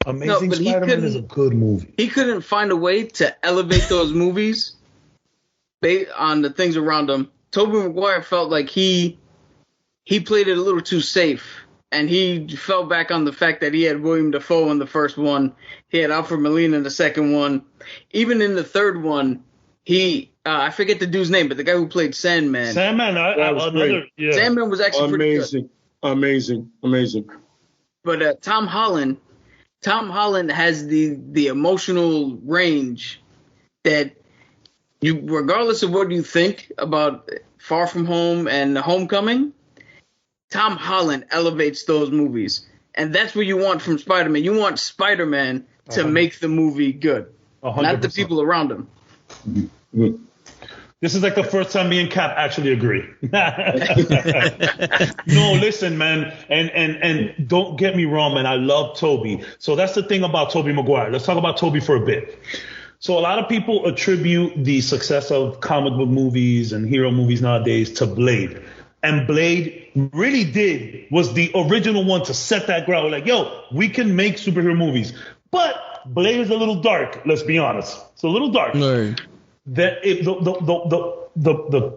Amazing Spider-Man is a good movie. He couldn't find a way to elevate those movies based on the things around him. Tobey Maguire felt like he played it a little too safe. And he fell back on the fact that he had William Dafoe in the first one. He had Alfred Molina in the second one. Even in the third one, I forget the dude's name, but the guy who played Sandman. Sandman was actually pretty good. Amazing. But Tom Holland has the emotional range that you, regardless of what you think about Far From Home and Homecoming, Tom Holland elevates those movies. And that's what you want from Spider-Man. You want Spider-Man to make the movie good, 100%. Not the people around him. Mm-hmm. This is like the first time me and Cap actually agree. No, listen, man, and don't get me wrong, man. I love Tobey. So that's the thing about Tobey Maguire. Let's talk about Tobey for a bit. So a lot of people attribute the success of comic book movies and hero movies nowadays to Blade. And Blade really was the original one to set that ground. Like, yo, we can make superhero movies. But Blade is a little dark, let's be honest. It's a little dark. Right. The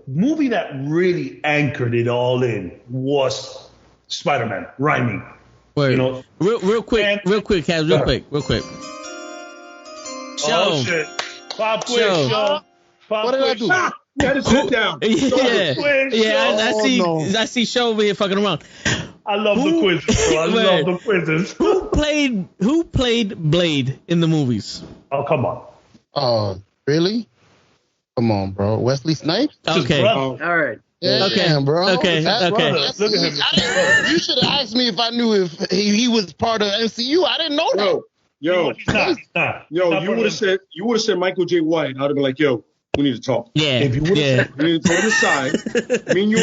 movie that really anchored it all in was Spider-Man, Raimi. Wait, you know, real quick, Kaz, real quick. Oh shit! Pop quiz, show. What did I do? You had to sit down. I see Show over here fucking around. I love the quizzes, bro. I love the quizzes. Who played Blade in the movies? Oh, come on. Oh, really? Come on, bro. Wesley Snipes? Okay. All right. Yeah, okay, bro. Okay. Look at him. You should have asked me if I knew if he was part of MCU. I didn't know that. Yo, he's not. You would have said Michael J. White. I'd have been like, yo, we need to talk. Yeah. If you would have we need to go on the side, me and you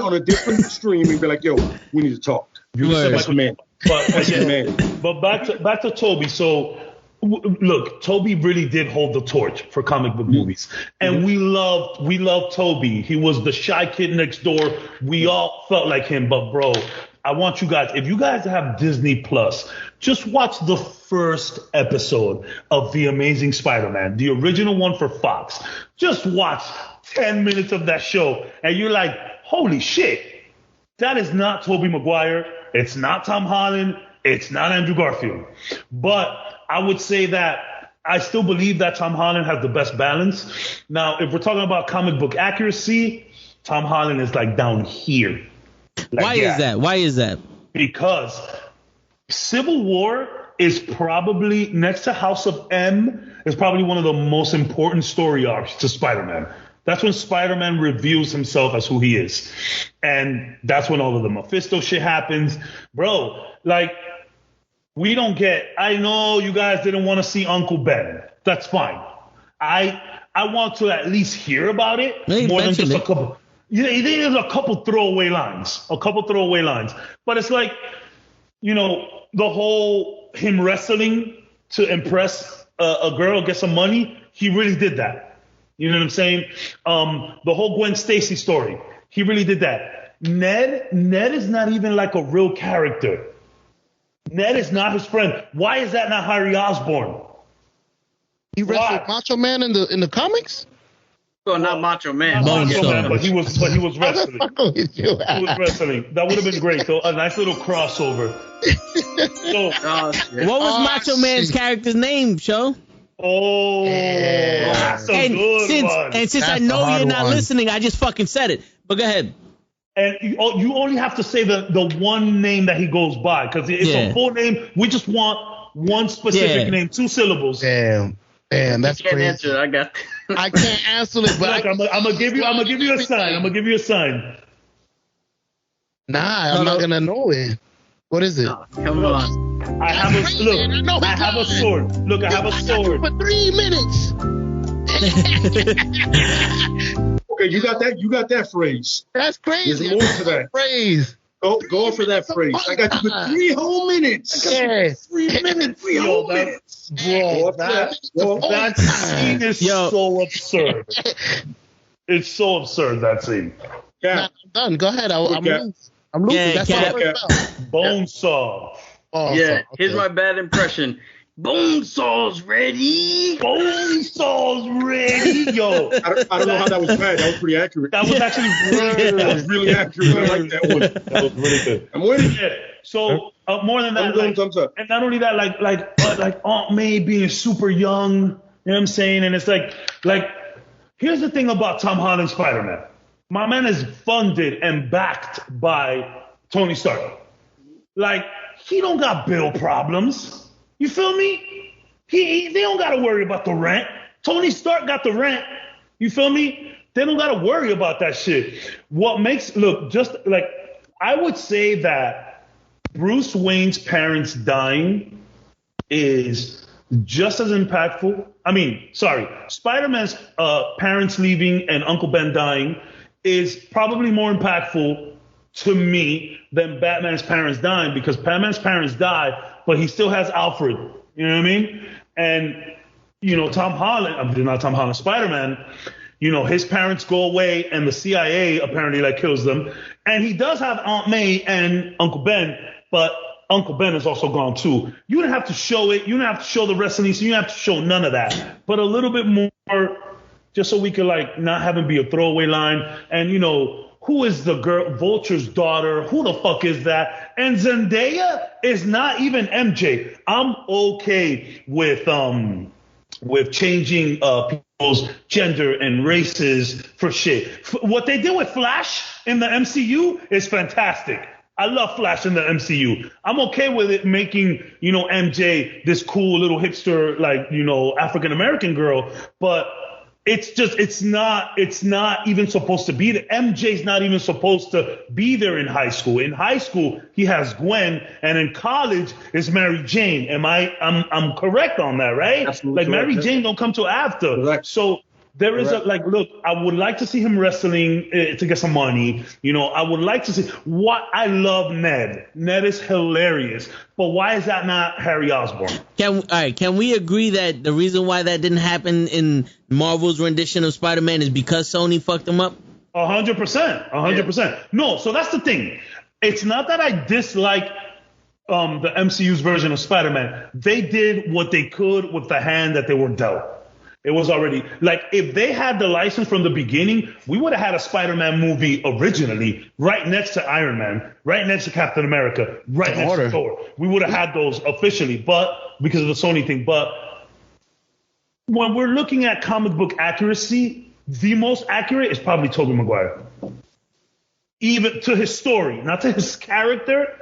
on a different stream, and be like, yo, we need to talk. That's man. But back to Tobey. So look, Tobey really did hold the torch for comic book movies, and we loved Tobey. He was the shy kid next door. We all felt like him. But bro, I want you guys, if you guys have Disney Plus, just watch the first episode of The Amazing Spider-Man, the original one for Fox. Just watch 10 minutes of that show, and you're like, holy shit, that is not Tobey Maguire. It's not Tom Holland. It's not Andrew Garfield. But I would say that I still believe that Tom Holland has the best balance. Now, if we're talking about comic book accuracy, Tom Holland is like down here. Why is that? Why is that? Because Civil War is probably, next to House of M, is probably one of the most important story arcs to Spider-Man. That's when Spider-Man reveals himself as who he is. And that's when all of the Mephisto shit happens. Bro, like, we don't get, I know you guys didn't want to see Uncle Ben. That's fine. I want to at least hear about it more than just a couple. Yeah, there's a couple throwaway lines. But it's like, you know, the whole him wrestling to impress a girl, get some money, he really did that. You know what I'm saying? The whole Gwen Stacy story, he really did that. Ned is not even like a real character. Ned is not his friend. Why is that not Harry Osborn? He wrestled Macho Man in the comics? Well, not Macho Man. But he was wrestling. He was wrestling. That would have been great. So a nice little crossover. What was Macho Man's character's name, Show? Oh, that's a good one. And since I know you're not listening, I just fucking said it. But go ahead. And you only have to say the one name that he goes by, because it's a full name. We just want one specific name, 2 syllables. Damn, that's crazy. Answer. I can't answer it, but look, I'm gonna give you a sign. Nah, I'm not gonna know it. What is it? Oh, come on. I have a sword. Look, I have a sword. For 3 minutes. Okay, you got that phrase. That's crazy. There's more to that phrase. Go for that phrase. I got you for 3 whole minutes. Yeah. 3 minutes. 3 whole minutes. Bro, that scene is so absurd. It's so absurd, that scene. Yeah. I'm done. Go ahead. I'm loose. That's all Bonesaw. Here's my bad impression. Bonesaw's ready. Bonesaw's ready. Yo. I don't know how that was bad. That was pretty accurate. That was actually that was really accurate. I like that one. That was really good. I'm waiting. Yeah. So more than that, thumbs up. And not only that, like Aunt May being super young. You know what I'm saying? And it's like here's the thing about Tom Holland's Spider-Man. My man is funded and backed by Tony Stark. Like, he don't got bill problems. You feel me? They don't got to worry about the rent. Tony Stark got the rent. You feel me? They don't got to worry about that shit. I would say that Bruce Wayne's parents dying is just as impactful. Spider-Man's parents leaving and Uncle Ben dying is probably more impactful to me than Batman's parents dying, because Batman's parents died, but he still has Alfred. You know what I mean? And, you know, Spider-Man, you know, his parents go away and the CIA apparently kills them. And he does have Aunt May and Uncle Ben, but Uncle Ben is also gone too. You didn't have to show it. You didn't have to show the wrestling. So you didn't have to show none of that. But a little bit more, just so we could not have it be a throwaway line. And, you know, who is the girl, Vulture's daughter? Who the fuck is that? And Zendaya is not even MJ. I'm okay with changing people's gender and races for shit. What they did with Flash in the MCU is fantastic. I love Flash in the MCU. I'm okay with it making, you know, MJ this cool little hipster, African American girl, but it's not even supposed to be there. MJ's not even supposed to be there in high school. In high school, he has Gwen, and in college is Mary Jane. I'm correct on that, right? Absolutely. Mary Jane don't come till after. Correct. So there is look, I would like to see him wrestling to get some money. You know, I would like to see I love Ned. Ned is hilarious. But why is that not Harry Osborn? Can we agree that the reason why that didn't happen in Marvel's rendition of Spider-Man is because Sony fucked him up? 100%. 100%. No, so that's the thing. It's not that I dislike the MCU's version of Spider-Man. They did what they could with the hand that they were dealt. It was already if they had the license from the beginning, we would have had a Spider-Man movie originally right next to Iron Man, right next to Captain America, right next to Thor. We would have had those officially, but because of the Sony thing. But when we're looking at comic book accuracy, the most accurate is probably Tobey Maguire. even to his story, not to his character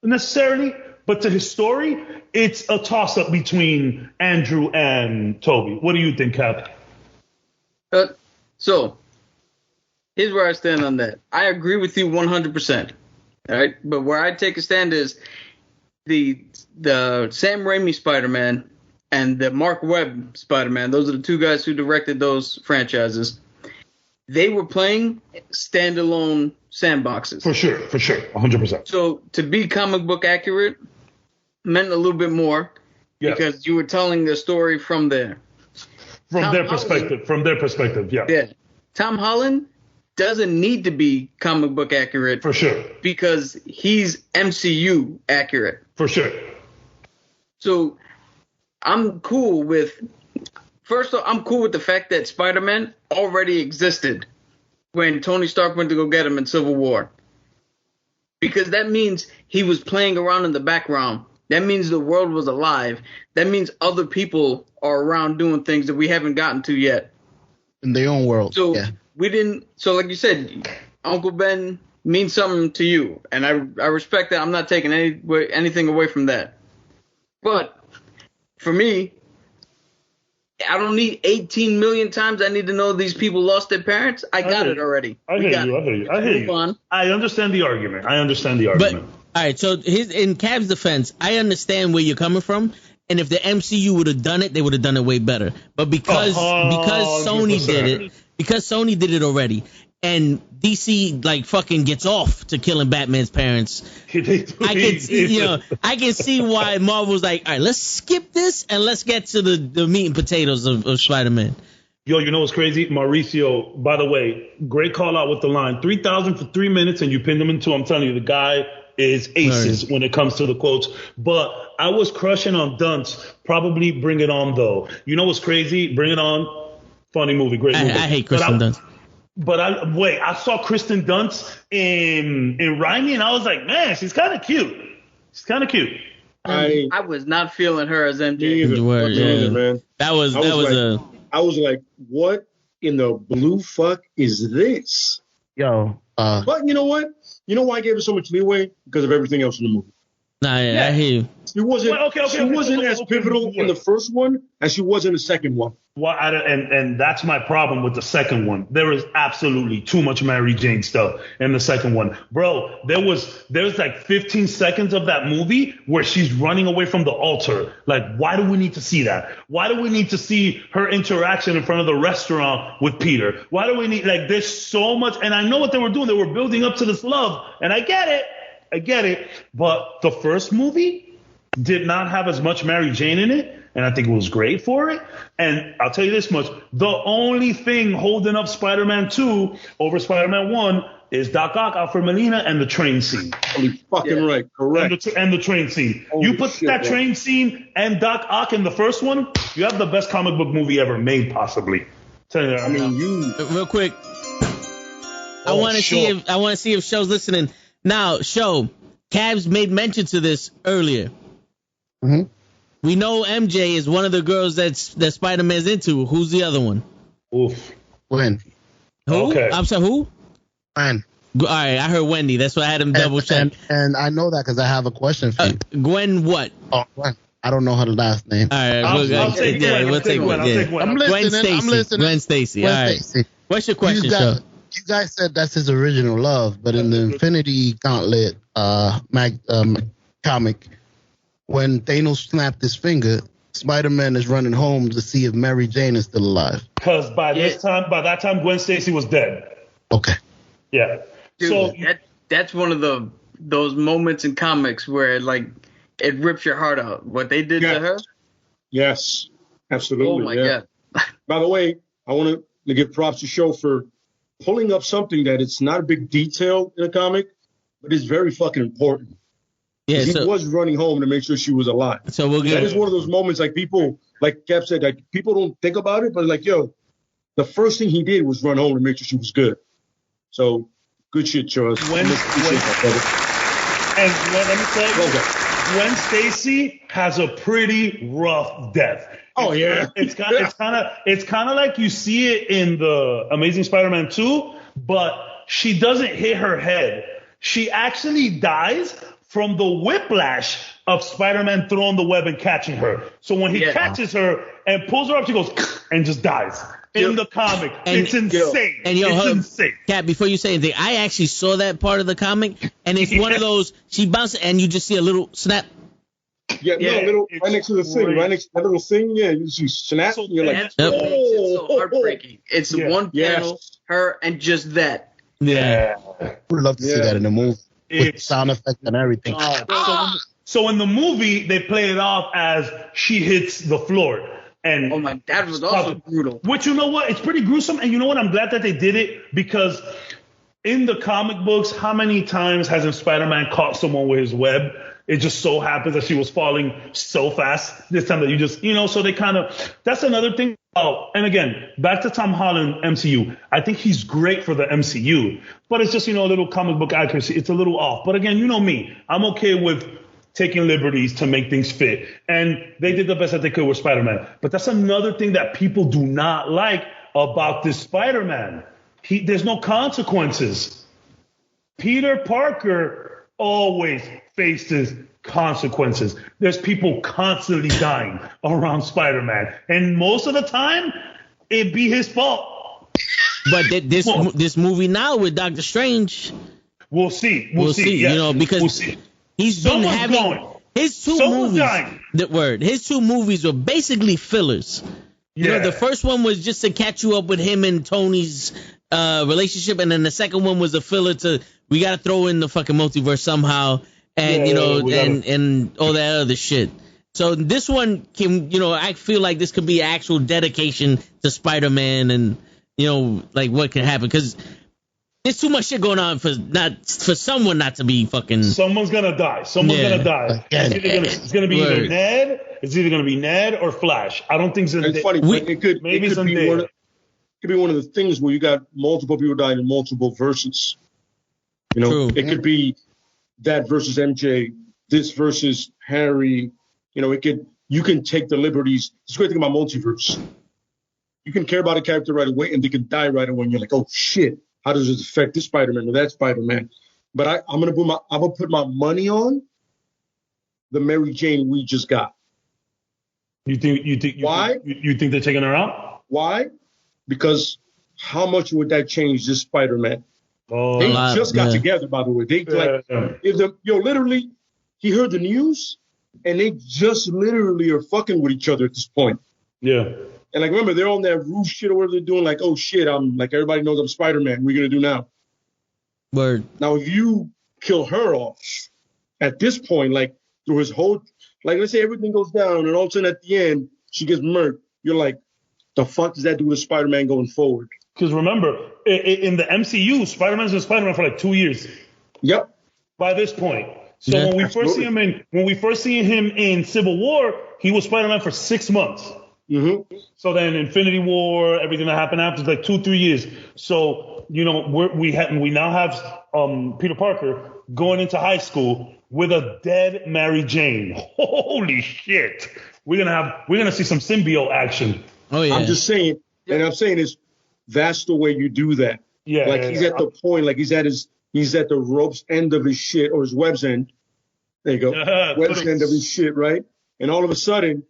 necessarily, but to his story, it's a toss-up between Andrew and Toby. What do you think, Cap? So, here's where I stand on that. I agree with you 100%. All right, but where I take a stand is the Sam Raimi Spider-Man and the Mark Webb Spider-Man. Those are the two guys who directed those franchises. They were playing standalone sandboxes. For sure, 100%. So to be comic book accurate meant a little bit more because you were telling the story from there. From their perspective, yeah. Yeah. Tom Holland doesn't need to be comic book accurate. For sure. Because he's MCU accurate. For sure. So I'm cool with the fact that Spider-Man already existed when Tony Stark went to go get him in Civil War. Because that means he was playing around in the background. That means the world was alive. That means other people are around doing things that we haven't gotten to yet. In their own world. So so like you said, Uncle Ben means something to you. And I respect that. I'm not taking anything away from that. But for me, I don't need 18 million times. I need to know these people lost their parents. I got it already. I hear you. I understand the argument. But, all right, so in Cav's defense, I understand where you're coming from. And if the MCU would have done it, they would have done it way better. But because Sony did it already, and DC like fucking gets off to killing Batman's parents, I can see why Marvel's like, all right, let's skip this and let's get to the meat and potatoes of Spider-Man. Yo, you know what's crazy? Mauricio, by the way, great call out with the line. 3,000 for 3 minutes and you pinned him in two. I'm telling you, the guy is aces when it comes to the quotes. But I was crushing on Dunce. Probably Bring It On, though. You know what's crazy? Bring It On. Funny movie. Great movie. I hate Kristen Dunst. But I saw Kristen Dunst in Raimi, and I was like, man, she's kind of cute. I was not feeling her as MJ. Either, man. I was like, what in the blue fuck is this? Yo. But you know what? You know why I gave her so much leeway? Because of everything else in the movie. I hear you. She wasn't as pivotal in the first one as she was in the second one. Well, and that's my problem with the second one. There is absolutely too much Mary Jane stuff in the second one. Bro, there's like 15 seconds of that movie where she's running away from the altar. Like, why do we need to see that? Why do we need to see her interaction in front of the restaurant with Peter? Why do we need, like, there's so much. And I know what they were doing. They were building up to this love. And I get it. But the first movie did not have as much Mary Jane in it. And I think it was great for it. And I'll tell you this much. The only thing holding up Spider-Man 2 over Spider-Man 1 is Doc Ock, Alfred Molina, and the train scene. Right. Correct. And the train scene. You put that train scene and Doc Ock in the first one, you have the best comic book movie ever made, possibly. Tell you that. Real quick. I want to see if Show's listening. Now, Show, Cavs made mention to this earlier. Mm-hmm. We know MJ is one of the girls that Spider-Man's into. Who's the other one? Oof. Gwen. Who? Okay. I'm sorry, who? Gwen. All right, I heard Wendy. That's why I had him double check. And I know that because I have a question for you. Gwen what? Oh, Gwen. I don't know her last name. All right, I'll take Gwen. We'll take Gwen. I'm listening. Gwen Stacy. All right. Stacy. What's your question, Show? You guys said that's his original love, but in the Infinity Gauntlet comic, when Thanos snapped his finger, Spider-Man is running home to see if Mary Jane is still alive. Because by that time, Gwen Stacy was dead. Okay. Yeah. Dude, so that's one of those moments in comics where it rips your heart out. What they did to her. Yes, absolutely. Oh my God. By the way, I want to give props to Show for pulling up something that it's not a big detail in a comic, but it's very fucking important. Yeah, he was running home to make sure she was alive. So that is one of those moments, like people, like Cap said, like people don't think about it, but like, yo, the first thing he did was run home to make sure she was good. So good shit, Charles. And let me tell you, Gwen Stacy has a pretty rough death. Oh yeah, it's kind of like you see it in the Amazing Spider-Man 2, but she doesn't hit her head. She actually dies from the whiplash of Spider-Man throwing the web and catching her. So when he catches her and pulls her up, she goes and just dies. In the comic. It's insane. And it's insane. Kat, before you say anything, I actually saw that part of the comic, and it's one of those, she bounces and you just see a little snap. Yeah, little right next to the thing, right next to that little thing. Yeah, you snap. So you're like, it's so heartbreaking. It's one panel, her, and just that. Yeah. Would love to see that in the movie with sound effect and everything. So in the movie, they play it off as she hits the floor. And oh my, that was also brutal. Which, you know what? It's pretty gruesome. And you know what? I'm glad that they did it, because in the comic books, how many times hasn't Spider-Man caught someone with his web? It just so happens that she was falling so fast this time that you just, so they kind of, that's another thing. Oh, and again, back to Tom Holland MCU. I think he's great for the MCU, but it's just, a little comic book accuracy. It's a little off. But again, you know me, I'm okay with taking liberties to make things fit. And they did the best that they could with Spider-Man. But that's another thing that people do not like about this Spider-Man. There's no consequences. Peter Parker always faces consequences. There's people constantly dying around Spider-Man. And most of the time, it'd be his fault. But this movie now with Doctor Strange, we'll see. We'll see. Yeah. Because... We'll see. He's been having his two movies. His two movies were basically fillers. The first one was just to catch you up with him and Tony's relationship, and then the second one was a filler to we got to throw in the fucking multiverse somehow, and and all that other shit. So this one can, I feel like this could be actual dedication to Spider-Man, and like what can happen, because there's too much shit going on for someone not to be fucking. Someone's gonna die. Gonna die. It's gonna be either Ned. It's either gonna be Ned or Flash. I don't think Zendaya. It's funny. It could be one of the things where you got multiple people dying in multiple verses. True. It could be that versus MJ, this versus Harry. You can take the liberties. It's a great thing about multiverse. You can care about a character right away, and they can die right away. And you're like, oh shit. How does it affect this Spider-Man or that Spider-Man? But I'm gonna put my money on the Mary Jane we just got. You think why? You think they're taking her out? Why? Because how much would that change this Spider-Man? Oh, they just got together, by the way. They literally, he heard the news, and they just literally are fucking with each other at this point. Yeah. And remember, they're on that roof shit or whatever they're doing. Like, oh shit, I'm like, everybody knows I'm Spider-Man. What are you gonna do now? Word. Now, if you kill her off at this point, through his whole, let's say everything goes down, and all of a sudden at the end she gets murked. You're like, the fuck does that do with Spider-Man going forward? Because remember, in the MCU, Spider-Man's been Spider-Man for 2 years. Yep. By this point. So when we first see him in Civil War, he was Spider-Man for 6 months. Mm-hmm. So then Infinity War, everything that happened after, 2-3 years. So, we now have Peter Parker going into high school with a dead Mary Jane. Holy shit. We're gonna see some symbiote action. Oh yeah. I'm just saying, and I'm saying is that's the way you do that. Yeah. He's at the point, he's at the rope's end of his shit, or his web's end. There you go. Web's end of his shit, right? And all of a sudden,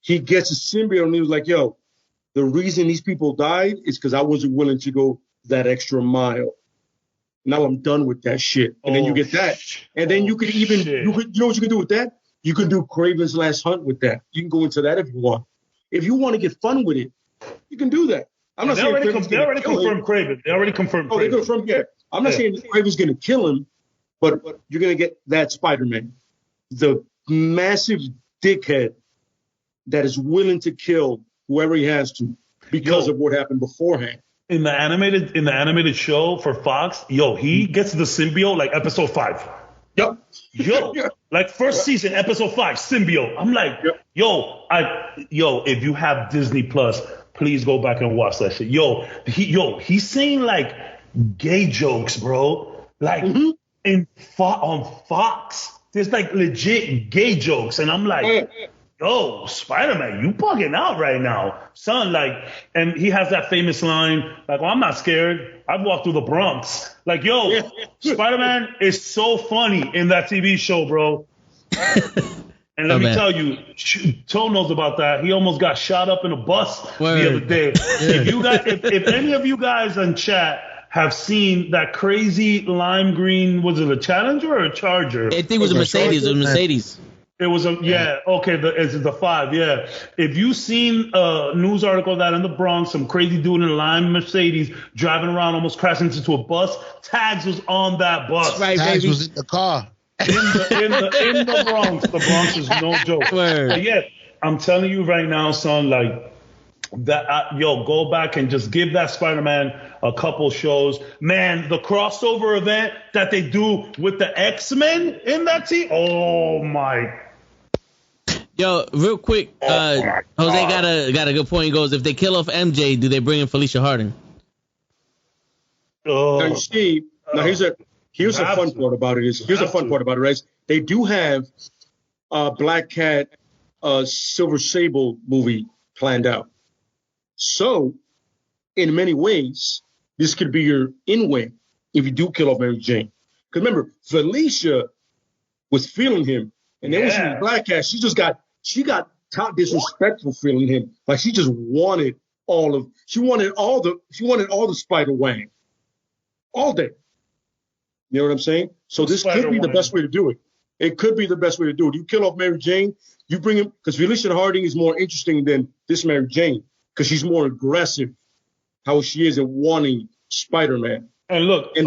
he gets a symbiote, and he was like, yo, the reason these people died is because I wasn't willing to go that extra mile. Now I'm done with that shit. And then you get that. And then you know what you can do with that? You can do Kraven's Last Hunt with that. You can go into that if you want. If you want to get fun with it, you can do that. I'm not saying they already confirmed Kraven. They already confirmed Kraven. They confirmed, yeah. I'm not saying Kraven's going to kill him, but you're going to get that Spider-Man. The massive dickhead that is willing to kill whoever he has to because of what happened beforehand. In the animated show for Fox, he gets the symbiote episode 5. Yep. First season, episode 5, symbiote. I'm like, if you have Disney Plus, please go back and watch that shit. He's saying gay jokes, bro. On Fox, there's legit gay jokes, and I'm like, yo, Spider-Man, you bugging out right now, son. Like, and he has that famous line, like, well, I'm not scared. I've walked through the Bronx. Like, yo, Spider-Man is so funny in that TV show, bro. And let me tell you, Toe knows about that. He almost got shot up in a bus the other day. If any of you guys in chat have seen that crazy lime green, was it a Challenger or a Charger? I think it was a Mercedes. It was a Mercedes. It was it's the 5, yeah. If you seen a news article that in the Bronx, some crazy dude in a lime Mercedes driving around almost crashing into a bus, Tags was on that bus. That's right, Tags was in the car. In the Bronx. The Bronx is no joke. But yeah, I'm telling you right now, son, like that. Go back and just give that Spider-Man a couple shows. Man, the crossover event that they do with the X-Men in that team. Oh my. Yo, real quick, Jose got a good point. He goes, if they kill off MJ, do they bring in Felicia Harding? Now you see, here's a fun part about it. Here's a fun part about it, right? They do have Black Cat, Silver Sable movie planned out. So, in many ways, this could be your in-way if you do kill off Mary Jane. Because remember, Felicia was feeling him, and then when she was Black Cat, she got top disrespectful feeling him. Like she just wanted all the Spider Wang all day. You know what I'm saying? So this could be the best way to do it. It could be the best way to do it. You kill off Mary Jane, you bring him, because Felicia Harding is more interesting than this Mary Jane, because she's more aggressive, how she is in wanting Spider-Man. And look,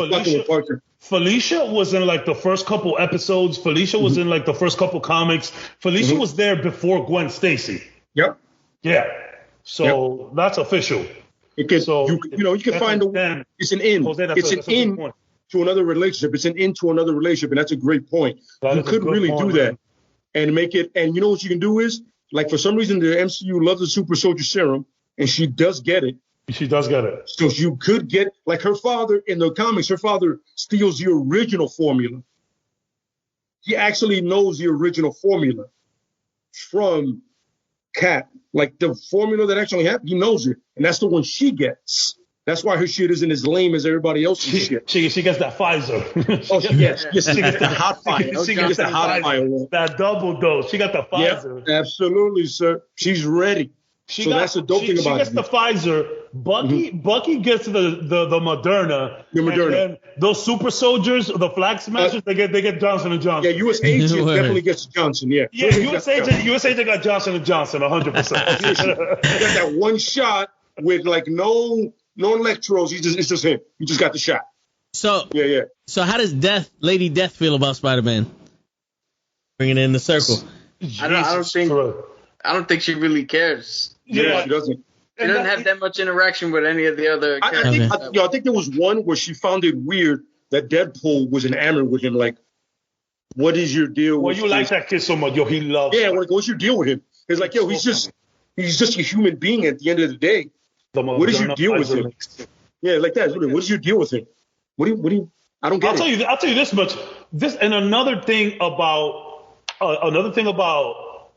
Felicia was in like the first couple episodes. Felicia was in like the first couple comics. Felicia was there before Gwen Stacy. Yep. Yeah. So that's official. You can find it's an in. Jose, it's an in to another relationship. It's an in to another relationship, and that's a great point. You could really do that and make it. And you know what you can do is, like, for some reason the MCU loves the super soldier serum, and she does get it. She does get it. So you could get, like her father in the comics, her father steals the original formula. He actually knows the original formula from Cap. Like the formula that actually happened, he knows it. And that's the one she gets. That's why her shit isn't as lame as everybody else's shit. She gets that Pfizer. She gets the hot fire. She gets the hot fire. That double dose. She got the Pfizer. Yeah, absolutely, sir. She's ready. That's the dope thing about it. She gets the Pfizer. Bucky gets the Moderna. The Moderna. And then those super soldiers, the Flag Smashers, they get Johnson & Johnson. Yeah, US Agent definitely gets Johnson. Yeah. Yeah, US Agent got Johnson & Johnson 100%. Got that one shot with like no electrodes. It's just him. You just got the shot. So yeah. So how does Lady Death feel about Spider-Man? Bringing it in the circle. I don't think she really cares. Yeah, she doesn't. She doesn't have that much interaction with any of the other characters. I think there was one where she found it weird that Deadpool was enamored with him. Like, what is your deal with him? Well, you like that kid so much. Yo, he loves him. Yeah, what's your deal with him? It's like, yo, he's just a human being at the end of the day. What is your deal with him? Yeah, like that. What is your deal with him? What do you I don't get it. I'll tell you this much. Another thing about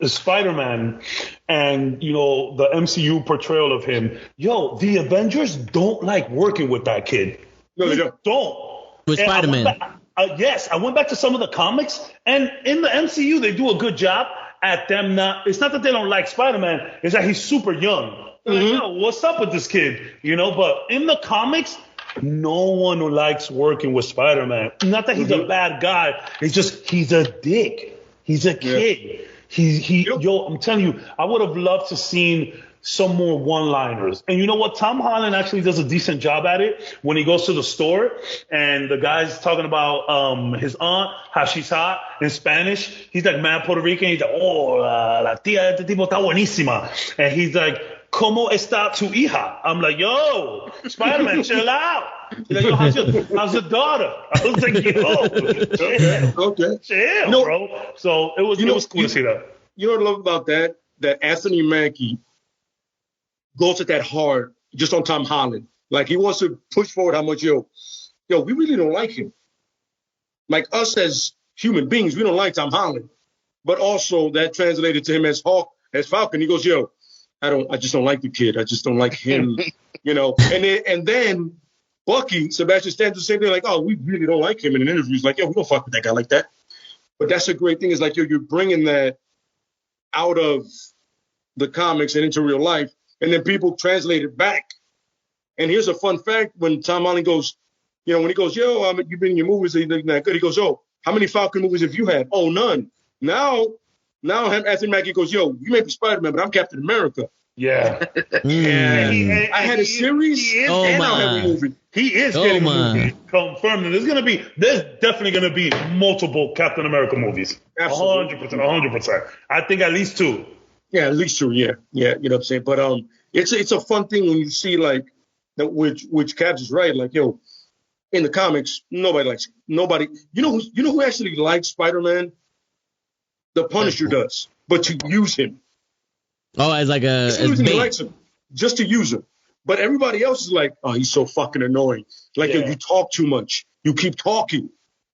Spider-Man and, you know, the MCU portrayal of him. Yo, the Avengers don't like working with that kid. No, they don't. With Spider-Man. Yes, I went back to some of the comics, and in the MCU, they do a good job at them it's not that they don't like Spider-Man, it's that he's super young. Like, yo, what's up with this kid? You know, but in the comics, no one likes working with Spider-Man. Not that he's a bad guy. It's just he's a dick. He's a kid. Yo, I'm telling you, I would have loved to seen some more one-liners. And you know what? Tom Holland actually does a decent job at it when he goes to the store and the guy's talking about his aunt, how she's hot in Spanish. He's like mad Puerto Rican. He's like, oh, la tía de este tipo está buenísima. And he's like, ¿Cómo está tu hija? I'm like, yo, Spider-Man, chill out. He's like, yo, how's your daughter? I was like, yo, chill, bro. So it was cool to see that. You know what I love about that? That Anthony Mackie goes at that hard just on Tom Holland. Like, he wants to push forward how much, yo, we really don't like him. Like, us as human beings, we don't like Tom Holland. but also that translated to him as Falcon. He goes, yo, I just don't like the kid. I just don't like him, And then Bucky, Sebastian Stan, the same thing, like, oh, we really don't like him in an interview. He's like, yo, we don't fuck with that guy like that. But that's a great thing. Is like, you're bringing that out of the comics and into real life, and then people translate it back. And here's a fun fact: when Tom Holland goes, when he goes, yo, you've been in your movies, they're not good. He goes, oh, how many Falcon movies have you had? Oh, none. Now Anthony Mackie goes, yo, you may be Spider-Man, but I'm Captain America. Yeah. I had a series and I'll have a movie. He is getting a movie confirmed. And there's definitely going to be multiple Captain America movies. Absolutely. 100%. I think at least 2. Yeah, at least 2. Yeah. You know what I'm saying? But it's a fun thing when you see like that, which Caps is right. Like, yo, in the comics, nobody. You know who actually likes Spider-Man? The Punisher does, but to use him. Oh, as like a he likes him just to use him. But everybody else is like, oh, he's so fucking annoying. Like, yo, you talk too much. You keep talking.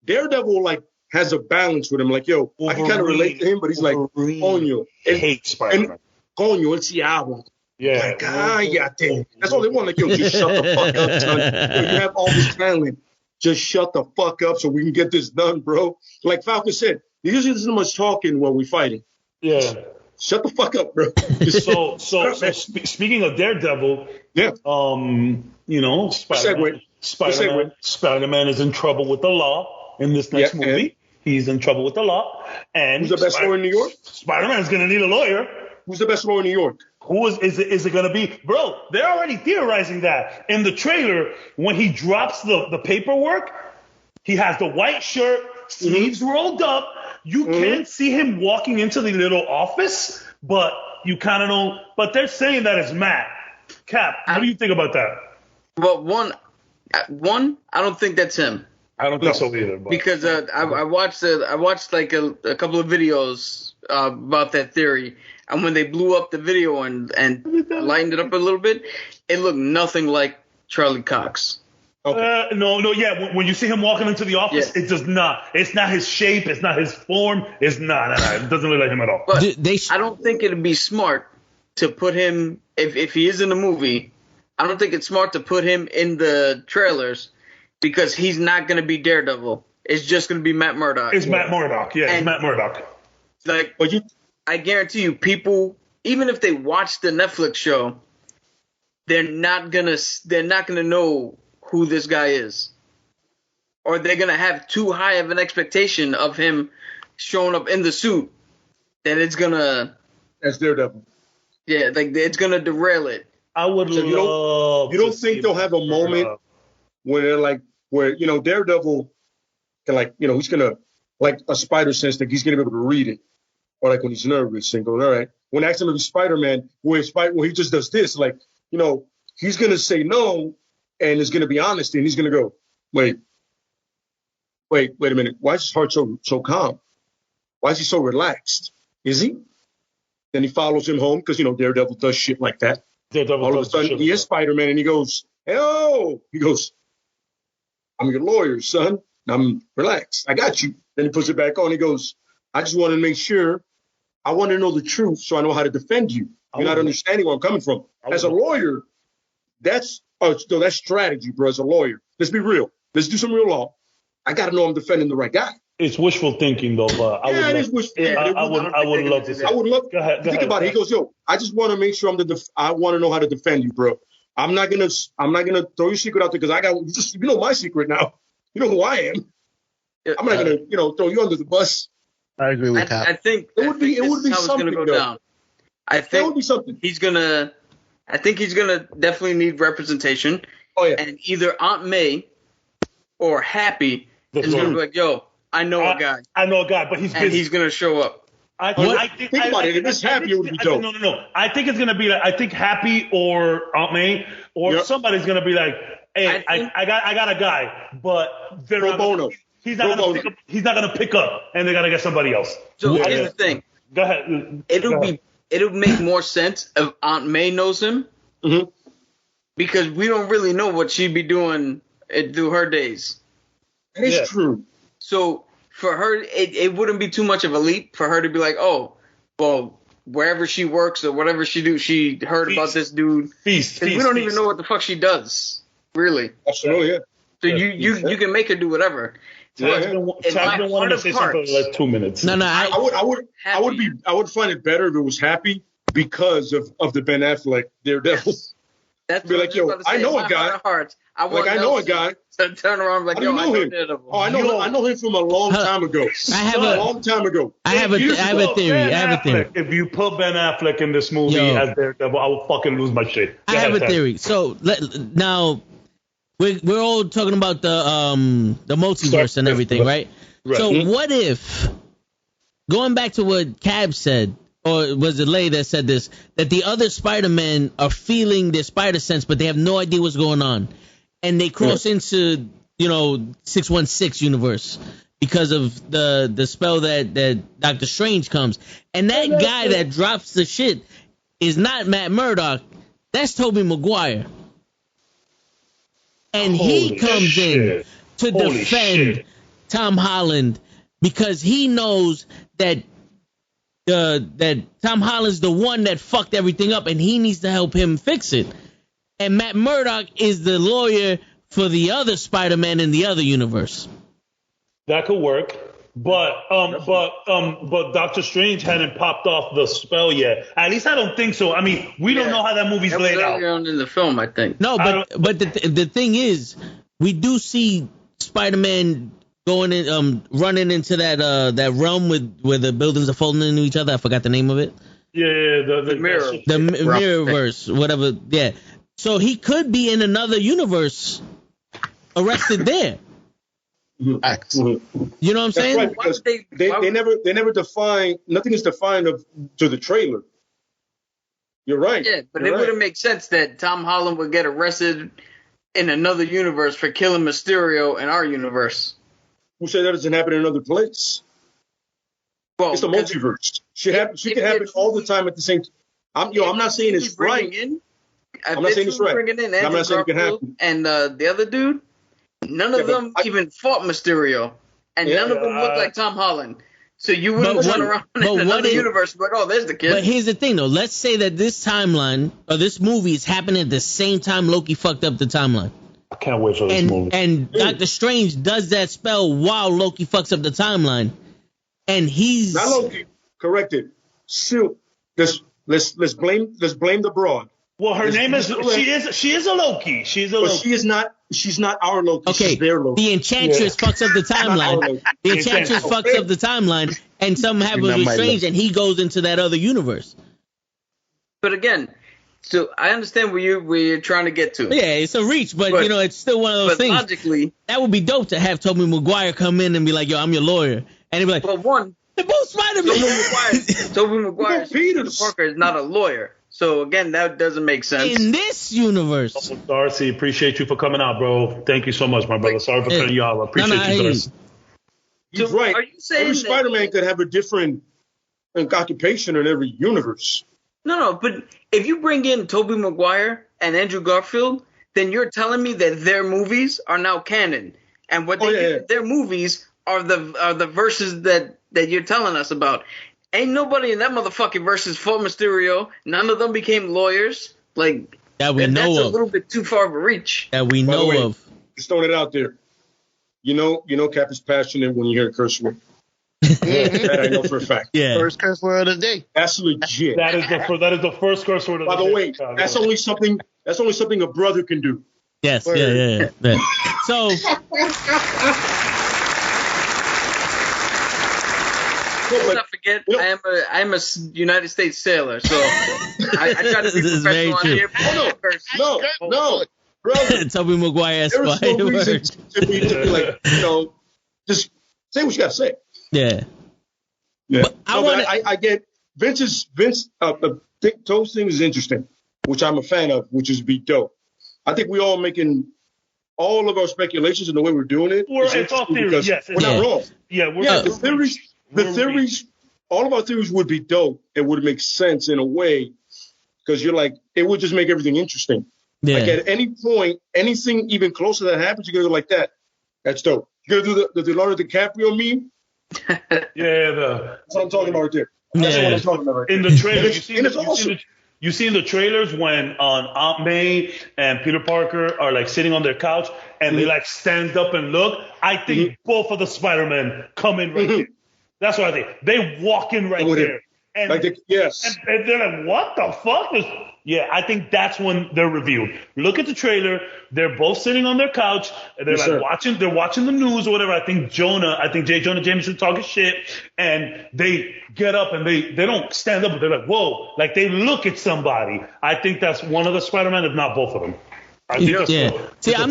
Daredevil like has a balance with him. Like, yo, I can kind of relate to him, but he's like, coño, hates Spider-Man. Coño, el diablo. Yeah. Like, cállate. That's all they want. Like, yo, just shut the fuck up, son. Yo, you have all this talent. Just shut the fuck up so we can get this done, bro. Like Falcon said, usually there's not much talking when we're fighting. Yeah. Shut the fuck up, bro. So speaking of Daredevil, Spider-Man is in trouble with the law in this next movie. He's in trouble with the law. And who's the best lawyer in New York? Spider-Man's going to need a lawyer. Who's the best lawyer in New York? Who is it going to be? Bro, they're already theorizing that. In the trailer, when he drops the paperwork, he has the white shirt, sleeves rolled up. You can't see him walking into the little office, but you kind of don't. But they're saying that it's Matt. Cap, what do you think about that? Well, one, I don't think that's him. I don't think so either. But. Because I watched like a couple of videos about that theory, and when they blew up the video and lightened it up a little bit, it looked nothing like Charlie Cox. Okay. Yeah. When you see him walking into the office, it does not. It's not his shape. It's not his form. It's not. It doesn't look like him at all. But I don't think it'd be smart to put him if he is in the movie. I don't think it's smart to put him in the trailers because he's not going to be Daredevil. It's just going to be Matt Murdock. It's Matt Murdock. Yeah, it's Matt Murdock. Like, I guarantee you, people, even if they watch the Netflix show, they're not gonna know who this guy is, or they're gonna have too high of an expectation of him showing up in the suit that it's gonna. That's Daredevil. Yeah, like it's gonna derail it. I would love. You don't think they'll have a moment where they're like, where Daredevil can he's gonna like a spider sense that he's gonna be able to read it, or like when he's nervous and goes, all right. When accidentally Spider-Man, where he just does this, like he's gonna say no. And it's going to be honest, and he's going to go, wait a minute. Why is his heart so calm? Why is he so relaxed? Is he? Then he follows him home because, Daredevil does shit like that. All of a sudden, he is Spider-Man, and he goes, "Hello." He goes, "I'm your lawyer, son. I'm relaxed. I got you." Then he puts it back on. He goes, "I just want to make sure. I want to know the truth so I know how to defend you. You're not understanding where I'm coming from. As a lawyer, that's strategy, bro. As a lawyer, let's be real. Let's do some real law. I got to know I'm defending the right guy." It's wishful thinking, though. But it is wishful thinking. I would love to. I would love. Go ahead. Think about it. He goes, "Yo, I just want to make sure I want to know how to defend you, bro. I'm not gonna throw your secret out there because I got you know my secret now. You know who I am. I'm not gonna throw you under the bus." I agree with that. I think it would be something. Go down. I think that would be something. I think he's gonna definitely need representation. Oh yeah. And either Aunt May or Happy is gonna be like, "Yo, I know a guy. I know a guy, but he's busy. And he's gonna show up." Think about it. If it's Happy, it would be dope. No. I think it's gonna be like, I think Happy or Aunt May or somebody's gonna be like, "Hey, I got a guy, but they're not gonna, he's not gonna pick up, and they gotta get somebody else." So here's the thing. Go ahead. It'll make more sense if Aunt May knows him, because we don't really know what she'd be doing through her days. That is true. So for her, it wouldn't be too much of a leap for her to be like, oh, well, wherever she works or whatever she do, she heard about this dude. Feast. We don't even know what the fuck she does, really. Absolutely, yeah. So you can make her do whatever. I've been wanting to say something for like 2 minutes. No, I would find it better if it was Happy because of the Ben Affleck Daredevil. Yes. That's be like, yo, I know a guy. I know a guy. To turn around like, yo, I know him. Oh, I know him from a long time ago. I have a theory. If you put Ben Affleck in this movie as Daredevil, I will fucking lose my shit. I have a theory. So now we're all talking about the multiverse and everything, right? So what if, going back to what Cab said, or was it Lay that said this, that the other Spider-Men are feeling their spider sense, but they have no idea what's going on, and they cross into 616 universe because of the spell that Doctor Strange comes, and that guy that drops the shit is not Matt Murdock, that's Tobey Maguire, and he comes in to defend Tom Holland because he knows that Tom Holland's the one that fucked everything up, and he needs to help him fix it. And Matt Murdock is the lawyer for the other Spider-Man in the other universe. That could work, but Doctor Strange hadn't popped off the spell yet. At least I don't think so. I mean, we don't know how that movie's laid out. In the film, I think. No, but the thing is, we do see Spider-Man going in, running into that realm where the buildings are folding into each other. I forgot the name of it. Yeah, the mirror. The mirrorverse, whatever. Yeah. So he could be in another universe, arrested there. You know what I'm saying? Right, because they never define. Nothing is defined to the trailer. You're right. Yeah, but it wouldn't make sense that Tom Holland would get arrested in another universe for killing Mysterio in our universe. Who said that doesn't happen in another place? Well, it's the multiverse. She can happen all the time at the same time. I'm not saying it's right. I'm not saying it's right. I'm not saying it can happen. And the other dude, none of them even fought Mysterio, and none of them looked like Tom Holland. So you wouldn't run around in another universe like, oh, there's the kid. But here's the thing, though. Let's say that this timeline or this movie is happening at the same time Loki fucked up the timeline. I can't wait for this movie. And Doctor Strange does that spell while Loki fucks up the timeline, and he's not Loki. Corrected. So let's blame the broad. Well, her name is she is a Loki. She's a Loki. But she's not our Loki. Okay, she's their Loki. The Enchantress fucks up the timeline. The Enchantress fucks up the timeline, and something happens with Strange, and he goes into that other universe. But again, so I understand where you're trying to get to. Yeah, it's a reach, but it's still one of those things. Logically, that would be dope to have Tobey Maguire come in and be like, "Yo, I'm your lawyer," and he'd be like, "Well, one, they're both Spider-Man." Tobey Maguire, Peter Parker is not a lawyer. So, again, that doesn't make sense. In this universe. Oh, Darcy, appreciate you for coming out, bro. Thank you so much, my brother. Sorry for cutting you out. I appreciate you, Darcy. He's right. Are you saying every Spider-Man could have a different occupation in every universe? No, but if you bring in Tobey Maguire and Andrew Garfield, then you're telling me that their movies are now canon. And what their movies are the verses that you're telling us about. Ain't nobody in that motherfucking versus fought Mysterio. None of them became lawyers. Like that we know that's of. A little bit too far of a reach. That we know of. Just throwing it out there. You know, Cap is passionate when you hear a curse word. That I know for a fact. Yeah. First curse word of the day. That's legit. That is the first curse word of the day. By the way, that's only something a brother can do. Yes. Yeah. So. Let's not forget, I am a United States sailor, so I try to be professional on here. No, brother. Tobey Maguire there is no reason to be like, just say what you gotta say. Yeah. But I get Vince. Those things is interesting, which I'm a fan of, which is be dope. I think we all making all of our speculations and the way we're doing it. It's all theories. Yes, we're not wrong. Yeah, the theories, all of our theories would be dope. It would make sense in a way because you're like, it would just make everything interesting. Yeah. Like at any point, anything even closer that happens, you're going to go like that. That's dope. You're going to do the Leonardo DiCaprio meme. That's what I'm talking about right there. That's what I'm talking about right there. In the trailers, you see in the trailers when Aunt May and Peter Parker are like sitting on their couch and they like stand up and look. I think both of the Spider-Men come in right there. That's what I think. They walk in right there. And, and they're like, what the fuck? I think that's when they're revealed. Look at the trailer. They're both sitting on their couch. And they're watching the news or whatever. I think J. Jonah Jameson talking shit. And they get up and they don't stand up, but they're like, whoa. Like they look at somebody. I think that's one of the Spider-Man, if not both of them. I think See, I'm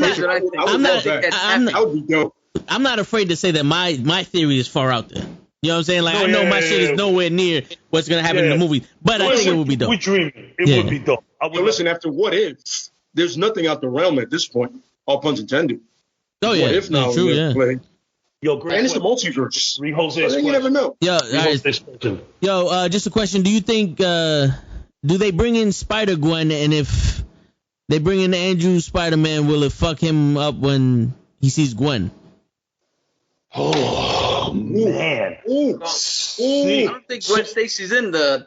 not afraid to say that my theory is far out there. You know what I'm saying? Like, I know my shit is nowhere near what's going to happen in the movie, but I think it would be dope. We dreaming. It would be dope. Listen, after What If, there's nothing out the realm at this point, all puns intended. Oh, yeah. What If now? True, yeah. Play. And it's the multiverse. You never know. Yo, just a question. Do you think, do they bring in Spider-Gwen, and if they bring in Andrew Spider-Man, will it fuck him up when he sees Gwen? Oh, man. I don't think Gwen Stacy's in the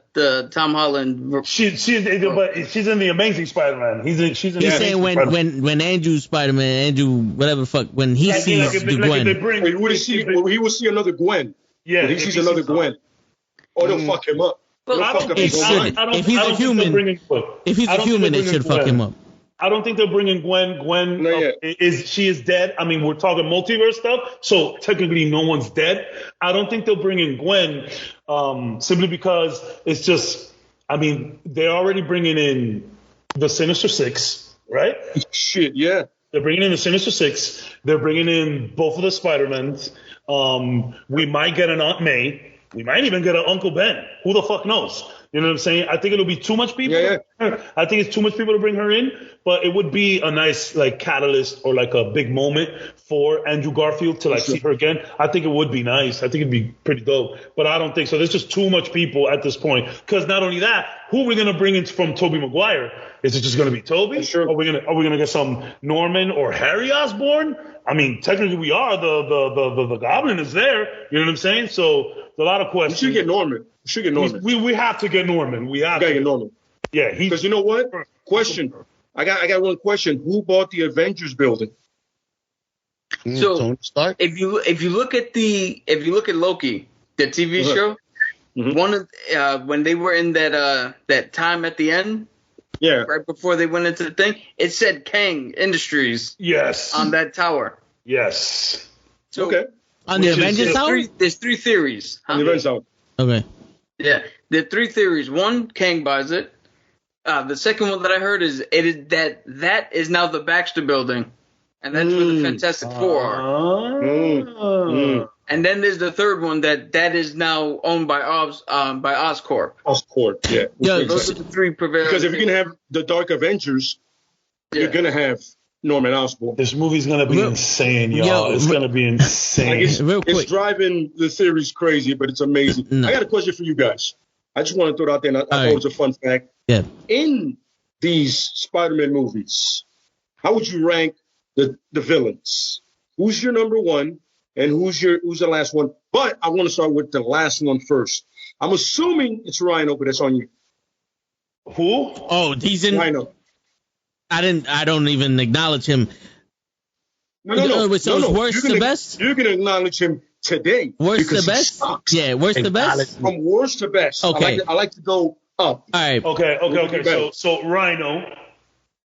Tom Holland. She's in the Amazing Spider-Man. She's saying when Andrew Spider-Man, whatever the fuck, when he sees the Gwen. He will see another Gwen. Yeah. When he sees another Gwen. Or they'll fuck him up. If he's a human, it should fuck him up. I don't think they're bringing Gwen. She is dead. I mean, we're talking multiverse stuff, so technically no one's dead. I don't think they'll bring in Gwen simply because it's just, I mean, they're already bringing in the Sinister Six, right? Shit, yeah. They're bringing in the Sinister Six. They're bringing in both of the Spider-Mans. We might get an Aunt May. We might even get an Uncle Ben. Who the fuck knows? You know what I'm saying? I think it'll be too much people. I think it's too much people to bring her in, but it would be a nice like catalyst or like a big moment for Andrew Garfield to like see her again. I think it would be nice. I think it'd be pretty dope, but I don't think so. There's just too much people at this point. Because not only that, who are we gonna bring in from Tobey Maguire? Is it just gonna be Tobey? Sure. Are we gonna get some Norman or Harry Osborn? I mean, technically we are. The Goblin is there. You know what I'm saying? So there's a lot of questions. We should get Norman. We have to get Norman. We have to get Norman. Yeah, because you know what? Question. I got one question. Who bought the Avengers building? So if you look at Loki, the TV show, one of when they were in that time at the end, right before they went into the thing, it said Kang Industries. Yes. On that tower. Yes. So on the Avengers tower, there's three theories. On the Avengers tower. Okay. Yeah, there are three theories. One, Kang buys it. The second one that I heard is that is now the Baxter Building, and that's where the Fantastic Four are. And then there's the third one that is now owned by Oscorp. Oscorp, yeah. Those are the three prevailing. Because if you're gonna have the Dark Avengers, you're gonna have Norman Osborn. This movie's gonna be insane, y'all. It's gonna be insane. It's driving the series crazy, but it's amazing. I got a question for you guys. I just want to throw it out there, and I thought it was a fun fact. Yeah. In these Spider-Man movies, how would you rank the villains? Who's your number one, and who's the last one? But I want to start with the last one first. I'm assuming it's Rhino, but that's on you. Who? Oh, he's in Rhino. I don't even acknowledge him. No. So it's worst to best? You're going to acknowledge him today. Worst to best? Yeah, worst to best? From worst to best. Okay. I like to go up. All right. Okay. So Rhino,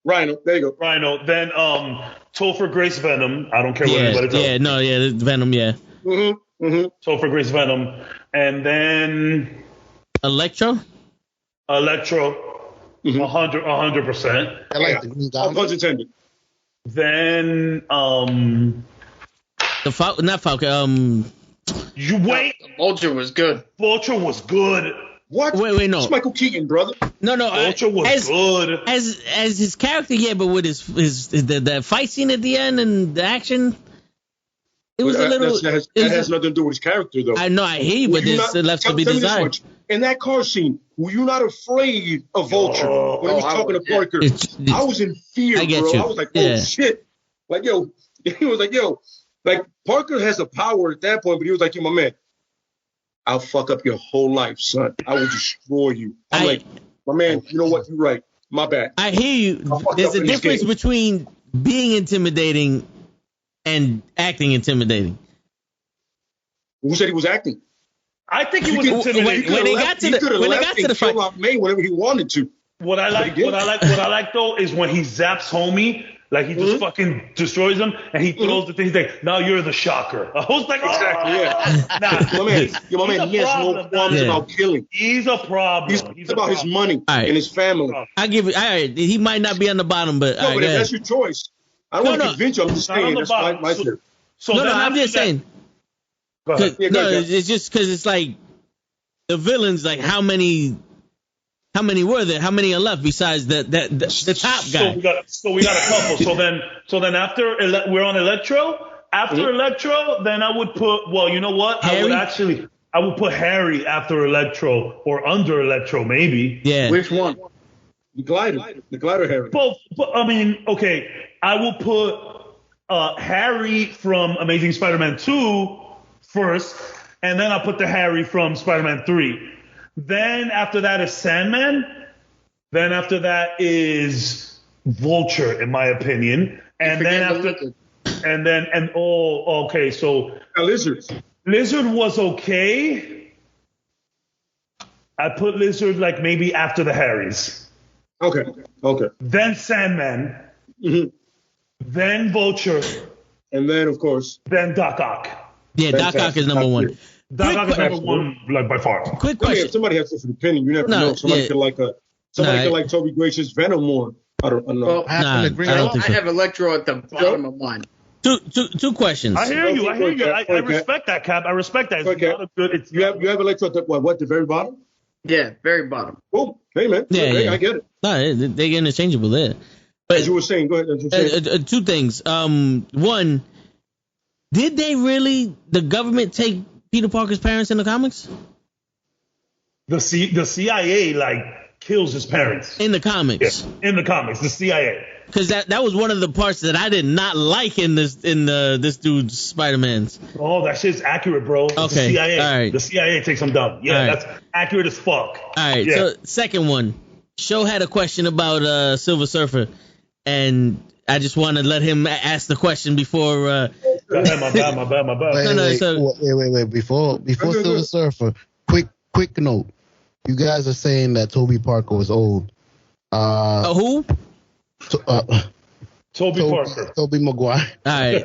there you go. Rhino. Then Topher Grace Venom. I don't care what anybody tells me. Venom, yeah. Topher Grace Venom. And then Electro. 100%. I like the Green Goblin. Puns intended. Then not Falcon. You wait. Vulture was good. What? Wait, no. It's Michael Keaton, brother. No. Vulture was good. As his character, yeah, but with the fight scene at the end and the action, it was a little. That has nothing to do with his character, though. I know, I hear you, but it's left to be desired. In that car scene, were you not afraid of Vulture when he was talking to Parker? I was in fear, I get bro. you. I was like, oh shit! Like he was like, like Parker has the power at that point, but he was like, my man, I'll fuck up your whole life, son. I will destroy you. I'm like, my man, you know what? You're right. My bad. I hear you. There's a difference between being intimidating and acting intimidating. Who said he was acting? I think he was intimidating. When they got to the fight, May whenever he wanted to. What I like though is when he zaps homie, like he just fucking destroys him, and he throws the thing. He's like, "Now you're the shocker." I was like, exactly, yeah. My man, he has no qualms about killing. He's a problem. He's about his money and his family. I give it. All right, he might not be on the bottom, but no, but if that's your choice, I don't want to convince you. I'm just saying that's my theory. I'm just saying. Go ahead. It's just because it's like the villains. Like how many were there? How many are left besides the top guy? So we got a couple. So then after we're on Electro. After Electro, then I would put. Well, you know what? Harry? I would put Harry after Electro or under Electro, maybe. Yeah. Which one? The glider Harry. Both. I mean, okay. I will put Harry from Amazing Spider-Man 2 first, and then I'll put the Harry from Spider-Man 3. Then after that is Sandman. Then after that is Vulture, in my opinion. And then okay, so Lizard. Lizard was okay. I put Lizard like maybe after the Harrys. Okay. Then Sandman. Mm-hmm. Then Vulture. And then, of course, then Doc Ock. Yeah, Doc Ock is number one. Doc Ock is number one, like by far. Quick question. If somebody has a different opinion, you never know. Somebody could like Toby Grace's Venom more. I don't know. Well, I have Electro at the bottom of mine. Two questions. I hear you. I respect that, Cap. I respect that. It's not a good. You have Electro at the very bottom? Yeah, very bottom. Oh, hey man. Yeah. I get it. No, they're interchangeable there. But as you were saying, go ahead. Two things. One, did the government take Peter Parker's parents in the comics? The CIA kills his parents in the comics. Yeah, in the comics, the CIA. Because that was one of the parts that I did not like in this dude's Spider-Man's. Oh, that shit's accurate, bro. Okay, the CIA. All right. The CIA takes them down. Yeah, that's accurate as fuck. All right. Yeah. So second one, Show had a question about Silver Surfer, and I just want to let him ask the question before. My bad. Wait. Before Silver Surfer, quick note. You guys are saying that Toby Parker was old. Who? Toby Parker. Toby Maguire. All right.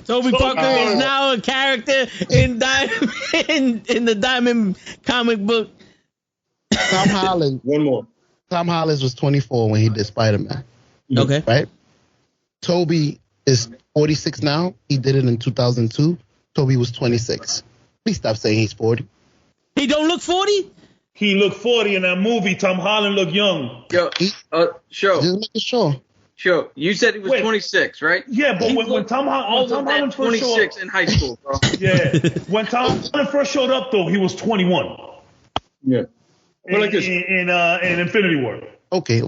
Toby Parker is now a character in the Diamond comic book. Tom Holland. One more. Tom Holland was 24 when he did Spider-Man. Okay. Right? Toby is 46 now. He did it in 2002. Toby was 26. Please stop saying he's 40. He don't look 40? He looked 40 in that movie. Tom Holland looked young. Yo, Show. Just making sure. Show. You said he was 26, right? Yeah, but when Tom Holland first 26 in high school, bro. Yeah. When Tom Holland first showed up, though, he was 21. Yeah. Like this. In Infinity War. Okay.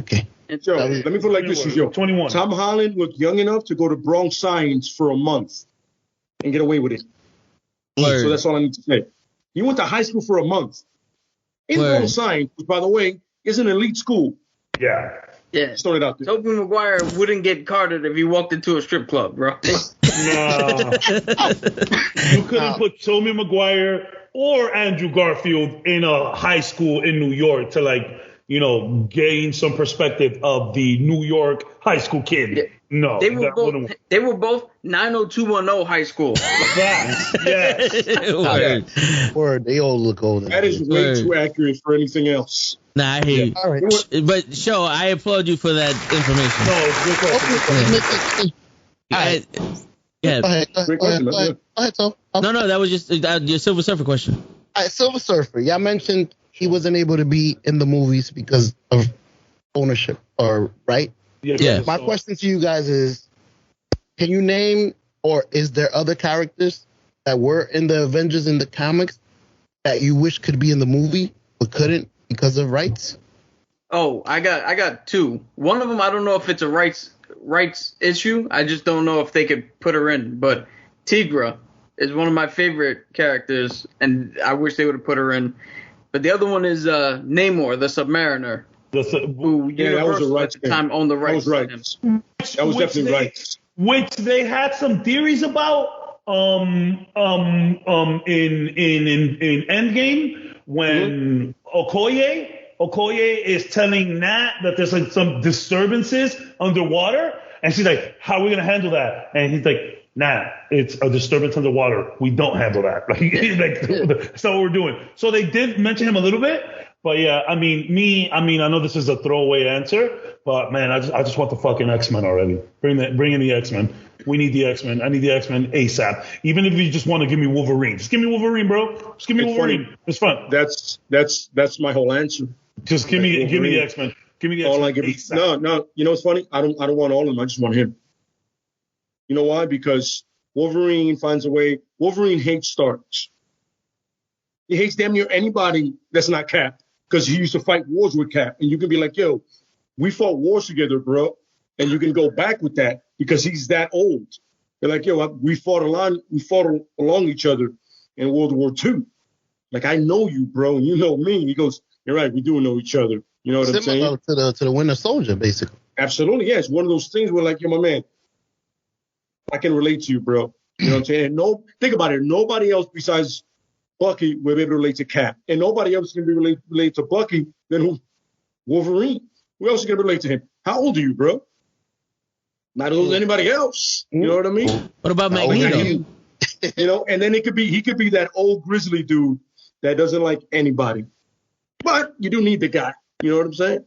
Joe, let me put it like this, Joe. 21. Tom Holland looked young enough to go to Bronx Science for a month and get away with it. So that's all I need to say. He went to high school for a month. In Bronx Science, which, by the way, is an elite school. Yeah. Just throwing it out there. Tobey Maguire wouldn't get carded if he walked into a strip club, bro. No. You couldn't put Tobey Maguire or Andrew Garfield in a high school in New York to gain some perspective of the New York high school kid. Yeah. No, they were both 90210 high school. Yes. Word, they all look older. That is way too accurate for anything else. Nah, I hear you. All right. But Show, I applaud you for that information. Great question. Go ahead, Tom. No, that was just your Silver Surfer question. All right, Silver Surfer. Y'all mentioned he wasn't able to be in the movies because of ownership, right? Yeah. My question to you guys is, can you name, or is there other characters that were in the Avengers in the comics that you wish could be in the movie but couldn't because of rights? Oh, I got two. One of them, I don't know if it's a rights issue. I just don't know if they could put her in. But Tigra is one of my favorite characters, and I wish they would have put her in. But the other one is Namor, the Submariner, who Universal at the time owned the rights. That was definitely right. Which they had some theories about in Endgame when Okoye is telling Nat that there's like some disturbances underwater, and she's like, "How are we gonna handle that?" And he's like, "Nah, it's a disturbance underwater. We don't handle that." That's not what we're doing. So they did mention him a little bit, but yeah, I mean, I know this is a throwaway answer, but man, I just want the fucking X-Men already. Bring in the X-Men. We need the X-Men. I need the X-Men ASAP. Even if you just want to give me Wolverine, just give me Wolverine, bro. Just give me Wolverine. Funny. It's fun. That's my whole answer. Just give me the X-Men. Give me the X-Men ASAP. No. You know what's funny? I don't want all of them. I just want him. You know why? Because Wolverine finds a way. Wolverine hates Starks. He hates damn near anybody that's not Cap, because he used to fight wars with Cap. And you can be like, yo, we fought wars together, bro. And you can go back with that because he's that old. They're like, yo, we fought along each other in World War II. Like, I know you, bro, and you know me. He goes, you're right, we do know each other. You know what I'm saying? To the Winter Soldier, basically. Absolutely, yeah. It's one of those things where, like, yo, my man, I can relate to you, bro. You know what I'm saying? And think about it. Nobody else besides Bucky will be able to relate to Cap. And nobody else can be related to Bucky than who? Wolverine. Who else is going to relate to him? How old are you, bro? Not as old as anybody else. You know what I mean? What about Magneto? You know, and then he could be that old grizzly dude that doesn't like anybody. But you do need the guy. You know what I'm saying?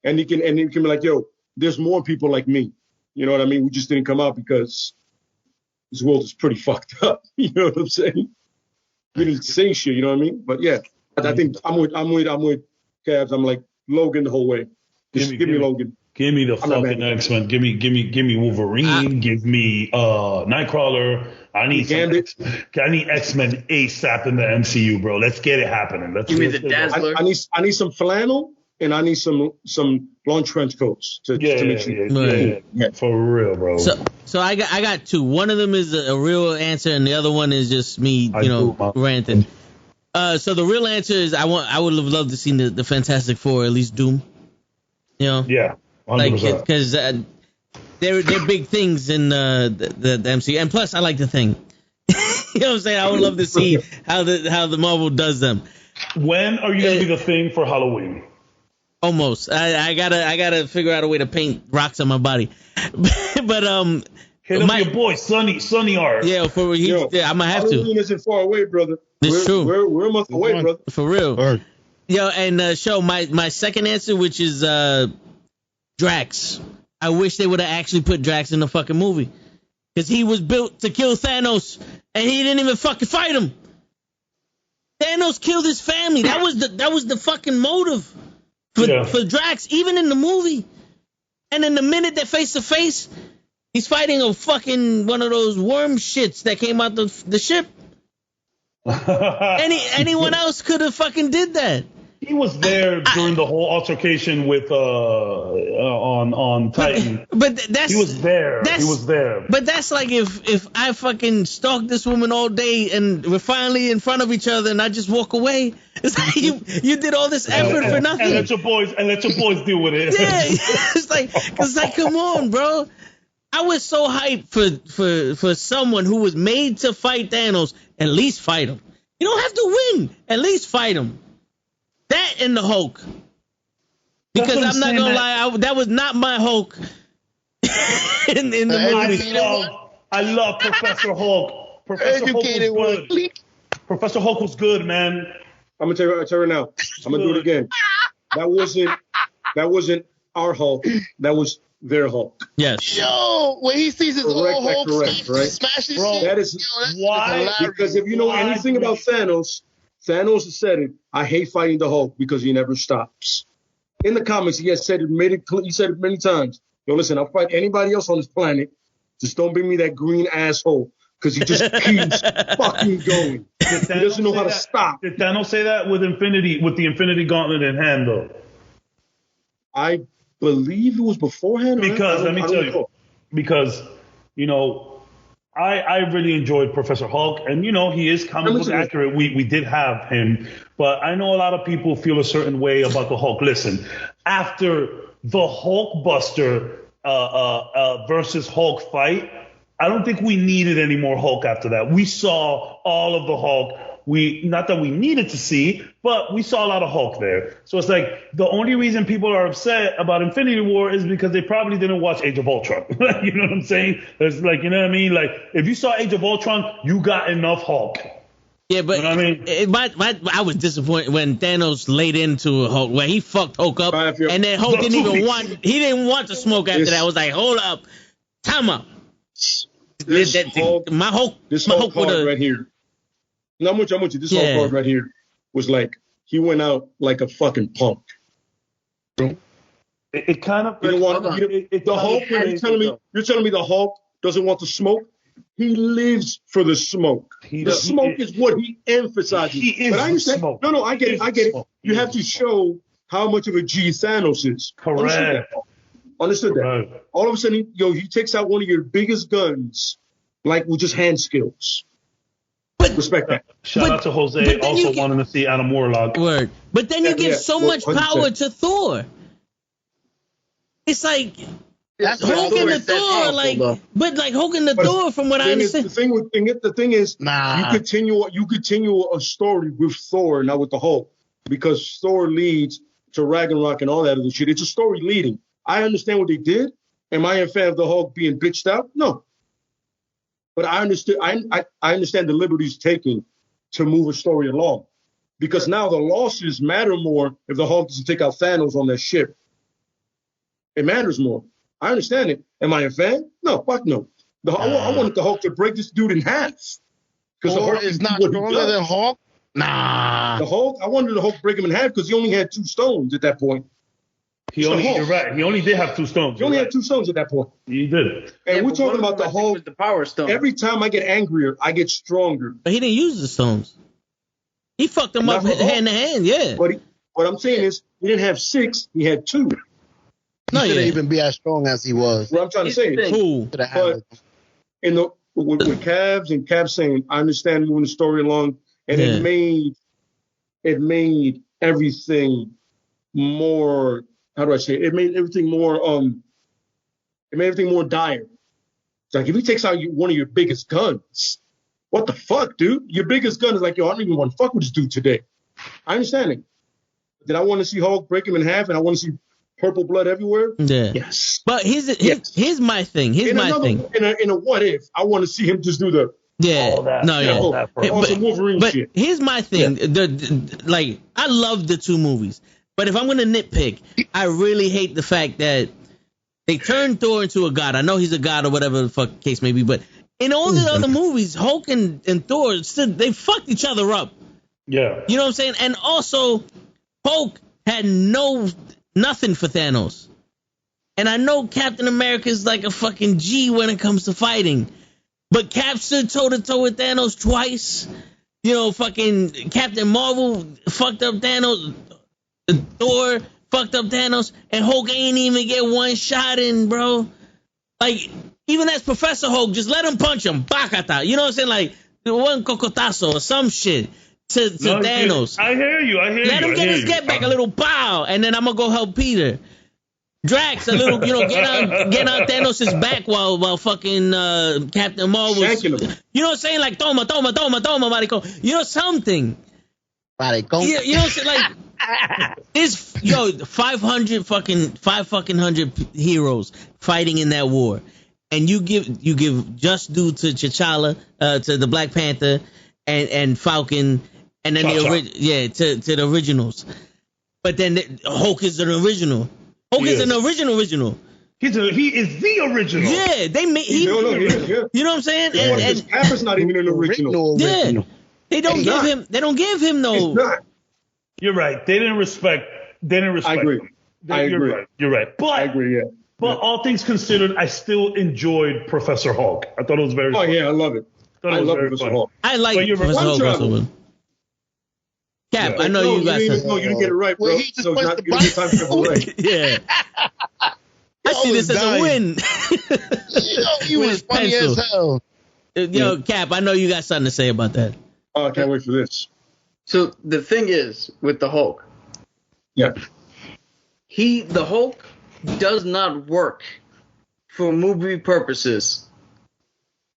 And he can be like, yo, there's more people like me. You know what I mean? We just didn't come out because this world is pretty fucked up. You know what I'm saying? We didn't say shit, you know what I mean? But yeah, I think I'm with Cavs. I'm like Logan the whole way. Just give me Logan. Give me the fucking X-Men. Give me Wolverine. Give me Nightcrawler. I need X-Men ASAP in the MCU, bro. Let's get it happening. Give me the Dazzler. I need some flannel and I need some long trench coats to make sure. Yeah, for real, bro. So I got two. One of them is a real answer, and the other one is just me, ranting. So the real answer is I would have loved to see the Fantastic Four, at least Doom. You know? Yeah. 100%. Like, because they're big things in the MCU, and plus I like the Thing. You know what I'm saying? I would love to see how the Marvel does them. When are you gonna be the Thing for Halloween? Almost. I gotta figure out a way to paint rocks on my body. But hit up your boy Sonny Art. Yeah, I'm gonna have to. Halloween isn't far away, brother. It's true. We're a month away, brother. For real. Yo, and show my second answer, which is Drax. I wish they would have actually put Drax in the fucking movie, because he was built to kill Thanos, and he didn't even fucking fight him. Thanos killed his family. That was the fucking motive for Drax, even in the movie. And in the minute they're face to face, he's fighting a fucking one of those worm shits that came out the ship. Anyone else could have fucking did that. He was there during the whole altercation with on Titan. But he was there. He was there. But that's like if I fucking stalk this woman all day and we're finally in front of each other and I just walk away. It's like you did all this effort for nothing. And let your boys deal with it. Yeah, it's like come on, bro. I was so hyped for someone who was made to fight Thanos. At least fight him. You don't have to win. At least fight him. That and the Hulk. Because I'm not gonna lie, that was not my Hulk in the movie. I love Professor Hulk. Professor Hulk was good. Professor Hulk was good, man. I'm gonna tell you right now. I'm gonna do it again. That wasn't our Hulk. That was their Hulk. Yes. Yo, when he sees his old Hulk smash this shit. That is why. Because if you know anything about Thanos has said it. I hate fighting the Hulk because he never stops. In the comics, he has said it. He said it many times. Yo, listen, I'll fight anybody else on this planet. Just don't bring me that green asshole, because he just keeps fucking going. He doesn't know how to stop. Did Thanos say that with the Infinity Gauntlet in hand, though? I believe it was beforehand. Because let me tell you, because I really enjoyed Professor Hulk, and he is comic book accurate. We did have him, but I know a lot of people feel a certain way about the Hulk. Listen, after the Hulkbuster versus Hulk fight, I don't think we needed any more Hulk after that. We saw all of the Hulk. Not that we needed to see, but we saw a lot of Hulk there. So it's like the only reason people are upset about Infinity War is because they probably didn't watch Age of Ultron. You know what I'm saying? It's like, you know what I mean? Like if you saw Age of Ultron, you got enough Hulk. Yeah, but you know what I mean? I was disappointed when Thanos laid into Hulk, where he fucked Hulk up, and then Hulk didn't want to smoke after that. I was like, hold up, time up. My Hulk card right here. Not much. This Hulk card right here was like he went out like a fucking punk. It kind of. You know what? The Hulk. You're telling me the Hulk doesn't want the smoke? He lives for the smoke. The smoke is what he emphasizes. He is. But I understand. Smoke. No, I get it. You have to show how much of a G Thanos is. Correct. Understood that. Right. All of a sudden, he takes out one of your biggest guns, like with just hand skills. Respect that. Shout out to Jose, also wanting to see Adam Warlock. Word. But then you give so much power to Thor. It's like Hulk and the Thor, but like Hulk and the Thor, from what I understand. The thing is, you continue a story with Thor, not with the Hulk, because Thor leads to Ragnarok and all that other shit. It's a story leading. I understand what they did. Am I a fan of the Hulk being bitched out? No. But I understand the liberties taken to move a story along. Because now the losses matter more if the Hulk doesn't take out Thanos on that ship. It matters more. I understand it. Am I a fan? No, fuck no. I wanted the Hulk to break this dude in half. Because the Hulk is not stronger than Hulk? Nah. The Hulk, I wanted the Hulk to break him in half because he only had 2 stones at that point. You're right. He only did have 2 stones. He only had 2 stones at that point. He did. And we're talking about the Hulk. The Power Stone. Every time I get angrier, I get stronger. But he didn't use the stones. He fucked them up hand to hand, yeah. But what I'm saying is, he didn't have 6, he had 2. He shouldn't even be as strong as he was. What I'm trying to say is, but with Cavs and Cavs saying, I understand moving the story along, and it made everything more. How do I say it? It made everything more dire. It's like if he takes out one of your biggest guns, what the fuck, dude? Your biggest gun is like, I don't even want to fuck with this dude today. I understand it. Did I want to see Hulk break him in half and I want to see purple blood everywhere? Yeah. Yes. But here's my thing. In a what if, I want to see him just do the Wolverine but shit. Here's my thing. Yeah. I love the 2 movies. But if I'm going to nitpick, I really hate the fact that they turned Thor into a god. I know he's a god or whatever the fuck case may be, but in all the other movies, Hulk and Thor, they fucked each other up. Yeah. You know what I'm saying? And also, Hulk had nothing for Thanos. And I know Captain America is like a fucking G when it comes to fighting. But Cap stood toe-to-toe with Thanos twice. Fucking Captain Marvel fucked up Thanos. Thor fucked up Thanos, and Hulk ain't even get 1 shot in, bro. Like, even as Professor Hulk, just let him punch him. Bakata. You know what I'm saying? Like, 1 cocotazo or some shit to Thanos. I hear you. Let him get his get back, a little pow, and then I'm going to go help Peter. Drax, a little, get on Thanos' back while fucking Captain Marvel. You know what I'm saying? Like, toma, maricón. Something. Maricón. You know what I'm saying? Like, this 500 heroes fighting in that war, and you give just due to T'Challa, to the Black Panther, and Falcon, and then to the originals. But then Hulk is an original. Hulk is an original. He is the original. Yeah, they made. You know what I'm saying? And Cap is not even an original. Yeah, they don't give him. They don't give him no. It's not. You're right. They didn't respect. I agree. Him. You're right. But I agree. Yeah. But all things considered, I still enjoyed Professor Hulk. I thought it was very. Oh yeah, I love it. I love Professor Hulk. I like Professor Hulk. Cap, I know you got some. No, you didn't get it right, bro. Well, So it's not giving you time to get it right. Yeah. I see this as a win. He was funny as hell. Yo, Cap, I know you got something to say about that. Oh, I can't wait for this. So the thing is with the Hulk. Yeah. The Hulk does not work for movie purposes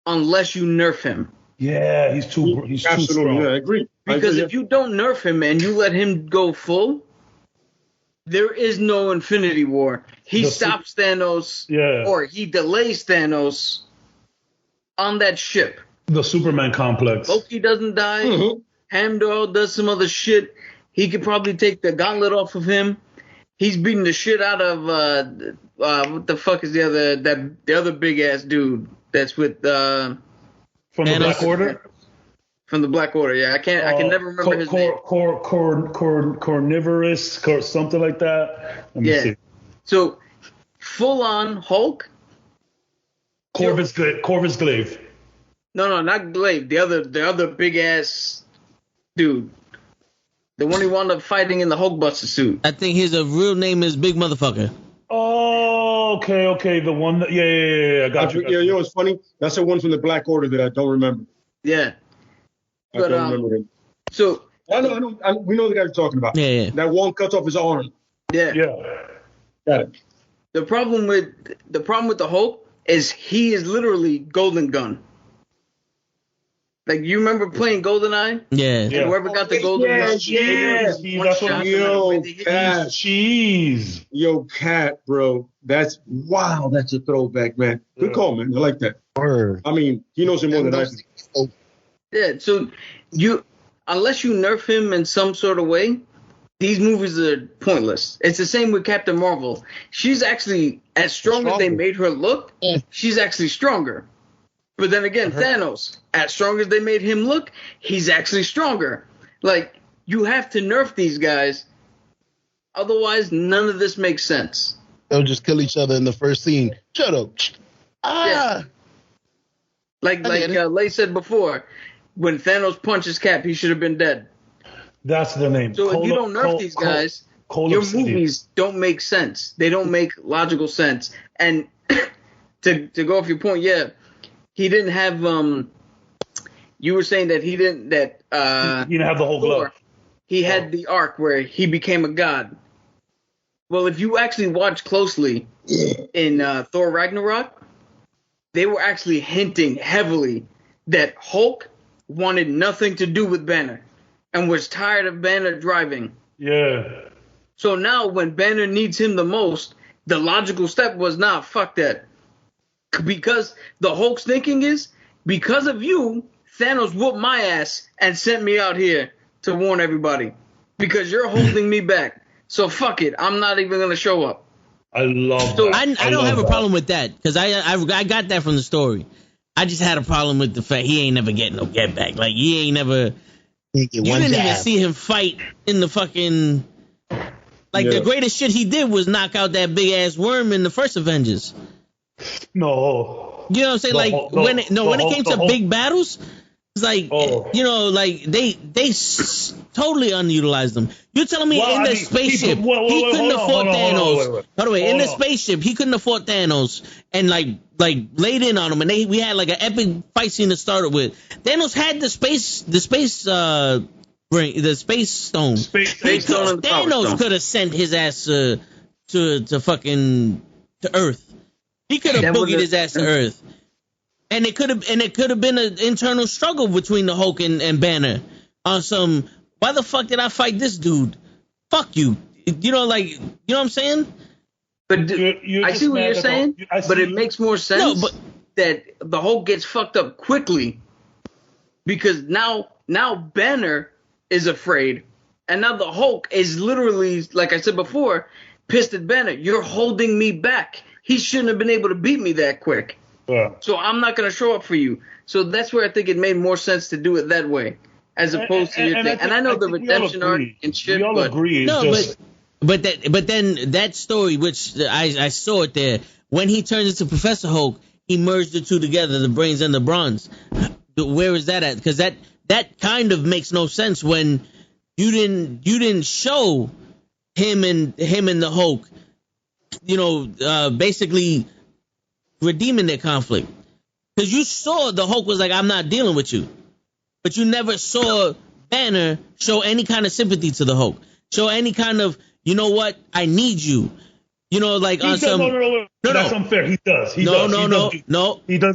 unless you nerf him. Yeah, he's too strong. Yeah, I agree. Because if you don't nerf him and you let him go full, there is no Infinity War. He stops Thanos, or he delays Thanos on that ship. The Superman complex. Loki doesn't die. Mm-hmm. Heimdall does some other shit. He could probably take the gauntlet off of him. He's beating the shit out of what the fuck is the other big ass dude that's with from the Black Order. From the Black Order, yeah. I can never remember his name. Carnivorous, something like that. Let me see. So, full on Hulk. Corvus Glaive. No, not Glaive. The other big ass dude. The one who wound up fighting in the Hulkbuster suit. I think his real name is Big Motherfucker. Oh, okay. The one that, I got you. Yeah, you know what's funny? That's the one from the Black Order that I don't remember. Yeah. I don't remember him. So I know. We know the guy you're talking about. Yeah. That one cuts off his arm. Yeah. Got it. The problem with the Hulk is he is literally Golden Gun. Like, you remember playing GoldenEye? Yeah. Whoever got the Golden Gun. Yo, Cat, bro. That's a throwback, man. Good call, man. I like that. I mean, he knows it more than I do. Yeah, so unless you nerf him in some sort of way, these movies are pointless. It's the same with Captain Marvel. She's actually, as strong as they made her look, she's actually stronger. But then again, Thanos, as strong as they made him look, he's actually stronger. Like, you have to nerf these guys. Otherwise, none of this makes sense. They'll just kill each other in the first scene. Shut up. Yeah. Like Lay said before, when Thanos punches Cap, he should have been dead. That's the name. So if you don't nerf these guys, your movies don't make sense. They don't make logical sense. And to go off your point, he didn't have you were saying that he didn't have the whole glove. He had the arc where he became a god. Well, if you actually watch closely in Thor Ragnarok, they were actually hinting heavily that Hulk wanted nothing to do with Banner and was tired of Banner driving. Yeah. So now when Banner needs him the most, the logical step was, fuck that. Because the Hulk's thinking is, because of you, Thanos whooped my ass and sent me out here to warn everybody. Because you're holding me back. So fuck it. I'm not even going to show up. I love that. I don't have a problem with that, because I got that from the story. I just had a problem with the fact he ain't never getting no get back. Like, he ain't never. You didn't even see him fight in the fucking. Like, the greatest shit he did was knock out that big ass worm in the first Avengers. No. You know what I'm saying? When it came to big battles, it's like, they totally underutilized them. You're telling me in the spaceship he couldn't have fought Thanos? By the way, in the spaceship he couldn't have fought Thanos and like laid in on him, and we had like an epic fight scene to start it with. Thanos had the space stone. Thanos could have sent his ass to Earth. He could have boogied his ass to Earth. And it could have been an internal struggle between the Hulk and Banner on some, why the fuck did I fight this dude? Fuck you. You know what I'm saying? But I see what you're saying, but it makes more sense that the Hulk gets fucked up quickly because now Banner is afraid, and now the Hulk is literally, like I said before, pissed at Banner. You're holding me back. He shouldn't have been able to beat me that quick. Yeah. So I'm not going to show up for you. So that's where I think it made more sense to do it that way, as opposed to your thing. And I know the redemption arc and shit. We all agree. No, but then that story, which I saw it there, when he turns into Professor Hulk, he merged the two together, the brains and the bronze. Where is that at? Because that kind of makes no sense when you didn't show him and the Hulk, basically redeeming their conflict. Because you saw the Hulk was like, I'm not dealing with you. But you never saw Banner show any kind of sympathy to the Hulk. Show any kind of, you know what, I need you. You know, like on some... No, that's unfair. He does. He does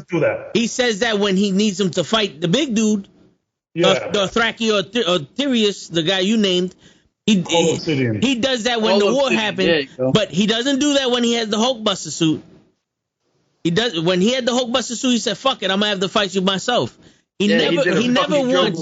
do that. He says that when he needs him to fight the big dude, the Thraki or Therius, the guy you named, he does that when the war happened, but he doesn't do that when he has the Hulkbuster suit. He does when he had the Hulkbuster suit. He said, "Fuck it, I'm gonna have to fight you myself." He never once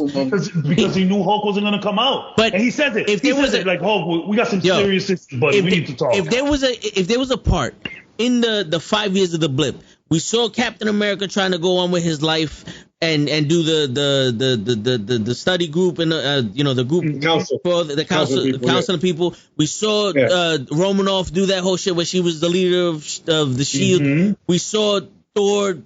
because he knew Hulk wasn't gonna come out. But and he said it. He said like Hulk, we got some serious issues, buddy. We need to talk. If there was a part in the 5 years of the blip, we saw Captain America trying to go on with his life and do the study group and the group council for the council of people. We saw Romanoff do that whole shit where she was the leader of the Shield. Mm-hmm. We saw Thor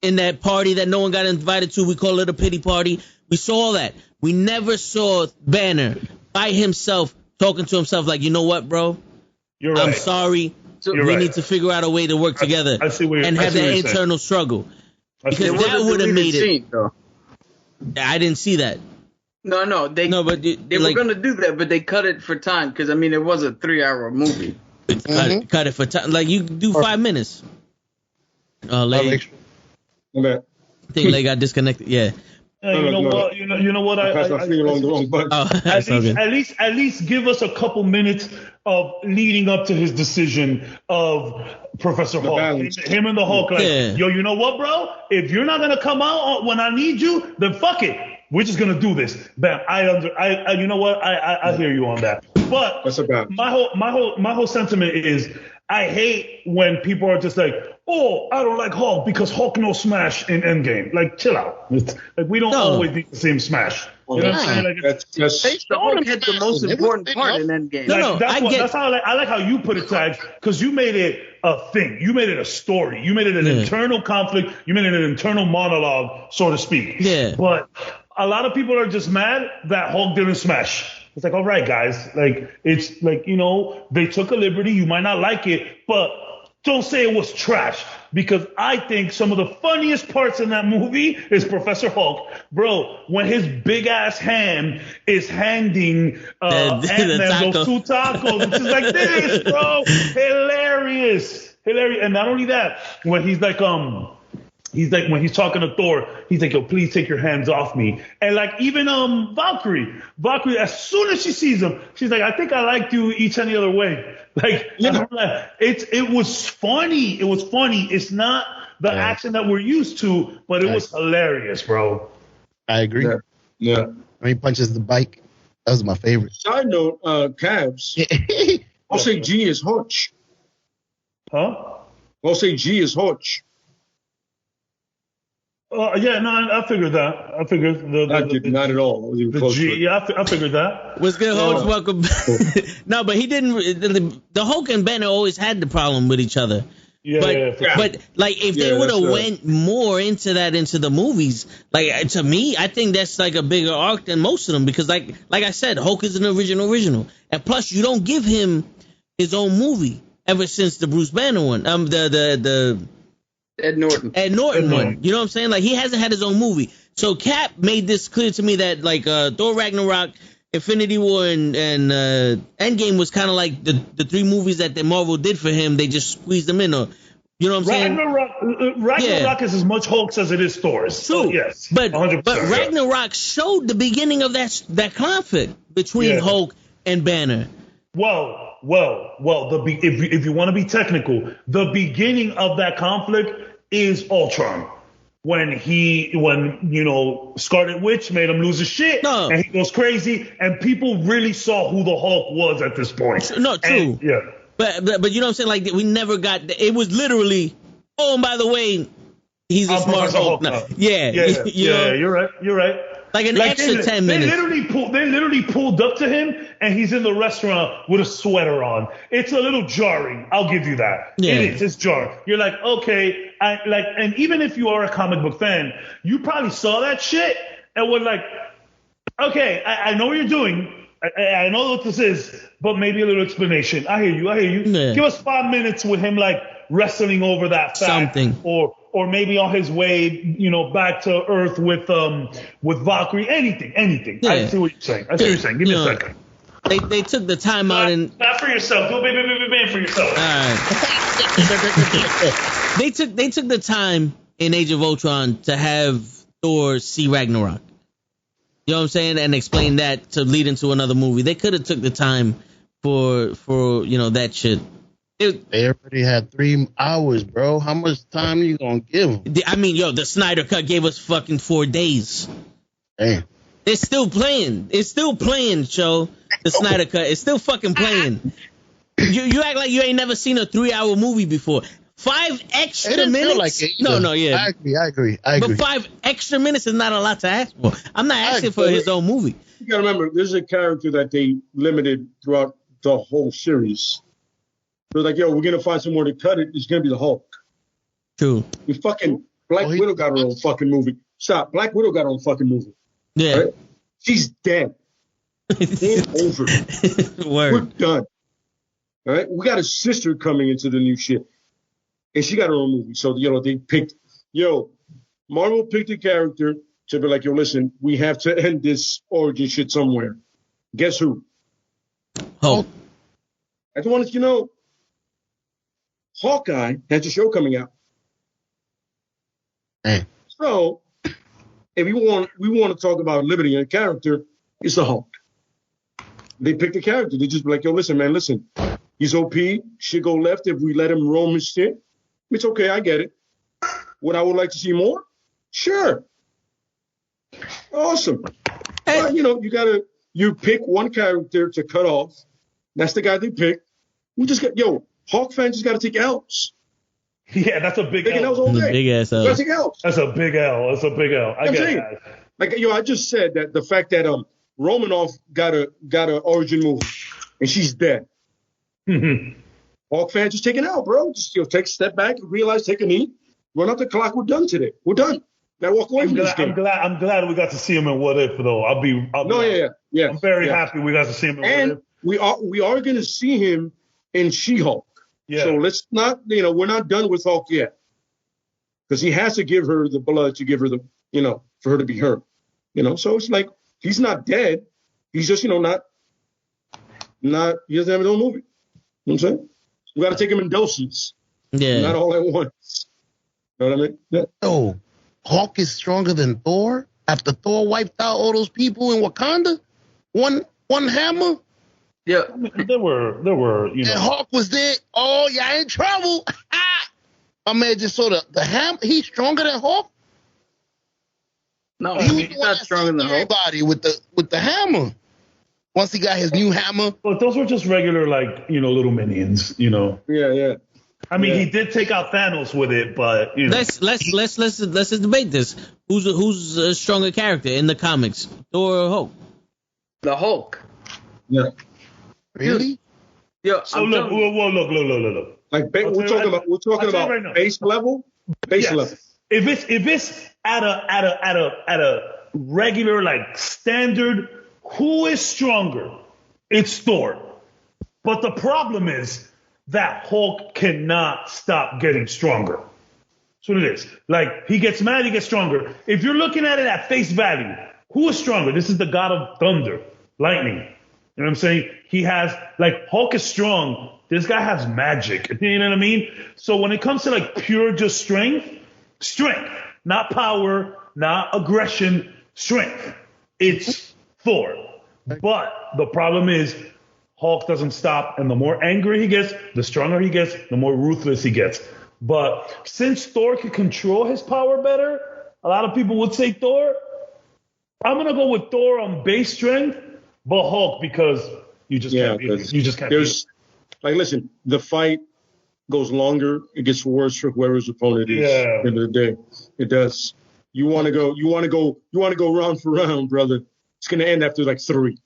in that party that no one got invited to. We call it a pity party. We saw all that. We never saw Banner by himself talking to himself like, you know what, bro? You're right. I'm sorry. We need to figure out a way to work together and have that internal struggle. Because that would have made it. I didn't see that. No, they were going to do that, but they cut it for time because, I mean, it was a 3-hour movie. Cut it for time. Like, you do 5 minutes. Lady. Okay. I think Lay got disconnected. Yeah. You know what? At least give us a couple minutes of leading up to his decision of Professor Hulk. Him and the Hulk. Like, yo, you know what, bro? If you're not gonna come out when I need you, then fuck it. We're just gonna do this. Bam. I you know what? I hear you on that. But my whole sentiment is I hate when people are just like, oh, I don't like Hulk because Hulk no smash in Endgame. Like, chill out. Like, we don't always need the same smash. You know what I'm saying? Like, the Hulk hit the most important part in Endgame. That's how I like how you put it, Tags, because you made it a thing. You made it a story. You made it an internal conflict. You made it an internal monologue, so to speak. Yeah. But a lot of people are just mad that Hulk didn't smash. It's like, all right, guys, like, it's like, they took a liberty. You might not like it, but don't say it was trash, because I think some of the funniest parts in that movie is Professor Hulk. Bro, when his big ass hand is handing Ant-Man those 2 tacos, it's just like this, bro. Hilarious. And not only that, when he's like, when he's talking to Thor, he's like, yo, please take your hands off me. And like, even Valkyrie, as soon as she sees him, she's like, I think I liked you each any other way. Like, it was funny. It was funny. It's not the action that we're used to, but it was hilarious, bro. I agree. Yeah. When he punches the bike, that was my favorite. Side note, Cavs. I'll say G is Hutch. Huh? I'll say G is Hutch. I figured that. I figured not at all. I figured that. What's good, Hulk? Welcome. No, but he didn't. The Hulk and Banner always had the problem with each other. But like, if they would have went more into the movies, like, to me, I think that's like a bigger arc than most of them, because like I said, Hulk is an original, and plus you don't give him his own movie ever since the Bruce Banner one. The Ed Norton one. You know what I'm saying? Like, he hasn't had his own movie. So Cap made this clear to me that like Thor Ragnarok, Infinity War, and Endgame was kind of like the 3 movies that Marvel did for him. They just squeezed them in. Or, you know what I'm saying? Ragnarok is as much Hulk's as it is Thor's. True. So, yes. But Ragnarok showed the beginning of that conflict between Hulk and Banner. Well, if you want to be technical, the beginning of that conflict is Ultron. When Scarlet Witch made him lose his shit, and he goes crazy, and people really saw who the Hulk was at this point. No, true. And, but you know what I'm saying? Like, we never got. It was literally, oh, and by the way, he's a smart Hulk now. Yeah. You're right. Like an extra 10 minutes. They literally pulled up to him, and he's in the restaurant with a sweater on. It's a little jarring. I'll give you that. Yeah. It is. It's jarring. You're like, okay, and even if you are a comic book fan, you probably saw that shit and were like, okay, I know what you're doing. I know what this is, but maybe a little explanation. I hear you. Yeah. Give us 5 minutes with him, like, wrestling over that fact. Something. Or or maybe on his way, back to Earth with Valkyrie. Anything. Yeah. I see what you're saying. Give me a second. They took the time out and not for yourself. Do bam for yourself. All right. They took the time in Age of Ultron to have Thor see Ragnarok. You know what I'm saying? And explain that to lead into another movie. They could have took the time for that shit. They already had 3 hours, bro. How much time are you gonna give them? I mean, the Snyder Cut gave us fucking 4 days. Damn. It's still playing. Show. The Snyder Cut. It's still fucking playing. You act like you ain't never seen a 3-hour movie before. 5 extra minutes? Like it No, yeah. I agree. But 5 extra minutes is not a lot to ask for. I'm not asking for his own movie. You gotta remember, there's a character that they limited throughout the whole series. They're like, we're gonna find somewhere to cut it. It's gonna be the Hulk. True. You fucking Black Widow got her own fucking movie. Stop. Black Widow got her own fucking movie. Yeah. Right? She's dead. Game over. Word. We're done. All right? We got a sister coming into the new shit. And she got her own movie. So, they picked, Marvel picked a character to be like, listen, we have to end this origin shit somewhere. Guess who? Hulk. I just wanted you to know, Hawkeye has a show coming out. So, if we want to talk about liberty and character, it's the Hulk. They picked a character. They just be like, listen, man, he's OP. Shit go left if we let him roam his shit. It's okay, I get it. What I would like to see more? Sure. Awesome. But, you pick one character to cut off. That's the guy they picked. We just got, Hawk fans just got to take L's. Yeah, that's a big L. L's all day. Big ass L. That's a big L. That's a big L. I get it. Like, I just said that the fact that Romanoff got a origin movie and she's dead. Mm-hmm. Hawk fans just take an L, bro. Just take a step back and realize, take a knee, run out the clock. We're done today. We're done. Now walk away from this game. I'm glad we got to see him in What If, though. Yeah. I'm very happy we got to see him in What If. And we are going to see him in She-Hulk. Yeah. So let's not, we're not done with Hulk yet. Because he has to give her the blood to give her the, for her to be her. So it's like, he's not dead. He's just, not, he doesn't have his own movie. You know what I'm saying? We got to take him in doses. Yeah. Not all at once. You know what I mean? Yeah. Oh, Hulk is stronger than Thor? After Thor wiped out all those people in Wakanda? One hammer? Yeah. There were, And Hulk was there. Oh, y'all in trouble. My man just saw the hammer. He's stronger than Hulk? No, he's not stronger than Hulk. Everybody with the hammer. Once he got his new hammer. But those were just regular, little minions, Yeah. I mean, he did take out Thanos with it, but Let's debate this. Who's a stronger character in the comics, Thor or Hulk? The Hulk. Yeah. Really? Yeah. So look. Like we're talking about right base level. Level. If it's at a regular standard, who is stronger? It's Thor. But the problem is that Hulk cannot stop getting stronger. That's what it is. He gets mad, he gets stronger. If you're looking at it at face value, who is stronger? This is the god of thunder, lightning. You know what I'm saying? He has, Hulk is strong. This guy has magic. You know what I mean? So when it comes to, pure just strength, not power, not aggression, strength. It's Thor. But the problem is Hulk doesn't stop, and the more angry he gets, the stronger he gets, the more ruthless he gets. But since Thor can control his power better, a lot of people would say Thor. I'm going to go with Thor on base strength, but Hulk because you just can't beat him. You just can't beat him. Listen, the fight goes longer, it gets worse for whoever's opponent is at the end of the day. It does. You want to go round for round, brother. It's going to end after 3.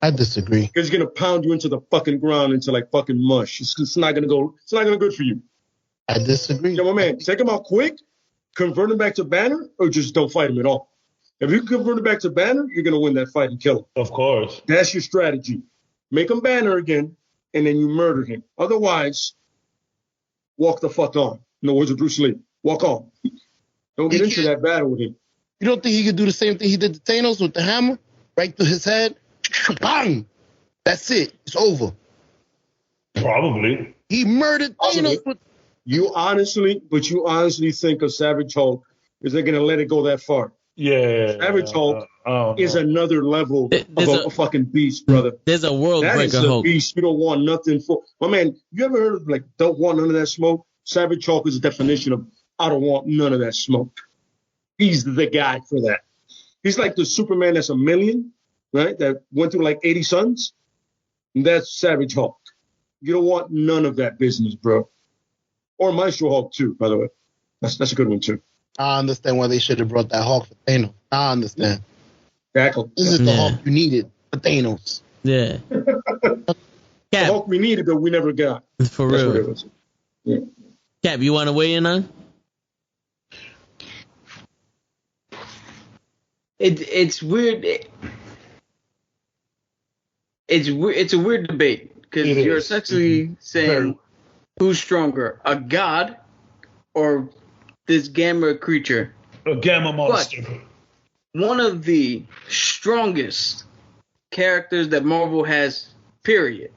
I disagree. It's going to pound you into the fucking ground into fucking mush. It's not going to go. It's not going to go good for you. I disagree. Yo, my man, take him out quick, convert him back to Banner, or just don't fight him at all. If you can convert him back to Banner, you're going to win that fight and kill him. Of course. That's your strategy. Make him Banner again, and then you murder him. Otherwise, walk the fuck on. In the words of Bruce Lee, Walk on. Don't get into that battle with him. You don't think he could do the same thing he did to Thanos with the hammer? Right through his head? Bang! That's it. It's over. Probably. He murdered Thanos with... You honestly think a Savage Hulk is they going to let it go that far? Yeah. Savage Hulk is another level of a fucking beast, brother. There's a world breaker Hulk. That is a beast you don't want nothing for. My man, you ever heard of, like, don't want none of that smoke? Savage Hulk is a definition of I don't want none of that smoke. He's the guy for that. He's like the Superman that's a million, right? That went through like 80 suns. And that's Savage Hulk. You don't want none of that business, bro. Or Maestro Hulk, too, by the way. That's a good one, too. I understand why they should have brought that Hulk for Thanos. I understand. Exactly. This is the Hulk you needed for Thanos. Yeah. The Hulk we needed, but we never got. For real. That's what it was. Yeah. Cap, you want to weigh in on? It's weird. It's a weird debate because you're essentially saying who's stronger, a god or this gamma creature? A gamma monster. But one of the strongest characters that Marvel has, period,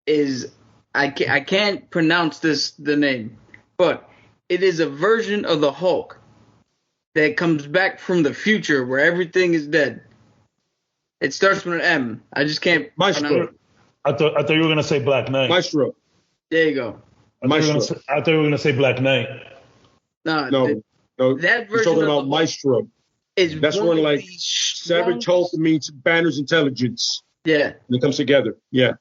is I can't pronounce the name, but it is a version of the Hulk that comes back from the future where everything is dead. It starts with an M. I just can't. Maestro. I thought you were gonna say Black Knight. Maestro. There you go. I thought you were gonna say Black Knight. No. That version you're talking about Maestro. That's where like Savage Hulk meets Banner's intelligence. Yeah. And it comes together. Yeah.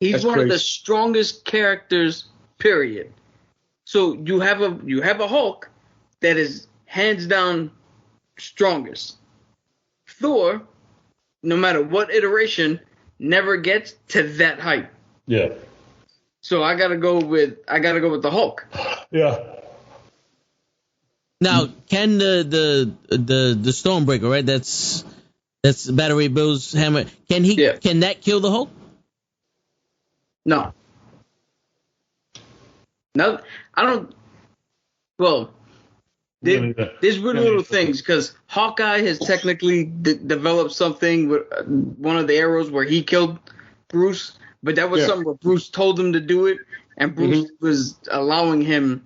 He's one of the strongest characters, period. So you have a Hulk that is hands down strongest. Thor, no matter what iteration, never gets to that height. Yeah. So I gotta go with the Hulk. Yeah. Now, can the Stormbreaker, right? That's Battery Bill's hammer. Can that kill the Hulk? No. No, I don't. Well, there's really little things because Hawkeye has technically developed something with one of the arrows where he killed Bruce, but that was something where Bruce told him to do it, and Bruce was allowing him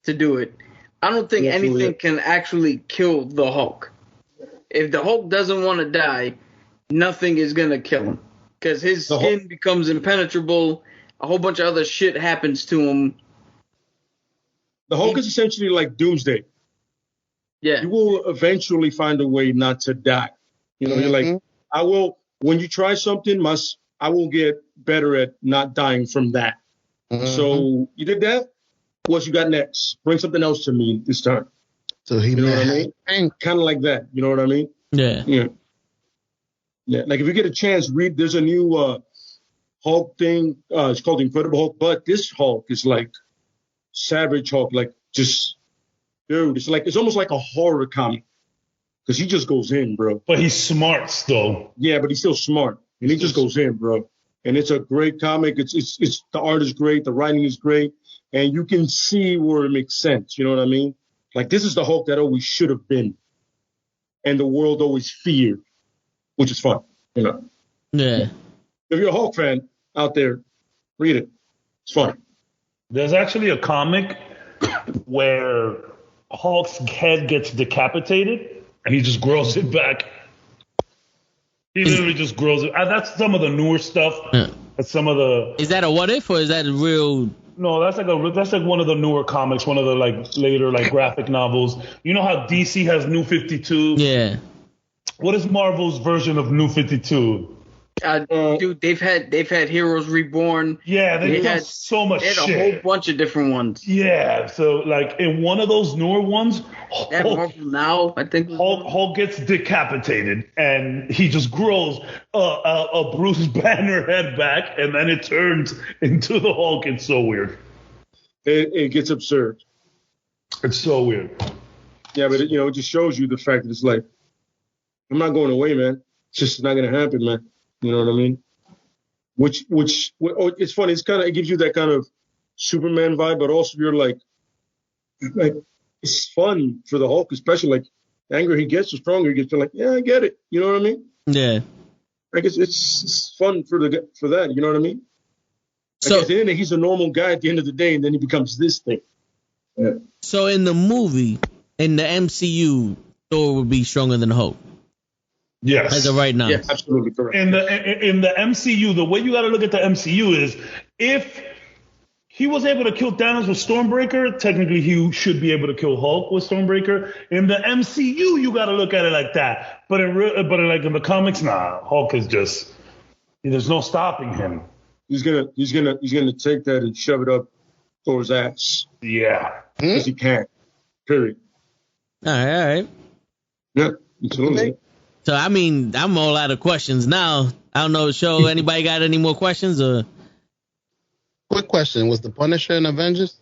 to do it. I don't think anything can actually kill the Hulk. If the Hulk doesn't want to die, nothing is going to kill him because his skin becomes impenetrable. A whole bunch of other shit happens to him. The Hulk is essentially like Doomsday. Yeah. You will eventually find a way not to die. You know, you're like, when you try something, I will get better at not dying from that. So you did that? What you got next? Bring something else to me this time. So he, you know what I mean? Kind of like that. You know what I mean? Yeah. Yeah. Like if you get a chance, read. There's a new Hulk thing. It's called Incredible Hulk, but this Hulk is like Savage Hulk. Like just, dude, it's almost like a horror comic because he just goes in, bro. But he's smart still. Yeah, but he's still smart, and he just goes in, bro. And it's a great comic. It's the art is great, the writing is great, and you can see where it makes sense. You know what I mean? Like this is the Hulk that always should have been, and the world always feared, which is fun. You know? Yeah. If you're a Hulk fan out there, read it. It's fun. There's actually a comic where Hulk's head gets decapitated and he just grows it back. He literally just grows it. That's some of the newer stuff. Yeah. That's some of the. Is that a what if or is that a real? No, that's like one of the newer comics, one of the like later like graphic novels. You know how DC has New 52? Yeah. What is Marvel's version of New 52? Dude, they've had Heroes Reborn. Yeah, they've had so much shit. They had a whole bunch of different ones. Yeah, so like in one of those newer ones, Marvel Now, I think Hulk gets decapitated and he just grows a Bruce Banner head back, and then it turns into the Hulk. It's so weird. It gets absurd. It's so weird. Yeah, but it just shows you the fact that it's like, I'm not going away, man. It's just not gonna happen, man. You know what I mean? Which it's funny. It gives you that kind of Superman vibe, but also you're like, like it's fun for the Hulk, especially like the angrier he gets, the stronger he gets. They're like, yeah, I get it. You know what I mean? Yeah. I guess it's fun for that. You know what I mean? Like So at the end, he's a normal guy at the end of the day, and then he becomes this thing. Yeah. So in the movie, in the MCU, Thor would be stronger than Hulk. Yes. As of right now. Yeah, absolutely correct. In the MCU, the way you got to look at the MCU is if he was able to kill Thanos with Stormbreaker, technically he should be able to kill Hulk with Stormbreaker. In the MCU, you got to look at it like that. But in the comics, nah, Hulk is just there's no stopping him. He's gonna take that and shove it up Thor's ass. Yeah. Because he can't. Period. All right. Yeah, absolutely. So, I mean, I'm all out of questions now. I don't know, Show, anybody got any more questions? Or Quick question. Was the Punisher in Avengers?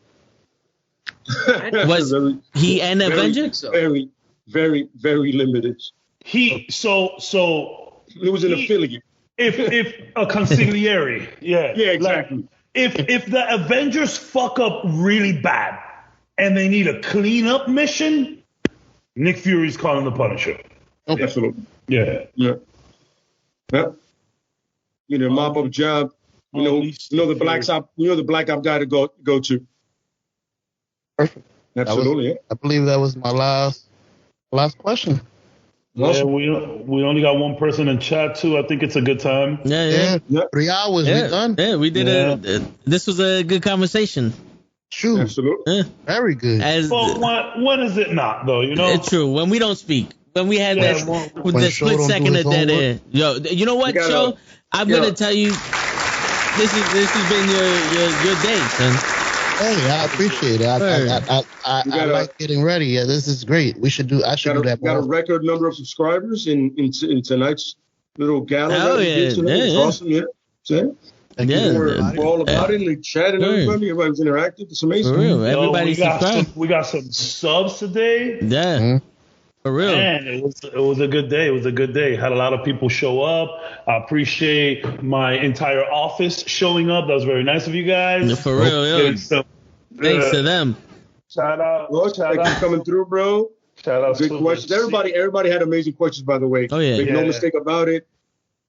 was he an Avenger? Very, very, very limited. It was an affiliate. If a consigliere. Yeah. Yeah, exactly. Like, if the Avengers fuck up really bad and they need a cleanup mission, Nick Fury's calling the Punisher. Okay. Absolutely. Yeah. Yeah. You know, mop up job. You know the black op guy to go to. Perfect. Absolutely. I believe that was my last question. Awesome. Yeah, we only got one person in chat too. I think it's a good time. Yeah. 3 hours. Yeah. We done. Yeah, we did this was a good conversation. True. Absolutely. Yeah. Very good. When is it not though? You know. It's true. When we don't speak. When we had that split second of dead air. Yo, you know what, Joe? I'm gonna tell you, this has been your day, son. Hey, I appreciate it. I like getting ready. Yeah, this is great. I should do that more. Got a record number of subscribers in tonight's little gala. Oh yeah, It's awesome. Yeah. We're all about it. Like chatting, everybody was interactive. It's amazing. For real, everybody subscribed. We got some subs today. Yeah. Mm-hmm. For real. Man, it was a good day. It was a good day. Had a lot of people show up. I appreciate my entire office showing up. That was very nice of you guys. For real, yo. Thanks to them. Shout out. Thank you for coming through, bro. Shout out. Good questions. Everybody had amazing questions, by the way. Oh, yeah. Make no mistake about it.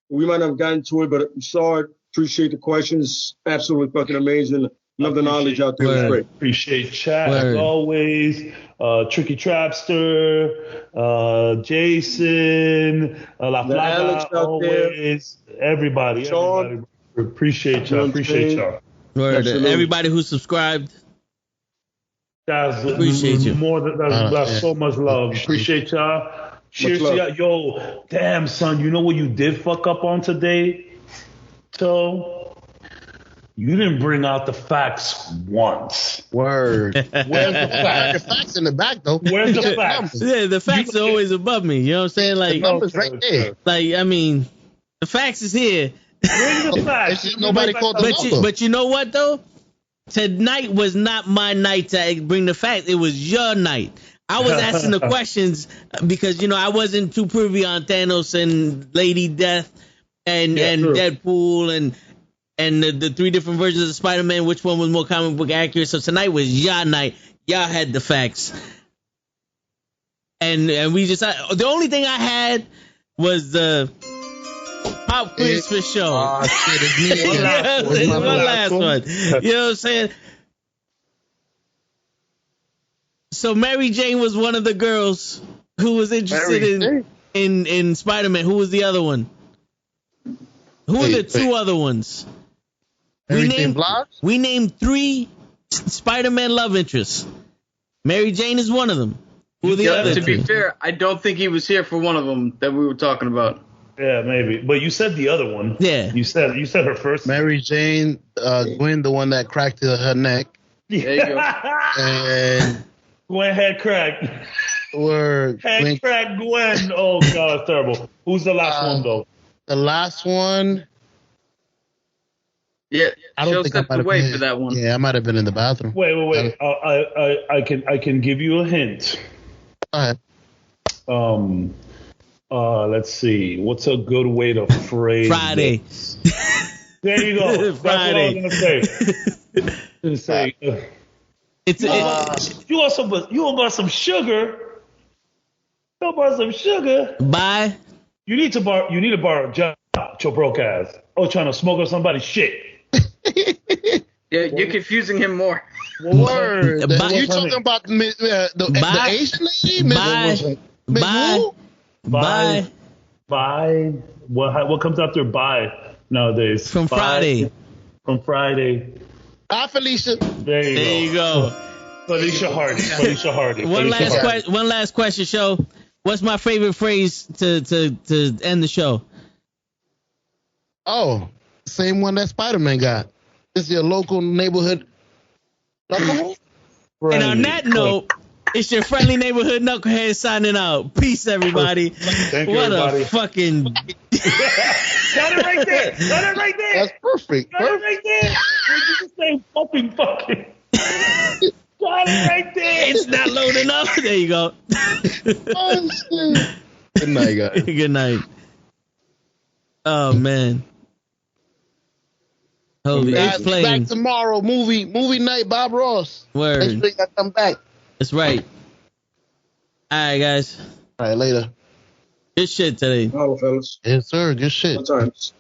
We might not have gotten to it, but we saw it. Appreciate the questions. Absolutely fucking amazing. Love the knowledge out there. It's great. Appreciate chat as always. Tricky Trapster, Jason, La Flaga, always. Everybody. Appreciate y'all. Word. Everybody who subscribed. Appreciate you. That's so much love. Appreciate y'all. Cheers to y'all. Yo, damn, son, you know what you did fuck up on today? So you didn't bring out the facts once. Word. Where's the facts? The facts in the back, though. Where's the facts? Yeah, the facts are always above me. You know what I'm saying? Like, the numbers right there. Like, I mean, the facts is here. Bring the facts. Nobody called the number. But you know what, though? Tonight was not my night to bring the facts. It was your night. I was asking the questions because, you know, I wasn't too privy on Thanos and Lady Death and Deadpool and the 3 different versions of Spider-Man, which one was more comic book accurate. So tonight was your night. Y'all had the facts. And we just, the only thing I had was the pop quiz for sure. Oh, shit, it's me. One last one. You know what I'm saying? So Mary Jane was one of the girls who was interested in Spider-Man. Who was the other one? Who are the 2 other ones? We named 3 Spider-Man love interests. Mary Jane is one of them. Who are the other? To be fair, I don't think he was here for one of them that we were talking about. Yeah, maybe. But you said the other one. Yeah. You said her first. Mary Jane, Gwen, the one that cracked her neck. There you go. And Gwen had cracked. Cracked Gwen. Oh, God, it's terrible. Who's the last one, though? The last one. Yeah, I don't think I might have been for that one. Yeah, I might have been in the bathroom. Wait. I can give you a hint. Go ahead. Let's see. What's a good way to phrase Friday. There you go. Friday. That's what I was gonna say. You want some sugar? You want some sugar? Bye. You need to borrow a job, your broke ass. Oh, trying to smoke on somebody's shit. Yeah, you're confusing him more. Word. You talking about the Asian lady? Bye. What comes after bye nowadays? From Friday. Bye, Felicia. There you go. Felicia Hardy. One last question, show. What's my favorite phrase to end the show? Oh, same one that Spiderman got. It's your local neighborhood knucklehead. And on that note, it's your friendly neighborhood knucklehead signing out. Peace, everybody. Thank you, what everybody. a fucking... Got it right there. That's perfect. Got it right there. You just say fucking. Got it right there. It's not loading up. There you go. Oh, shit. Good night, guys. Good night. Oh, man. Holy, Guys, it's playing. back tomorrow. Movie night, Bob Ross. Word. Make sure you got to come back. That's right. All right, guys. All right, later. Good shit today. Hello, fellas. Yes, sir. Good shit. Sometimes.